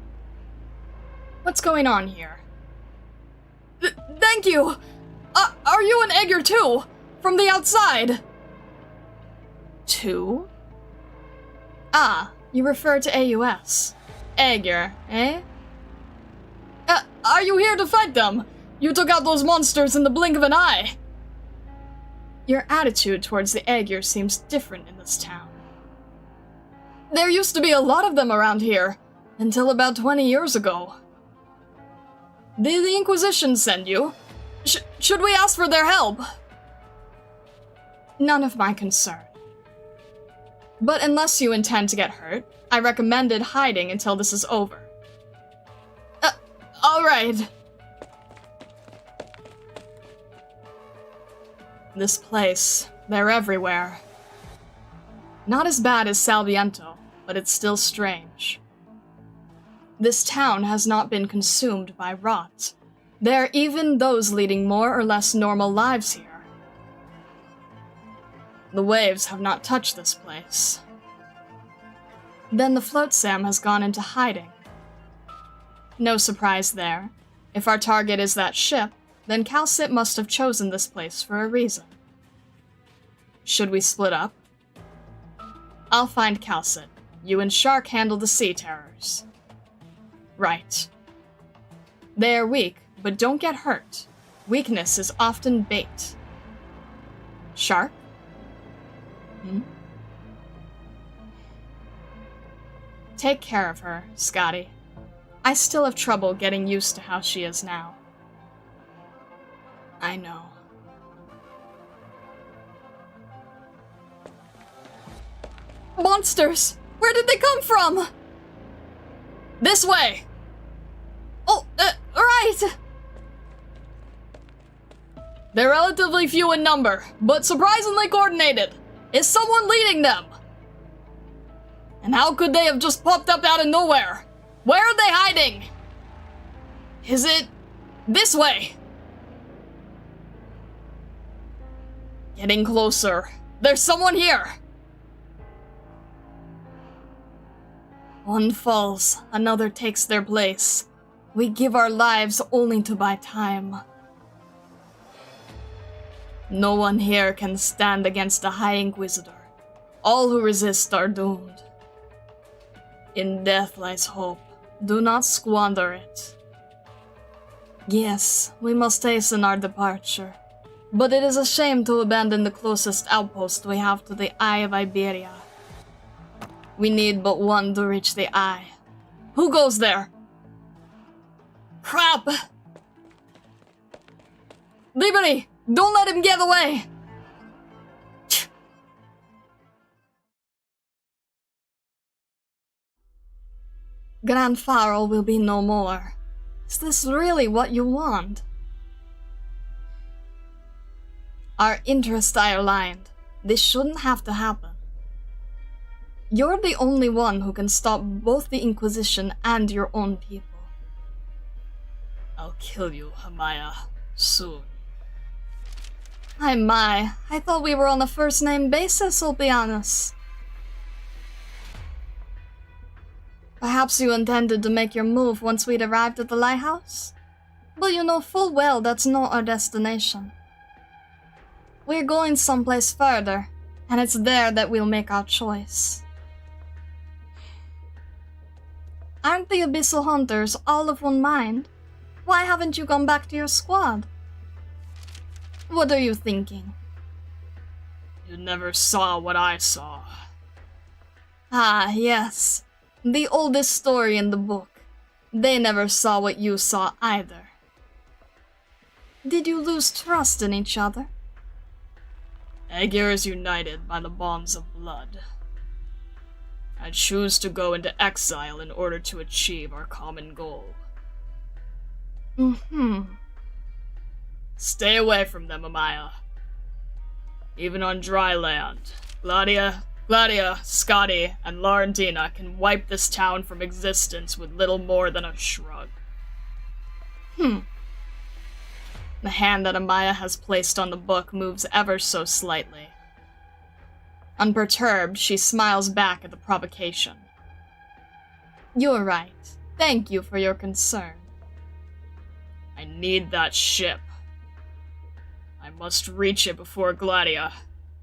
What's going on here? Thank you! Are you an Egger too? From the outside? Two? Ah, you refer to AUS. Egger, eh? Are you here to fight them? You took out those monsters in the blink of an eye. Your attitude towards the Egger seems different in this town. There used to be a lot of them around here, until about 20 years ago. Did the Inquisition send you? Should we ask for their help? None of my concern. But unless you intend to get hurt, I recommended hiding until this is over. Alright. This place, they're everywhere. Not as bad as Salviento, but it's still strange. This town has not been consumed by rot. There are even those leading more or less normal lives here. The waves have not touched this place. Then the float Sam has gone into hiding. No surprise there. If our target is that ship, then Calcit must have chosen this place for a reason. Should we split up? I'll find Calcit. You and Shark handle the sea terrors. Right. They are weak, but don't get hurt. Weakness is often bait. Shark? Take care of her, Scotty. I still have trouble getting used to how she is now. I know. Monsters! Where did they come from? This way! Oh, right! They're relatively few in number, but surprisingly coordinated. Is someone leading them? And how could they have just popped up out of nowhere? Where are they hiding? Is it this way? Getting closer. There's someone here. One falls, another takes their place. We give our lives only to buy time. No one here can stand against the High Inquisitor. All who resist are doomed. In death lies hope. Do not squander it. Yes, we must hasten our departure. But it is a shame to abandon the closest outpost we have to the Eye of Iberia. We need but one to reach the Eye. Who goes there? Crap! Liberty! Don't let him get away! Grand Pharaoh will be no more. Is this really what you want? Our interests are aligned. This shouldn't have to happen. You're the only one who can stop both the Inquisition and your own people. I'll kill you, Amaya, soon. I thought we were on a first-name basis, I'll be honest. Perhaps you intended to make your move once we'd arrived at the lighthouse? But you know full well that's not our destination. We're going someplace further, and it's there that we'll make our choice. Aren't the Abyssal Hunters all of one mind? Why haven't you gone back to your squad? What are you thinking? You never saw what I saw. Ah, yes. The oldest story in the book. They never saw what you saw either. Did you lose trust in each other? Aegir is united by the bonds of blood. I choose to go into exile in order to achieve our common goal. Stay away from them, Amaya. Even on dry land, Gladia, Scotty, and Laurentina can wipe this town from existence with little more than a shrug. The hand that Amaya has placed on the book moves ever so slightly. Unperturbed, she smiles back at the provocation. You're right. Thank you for your concern. I need that ship. I must reach it before Gladia.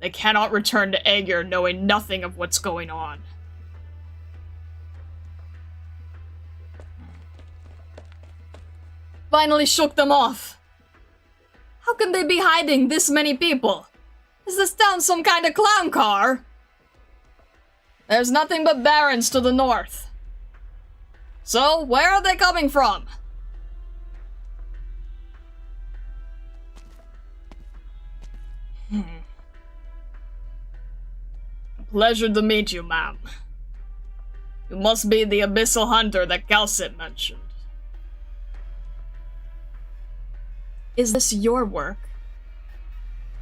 They cannot return to Aegir knowing nothing of what's going on. Finally shook them off. How can they be hiding this many people? Is this town some kind of clown car? There's nothing but barrens to the north. So, where are they coming from? Pleasure to meet you, ma'am. You must be the Abyssal Hunter that Calcit mentioned. Is this your work?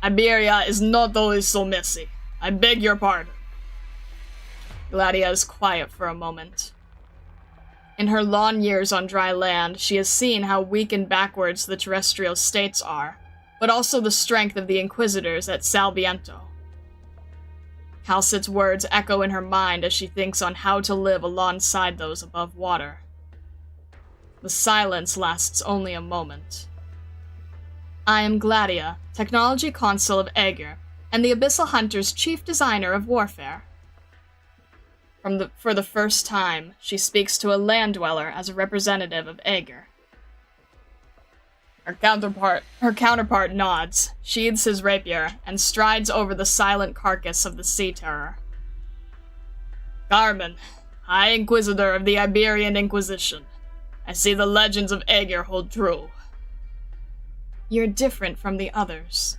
Iberia is not always so messy. I beg your pardon. Gladia is quiet for a moment. In her long years on dry land, she has seen how weak and backwards the terrestrial states are, but also the strength of the Inquisitors at Salviento. Calcit's words echo in her mind as she thinks on how to live alongside those above water. The silence lasts only a moment. I am Gladia, Technology Consul of Aegir, and the Abyssal Hunter's chief designer of warfare. For the first time, she speaks to a land dweller as a representative of Aegir. Her counterpart nods, sheathes his rapier, and strides over the silent carcass of the sea terror. Carmen, High Inquisitor of the Iberian Inquisition. I see the legends of Aegir hold true. You're different from the others.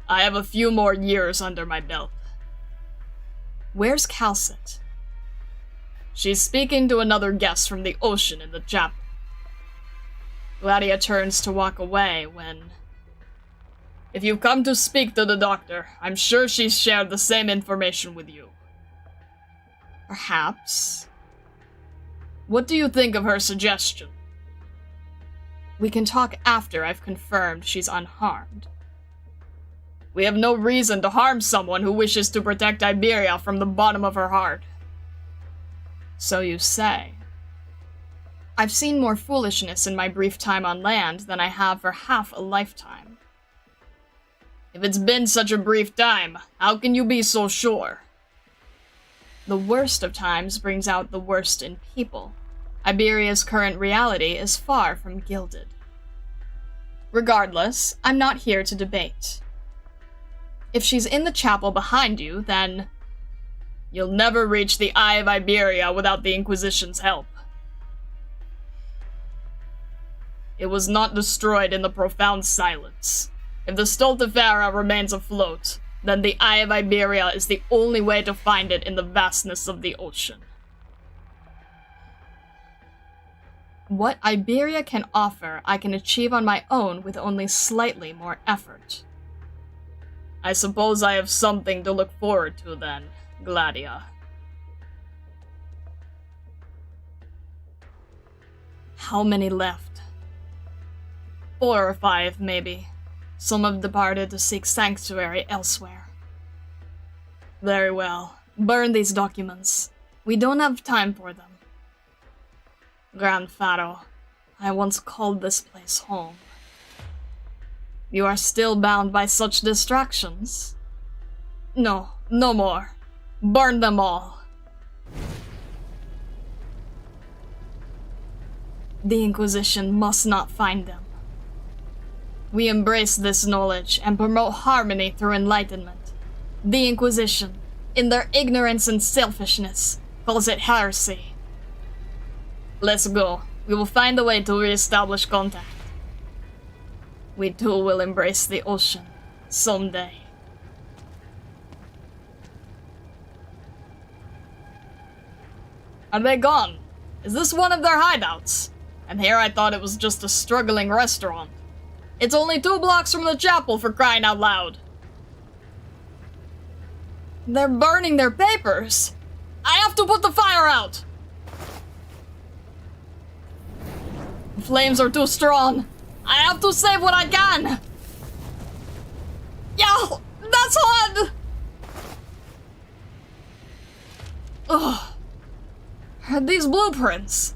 I have a few more years under my belt. Where's Calcit? She's speaking to another guest from the ocean in the chapel. Gladia turns to walk away when... If you've come to speak to the doctor, I'm sure she's shared the same information with you. Perhaps. What do you think of her suggestion? We can talk after I've confirmed she's unharmed. We have no reason to harm someone who wishes to protect Iberia from the bottom of her heart. So you say. I've seen more foolishness in my brief time on land than I have for half a lifetime. If it's been such a brief time, how can you be so sure? The worst of times brings out the worst in people. Iberia's current reality is far from gilded. Regardless, I'm not here to debate. If she's in the chapel behind you, then... You'll never reach the Eye of Iberia without the Inquisition's help. It was not destroyed in the profound silence. If the Stultifera remains afloat, then the Eye of Iberia is the only way to find it in the vastness of the ocean. What Iberia can offer, I can achieve on my own with only slightly more effort. I suppose I have something to look forward to then, Gladia. How many left? 4 or 5, maybe. Some have departed to seek sanctuary elsewhere. Very well. Burn these documents. We don't have time for them. Gran Faro, I once called this place home. You are still bound by such distractions? No, no more. Burn them all. The Inquisition must not find them. We embrace this knowledge and promote harmony through enlightenment. The Inquisition, in their ignorance and selfishness, calls it heresy. Let's go. We will find a way to re-establish contact. We too will embrace the ocean, someday. Are they gone? Is this one of their hideouts? And here I thought it was just a struggling restaurant. It's only 2 blocks from the chapel, for crying out loud. They're burning their papers. I have to put the fire out. The flames are too strong. I have to save what I can. Yeah, that's hot. Ugh. These blueprints.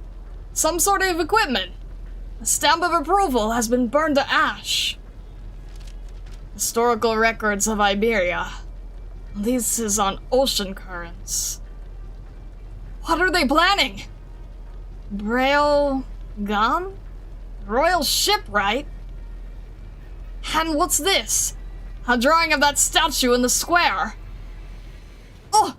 Some sort of equipment. The stamp of approval has been burned to ash. Historical records of Iberia. This is on ocean currents. What are they planning? Braille Gum? Royal ship, right? And what's this? A drawing of that statue in the square. Oh!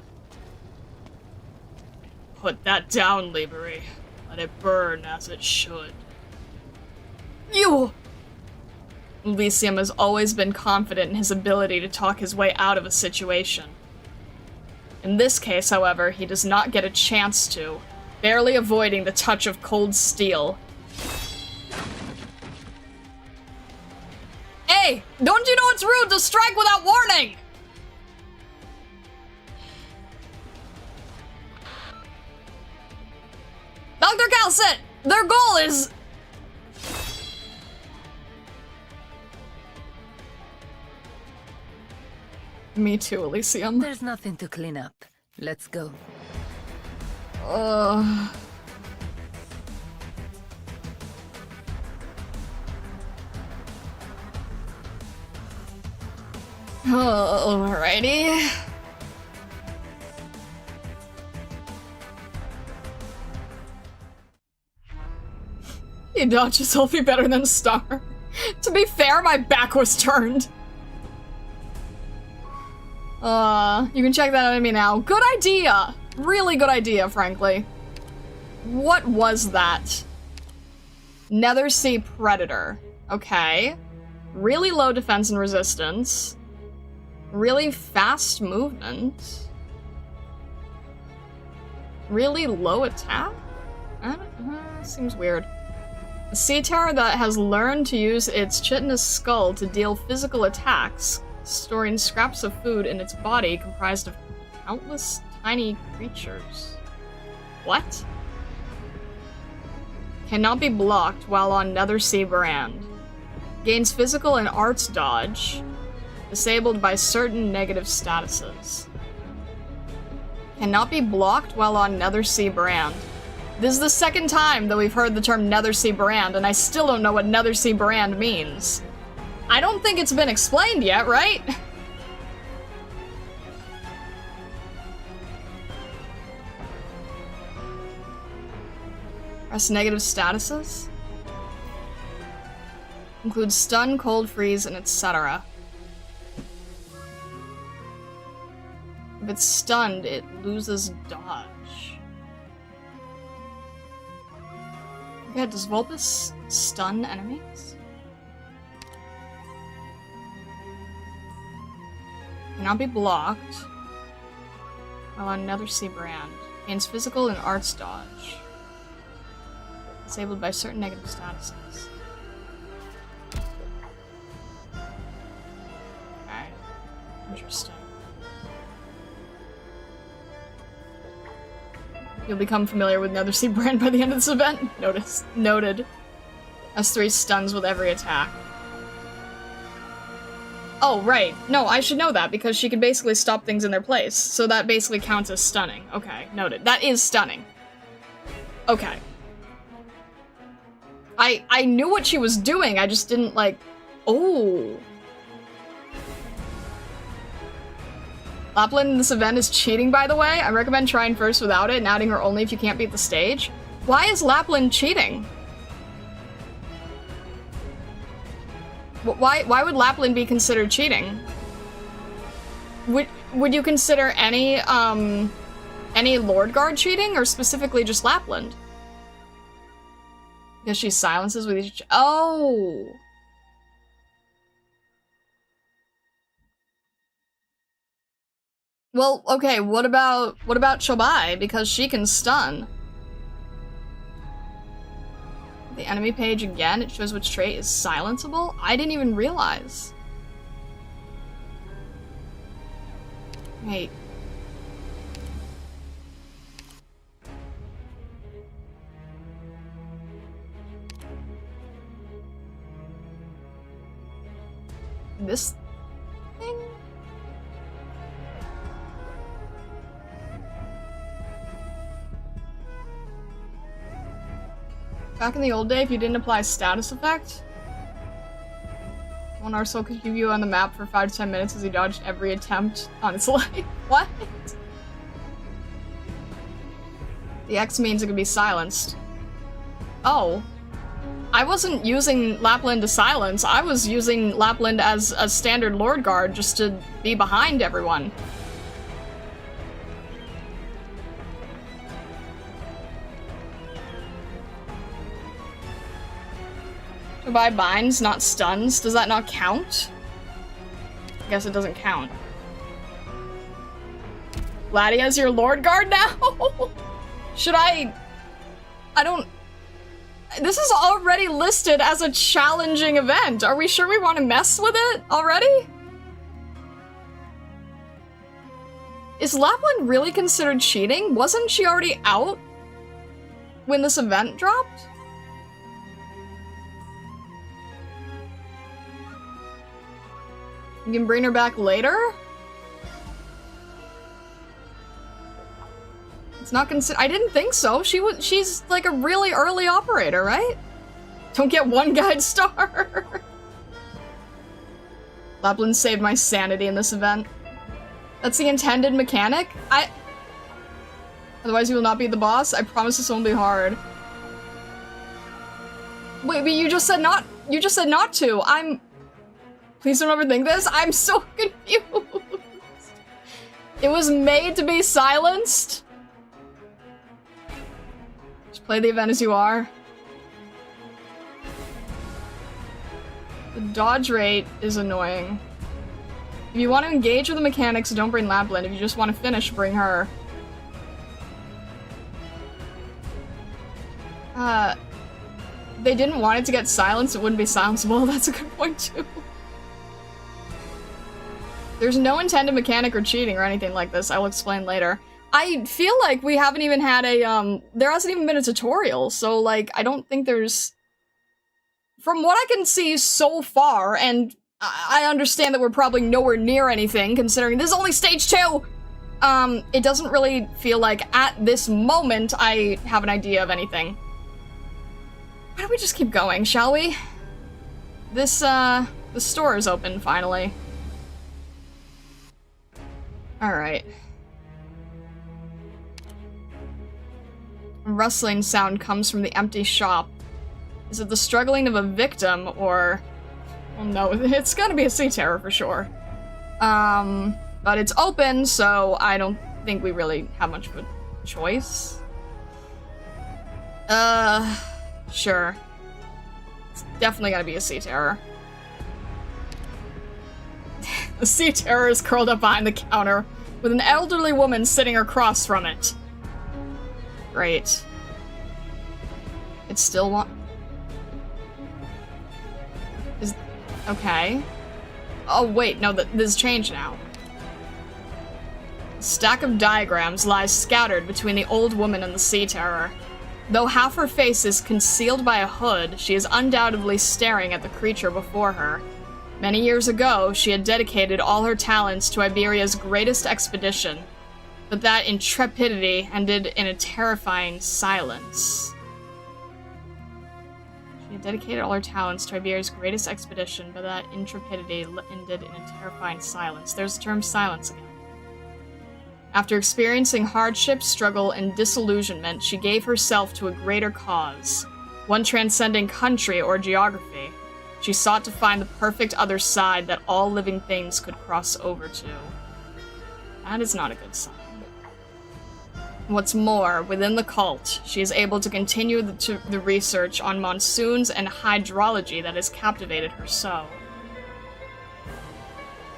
Put that down, Libery. Let it burn as it should. You! Elysium has always been confident in his ability to talk his way out of a situation. In this case, however, he does not get a chance to, barely avoiding the touch of cold steel. Hey! Don't you know it's rude to strike without warning? Dr. Calcit! Their goal is... Me too, Elysium. There's nothing to clean up. Let's go. Alrighty. You dodge a selfie better than Star. To be fair, my back was turned. You can check that out of me now. Good idea! Really good idea, frankly. What was that? Nether Sea Predator. Okay. Really low defense and resistance. Really fast movement. Really low attack? Seems weird. A sea terror that has learned to use its chitinous skull to deal physical attacks, storing scraps of food in its body comprised of countless tiny creatures. What? Cannot be blocked while on Nether Sea Brand. Gains physical and arts dodge. Disabled by certain negative statuses. Cannot be blocked while on Nether Sea Brand. This is the second time that we've heard the term Nether Sea Brand, and I still don't know what Nether Sea Brand means. I don't think it's been explained yet, right? Press negative statuses? Includes stun, cold freeze, and etc. If it's stunned, it loses dodge. Yeah, does Vulpus stun enemies? Cannot be blocked. While on Nether Sea Brand. Gains physical and arts dodge. Disabled by certain negative statuses. Okay. Interesting. You'll become familiar with Nether Sea Brand by the end of this event. Noted. S3 stuns with every attack. Oh, right. No, I should know that because she can basically stop things in their place. So that basically counts as stunning. Okay, noted. That is stunning. Okay. I knew what she was doing, I just didn't, like... Oh. Lapland in this event is cheating, by the way. I recommend trying first without it and adding her only if you can't beat the stage. Why is Lapland cheating? Why would Lapland be considered cheating? Would you consider any Lord Guard cheating, or specifically just Lapland? Because she silences with each— Oh! Well, okay, what about Chobai? Because she can stun. The enemy page again, it shows which trait is silenceable? I didn't even realize. Wait. This thing? Back in the old day, if you didn't apply a status effect, one Arsehole could keep you on the map for 5 to 10 minutes as he dodged every attempt on its life. What? The X means it can be silenced. Oh. I wasn't using Lapland to silence, I was using Lapland as a standard Lord Guard just to be behind everyone. By binds, not stuns. Does that not count? I guess it doesn't count. Gladia's your Lord Guard now? Should I don't... This is already listed as a challenging event. Are we sure we want to mess with it already? Is Lapland really considered cheating? Wasn't she already out when this event dropped? You can bring her back later? It's not I didn't think so. She's like a really early operator, right? Don't get one guide star. Lapland saved my sanity in this event. That's the intended mechanic? Otherwise you will not be the boss? I promise this won't be hard. Wait, but you just said not to. Please don't overthink this. I'm so confused. It was made to be silenced? Just play the event as you are. The dodge rate is annoying. If you want to engage with the mechanics, don't bring Lapland. If you just want to finish, bring her. They didn't want it to get silenced, it wouldn't be silenceable. That's a good point, too. There's no intended mechanic or cheating or anything like this. I will explain later. I feel like we haven't even had a, there hasn't even been a tutorial, so, like, I don't think there's... From what I can see so far, and I understand that we're probably nowhere near anything, considering this is only stage 2! It doesn't really feel like, at this moment, I have an idea of anything. Why don't we just keep going, shall we? This, the store is open, finally. Alright. A rustling sound comes from the empty shop. Is it the struggling of a victim, or... Well, no, it's gonna be a sea terror for sure. But it's open, so I don't think we really have much of a choice. Sure. It's definitely gonna be a sea terror. The sea terror is curled up behind the counter, with an elderly woman sitting across from it. Great. It's still okay. Oh wait, no, this has changed now. A stack of diagrams lies scattered between the old woman and the sea terror. Though half her face is concealed by a hood, she is undoubtedly staring at the creature before her. Many years ago, she had dedicated all her talents to Iberia's greatest expedition, but that intrepidity ended in a terrifying silence. She had dedicated all her talents to Iberia's greatest expedition, but that intrepidity ended in a terrifying silence. There's the term silence again. After experiencing hardship, struggle, and disillusionment, she gave herself to a greater cause, one transcending country or geography. She sought to find the perfect other side that all living things could cross over to. That is not a good sign. What's more, within the cult, she is able to continue the research on monsoons and hydrology that has captivated her so.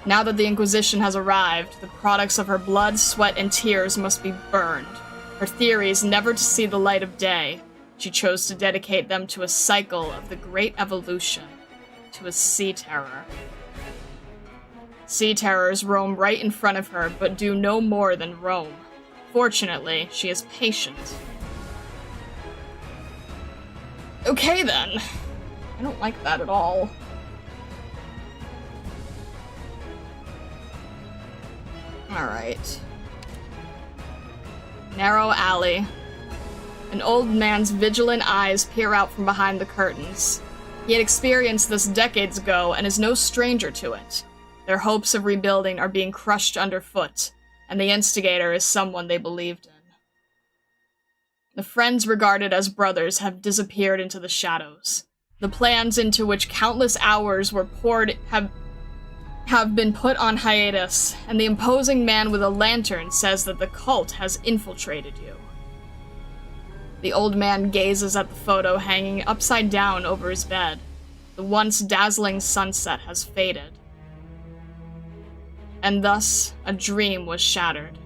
Now that the Inquisition has arrived, the products of her blood, sweat, and tears must be burned. Her theories never to see the light of day. She chose to dedicate them to a cycle of the Great Evolution, to a sea terror. Sea terrors roam right in front of her, but do no more than roam. Fortunately, she is patient. Okay then. I don't like that at all. Alright. Narrow alley. An old man's vigilant eyes peer out from behind the curtains. He had experienced this decades ago and is no stranger to it. Their hopes of rebuilding are being crushed underfoot, and the instigator is someone they believed in. The friends regarded as brothers have disappeared into the shadows. The plans into which countless hours were poured have been put on hiatus, and the imposing man with a lantern says that the cult has infiltrated you. The old man gazes at the photo hanging upside down over his bed. The once dazzling sunset has faded. And thus, a dream was shattered.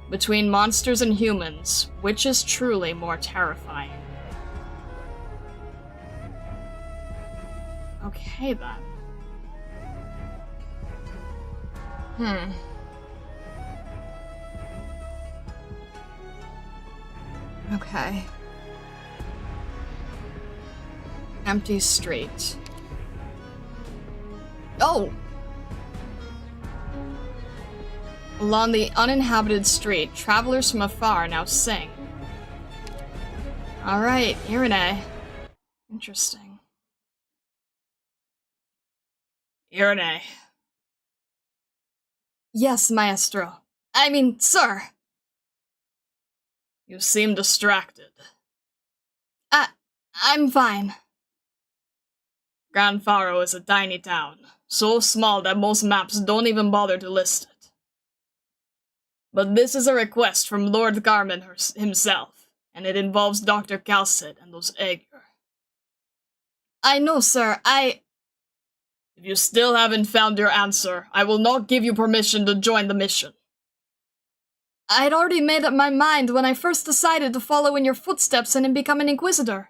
Between monsters and humans, which is truly more terrifying? Okay, then. Okay. Empty street. Oh! Along the uninhabited street, travelers from afar now sing. Alright, Irene. Interesting. Irene. Yes, Maestro. I mean, sir. You seem distracted. I'm fine. Grand Faro is a tiny town, so small that most maps don't even bother to list it. But this is a request from Lord Garmin himself, and it involves Dr. Calcit and those Aegir. I know, sir. If you still haven't found your answer, I will not give you permission to join the mission. I'd already made up my mind when I first decided to follow in your footsteps and become an Inquisitor.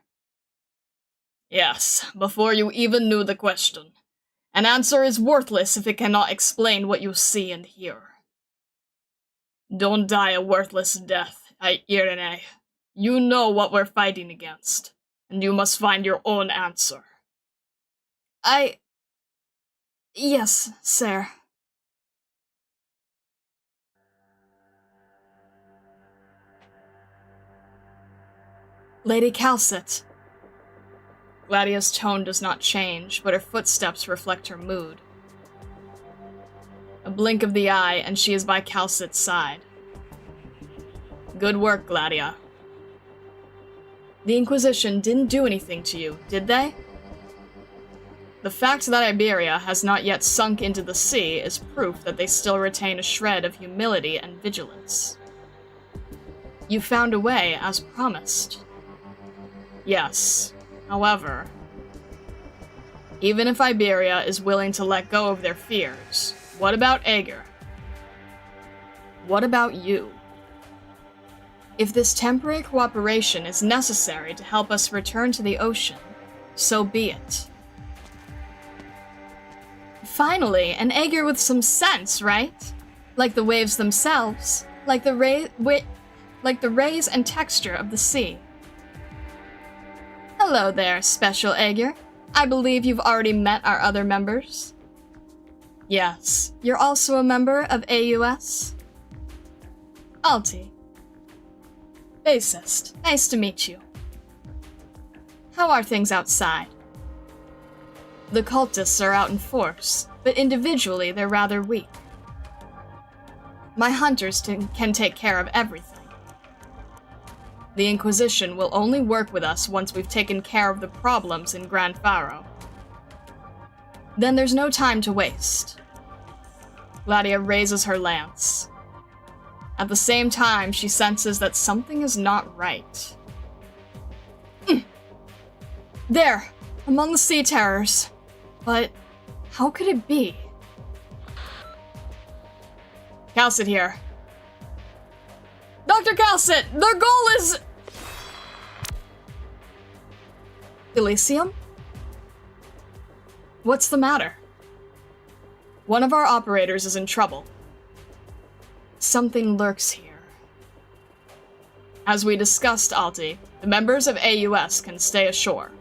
Yes, before you even knew the question. An answer is worthless if it cannot explain what you see and hear. Don't die a worthless death, Irene. You know what we're fighting against, and you must find your own answer. Yes, sir. Lady Calcit. Gladia's tone does not change, but her footsteps reflect her mood. A blink of the eye, and she is by Calcit's side. Good work, Gladia. The Inquisition didn't do anything to you, did they? The fact that Iberia has not yet sunk into the sea is proof that they still retain a shred of humility and vigilance. You found a way, as promised. Yes, however, even if Iberia is willing to let go of their fears, what about Aegir? What about you? If this temporary cooperation is necessary to help us return to the ocean, so be it. Finally, an Aegir with some sense, right? Like the waves themselves, like the rays and texture of the sea. Hello there, Special Aegir. I believe you've already met our other members. Yes. You're also a member of AUS? Alti. Bassist. Nice to meet you. How are things outside? The cultists are out in force, but individually they're rather weak. My hunters can take care of everything. The Inquisition will only work with us once we've taken care of the problems in Grand Faro. Then there's no time to waste. Gladia raises her lance. At the same time, she senses that something is not right. There, among the sea terrors. But how could it be? Calcit here. Dr. Calcit, their goal is... Elysium? What's the matter? One of our operators is in trouble. Something lurks here. As we discussed, Alti, the members of AUS can stay ashore.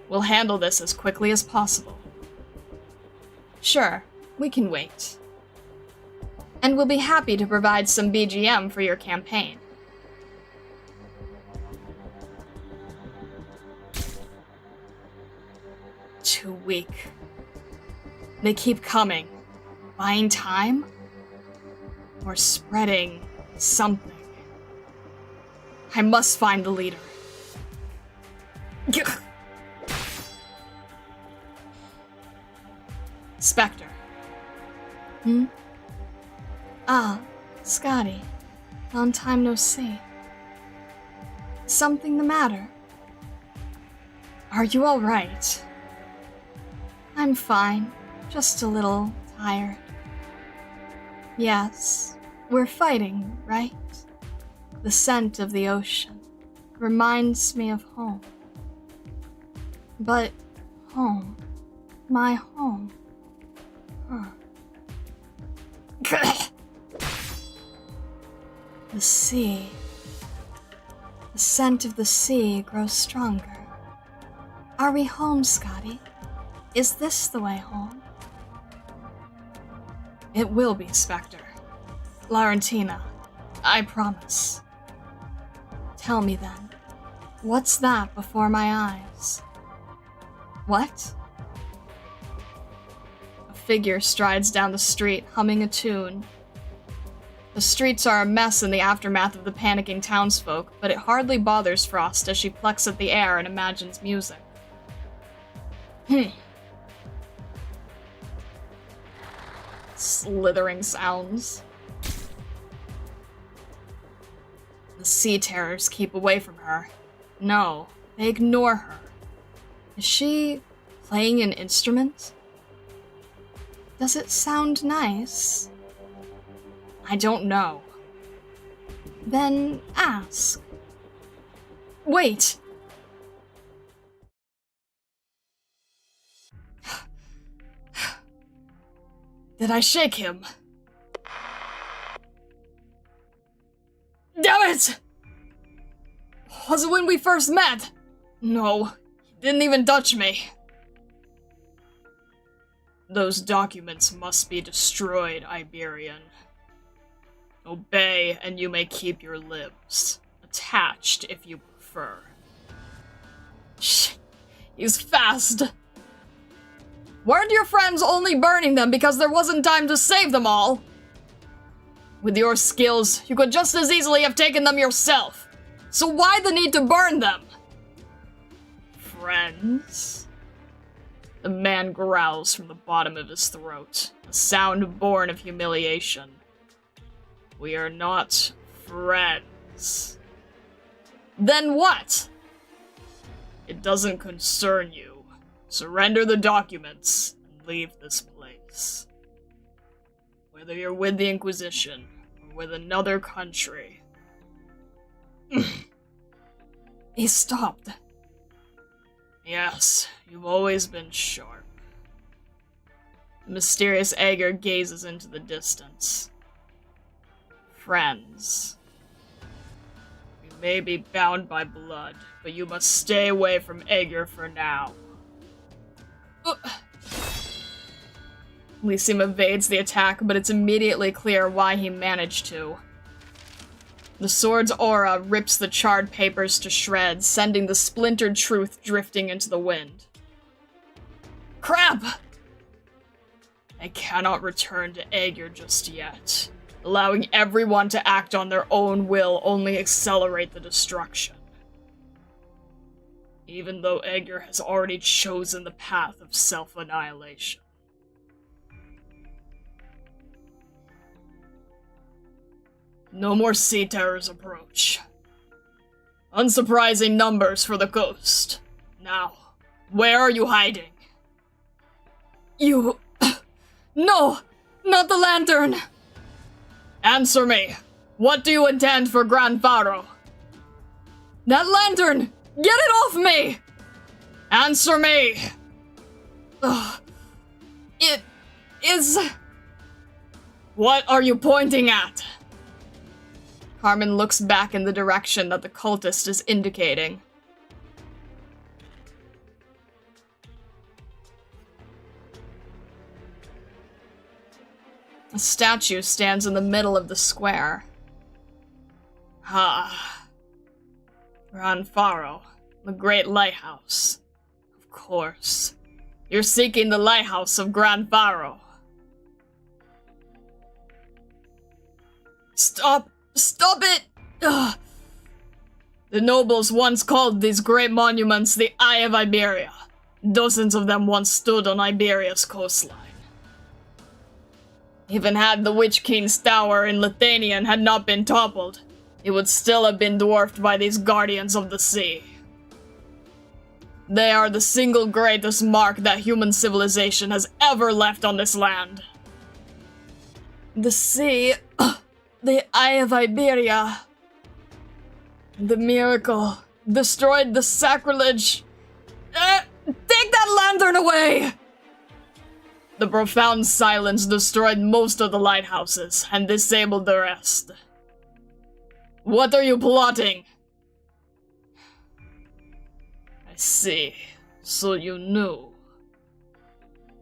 We'll handle this as quickly as possible. Sure, we can wait. And we'll be happy to provide some BGM for your campaign. Too weak. They keep coming. Buying time? Or spreading something. I must find the leader. Spectre. Ah, Scotty. Long time no see. Something the matter? Are you all right? I'm fine. Just a little tired. Yes, we're fighting, right? The scent of the ocean reminds me of home. But home, my home. The sea. The scent of the sea grows stronger. Are we home, Scotty? Is this the way home? It will be, Spectre. Laurentina, I promise. Tell me then, what's that before my eyes? What? figure strides down the street, humming a tune. The streets are a mess in the aftermath of the panicking townsfolk, but it hardly bothers Frost as she plucks at the air and imagines music. Slithering sounds. The sea terrors keep away from her. No, they ignore her. Is she playing an instrument? Does it sound nice? I don't know. Then ask. Wait. Did I shake him? Damn it! Was it when we first met? No, he didn't even touch me. Those documents must be destroyed, Iberian. Obey, and you may keep your limbs. Attached, if you prefer. Shh, he's fast. Weren't your friends only burning them because there wasn't time to save them all? With your skills, you could just as easily have taken them yourself. So why the need to burn them? Friends? The man growls from the bottom of his throat, a sound born of humiliation. We are not friends. Then what? It doesn't concern you. Surrender the documents and leave this place. Whether you're with the Inquisition or with another country. He stopped. Yes, you've always been sharp. The mysterious Aegir gazes into the distance. Friends. You may be bound by blood, but you must stay away from Aegir for now. Lysium evades the attack, but it's immediately clear why he managed to. The sword's aura rips the charred papers to shreds, sending the splintered truth drifting into the wind. Crap! I cannot return to Aegir just yet. Allowing everyone to act on their own will only accelerate the destruction. Even though Aegir has already chosen the path of self-annihilation. No more sea terrors approach. Unsurprising numbers for the coast. Now, where are you hiding? You... No! Not the lantern! Answer me. What do you intend for Gran Faro? That lantern! Get it off me! Answer me! It is... What are you pointing at? Carmen looks back in the direction that the cultist is indicating. A statue stands in the middle of the square. Gran Faro, the great lighthouse. Of course. You're seeking the lighthouse of Gran Faro. Stop it! Ugh. The nobles once called these great monuments the Eye of Iberia. Dozens of them once stood on Iberia's coastline. Even had the Witch King's tower in Lithanian had not been toppled, it would still have been dwarfed by these guardians of the sea. They are the single greatest mark that human civilization has ever left on this land. The sea, the Eye of Iberia, the miracle, destroyed the sacrilege. Take that lantern away! The profound silence destroyed most of the lighthouses and disabled the rest. What are you plotting? I see. So you knew.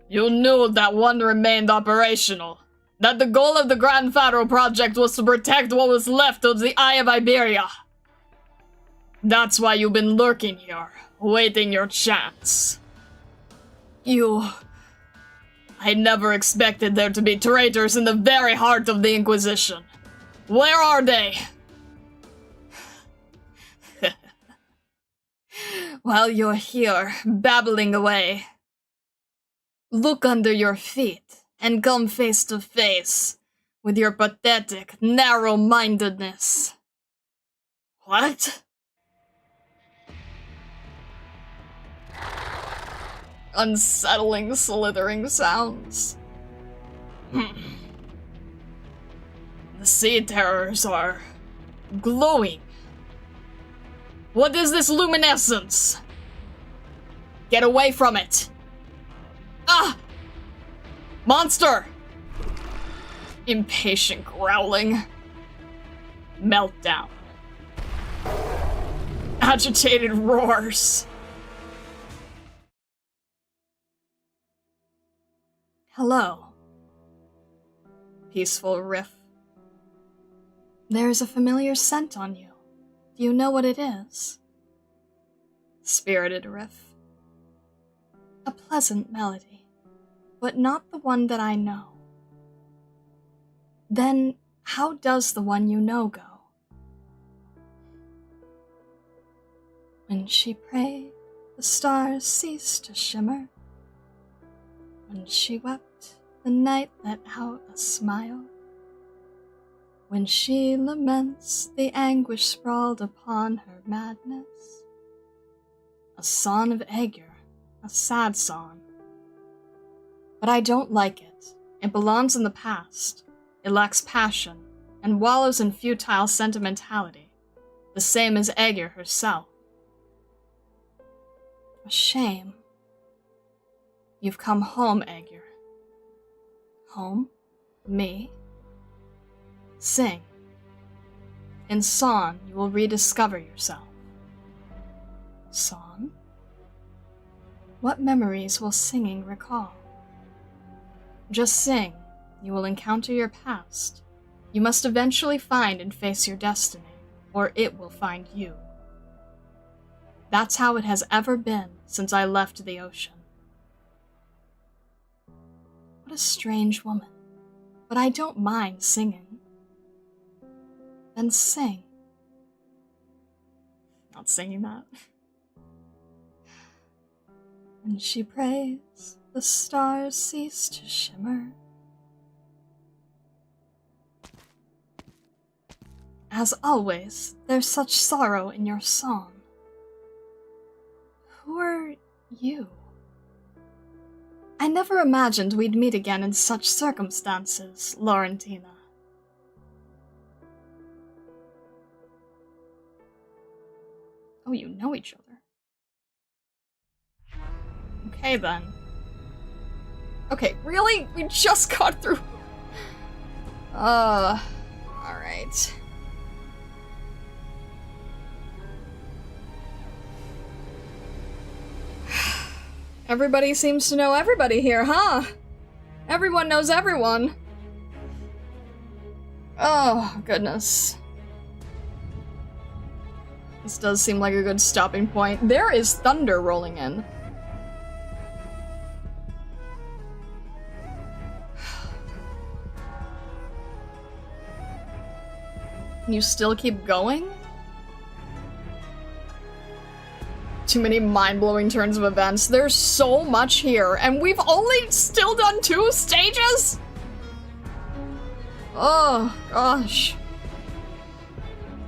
You knew that one remained operational. That the goal of the Gran Faro project was to protect what was left of the Eye of Iberia. That's why you've been lurking here, waiting your chance. I never expected there to be traitors in the very heart of the Inquisition. Where are they? While you're here, babbling away, look under your feet and come face to face with your pathetic, narrow-mindedness. What? Unsettling, slithering sounds. The sea terrors are glowing. What is this luminescence? Get away from it! Ah! Monster! Impatient growling. Meltdown. Agitated roars. Hello. Peaceful riff. There's a familiar scent on you. Do you know what it is? Spirited riff. A pleasant melody, but not the one that I know. Then, how does the one you know go? When she prayed, the stars ceased to shimmer. When she wept, the night let out a smile. When she laments, the anguish sprawled upon her madness. A song of Aegir, a sad song. But I don't like it. It belongs in the past. It lacks passion, and wallows in futile sentimentality, the same as Aegir herself. A shame. You've come home, Aegir. Home? Me? Sing. In song, you will rediscover yourself. Song? What memories will singing recall? Just sing. You will encounter your past. You must eventually find and face your destiny, or it will find you. That's how it has ever been since I left the ocean. What a strange woman. But I don't mind singing. Then sing. Not singing that. When she prays, the stars cease to shimmer. As always, there's such sorrow in your song. Who are you? I never imagined we'd meet again in such circumstances, Laurentina. Oh, you know each other. Okay, then. Okay, really? We just got through... Alright. Everybody seems to know everybody here, huh? Everyone knows everyone. Oh, goodness. This does seem like a good stopping point. There is thunder rolling in. You still keep going? Too many mind-blowing turns of events. There's so much here, and we've only still done 2 stages? Oh, gosh.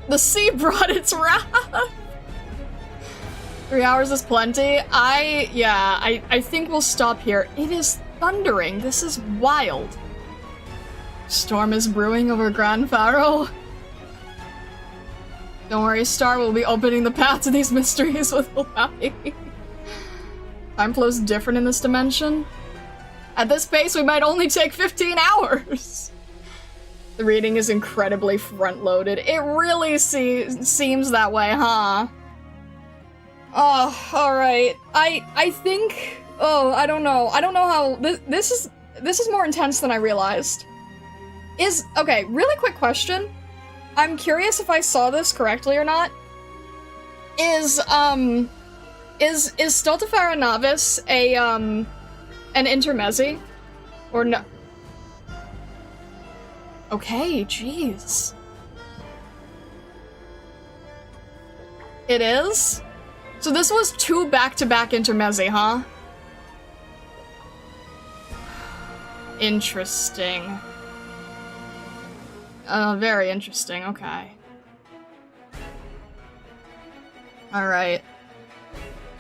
The sea brought its wrath. 3 hours is plenty. I think we'll stop here. It is thundering. This is wild. Storm is brewing over Grand Pharaoh. Don't worry, Star will be opening the path to these mysteries with Hawaii. Time flows different in this dimension. At this pace, we might only take 15 hours. The reading is incredibly front-loaded. It really seems that way, huh? Oh, alright. I think... Oh, I don't know. I don't know how... This is more intense than I realized. Okay, really quick question. I'm curious if I saw this correctly or not. Is Stultifera Navis an intermezzi? Or no. Okay, jeez. It is? So this was 2 back-to-back intermezzi, huh? Interesting. Very interesting, okay. Alright.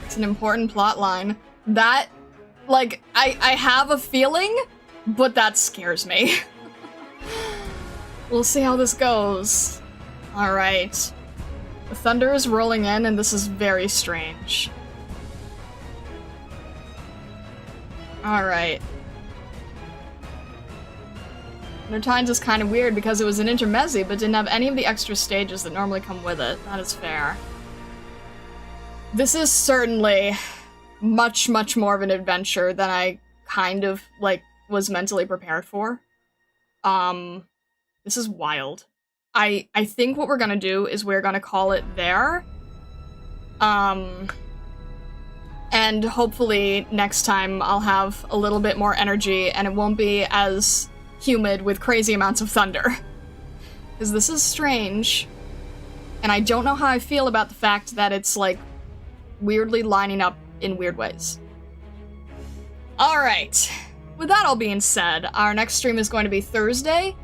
It's an important plot line. That, like, I have a feeling, but that scares me. We'll see how this goes. Alright. The thunder is rolling in, and this is very strange. Alright. Undertines is kind of weird because it was an intermezzi, but didn't have any of the extra stages that normally come with it. That is fair. This is certainly much, much more of an adventure than I kind of, like, was mentally prepared for. This is wild. I think what we're gonna do is we're gonna call it there. And hopefully next time I'll have a little bit more energy and it won't be as humid with crazy amounts of thunder. Because this is strange. And I don't know how I feel about the fact that it's, like, weirdly lining up in weird ways. Alright. With that all being said, our next stream is going to be Thursday,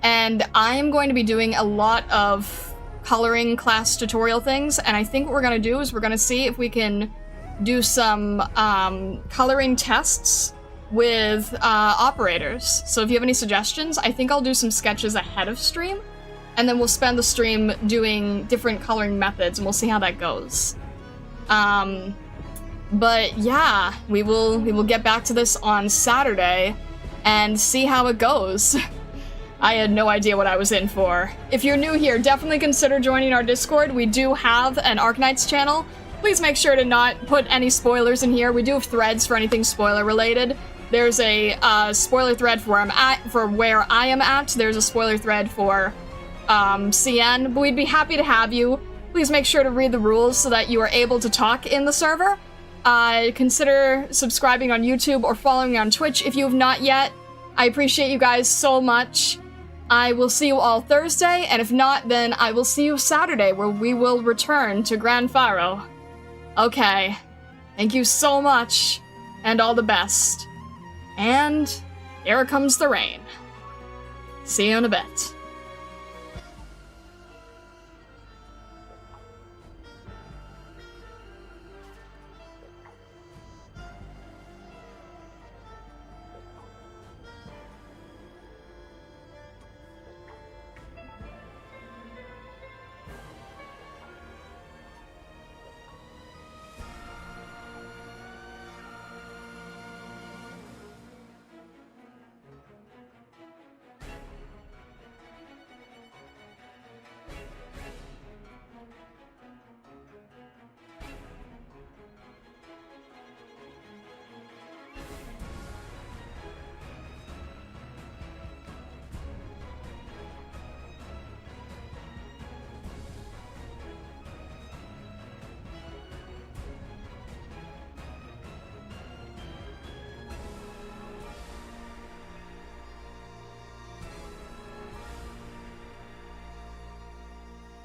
and I'm going to be doing a lot of coloring class tutorial things, and I think what we're going to do is we're going to see if we can do some coloring tests with operators. So if you have any suggestions, I think I'll do some sketches ahead of stream, and then we'll spend the stream doing different coloring methods, and we'll see how that goes. But yeah, we will get back to this on Saturday and see how it goes. I had no idea what I was in for. If you're new here, definitely consider joining our Discord. We do have an Arknights channel. Please make sure to not put any spoilers in here. We do have threads for anything spoiler related. There's a spoiler thread for where I am at. There's a spoiler thread for CN, but we'd be happy to have you. Please make sure to read the rules so that you are able to talk in the server. Consider subscribing on YouTube or following me on Twitch if you have not yet. I appreciate you guys so much. I will see you all Thursday, and if not, then I will see you Saturday, where we will return to Gran Faro. Okay. Thank you so much, and all the best. And here comes the rain. See you in a bit.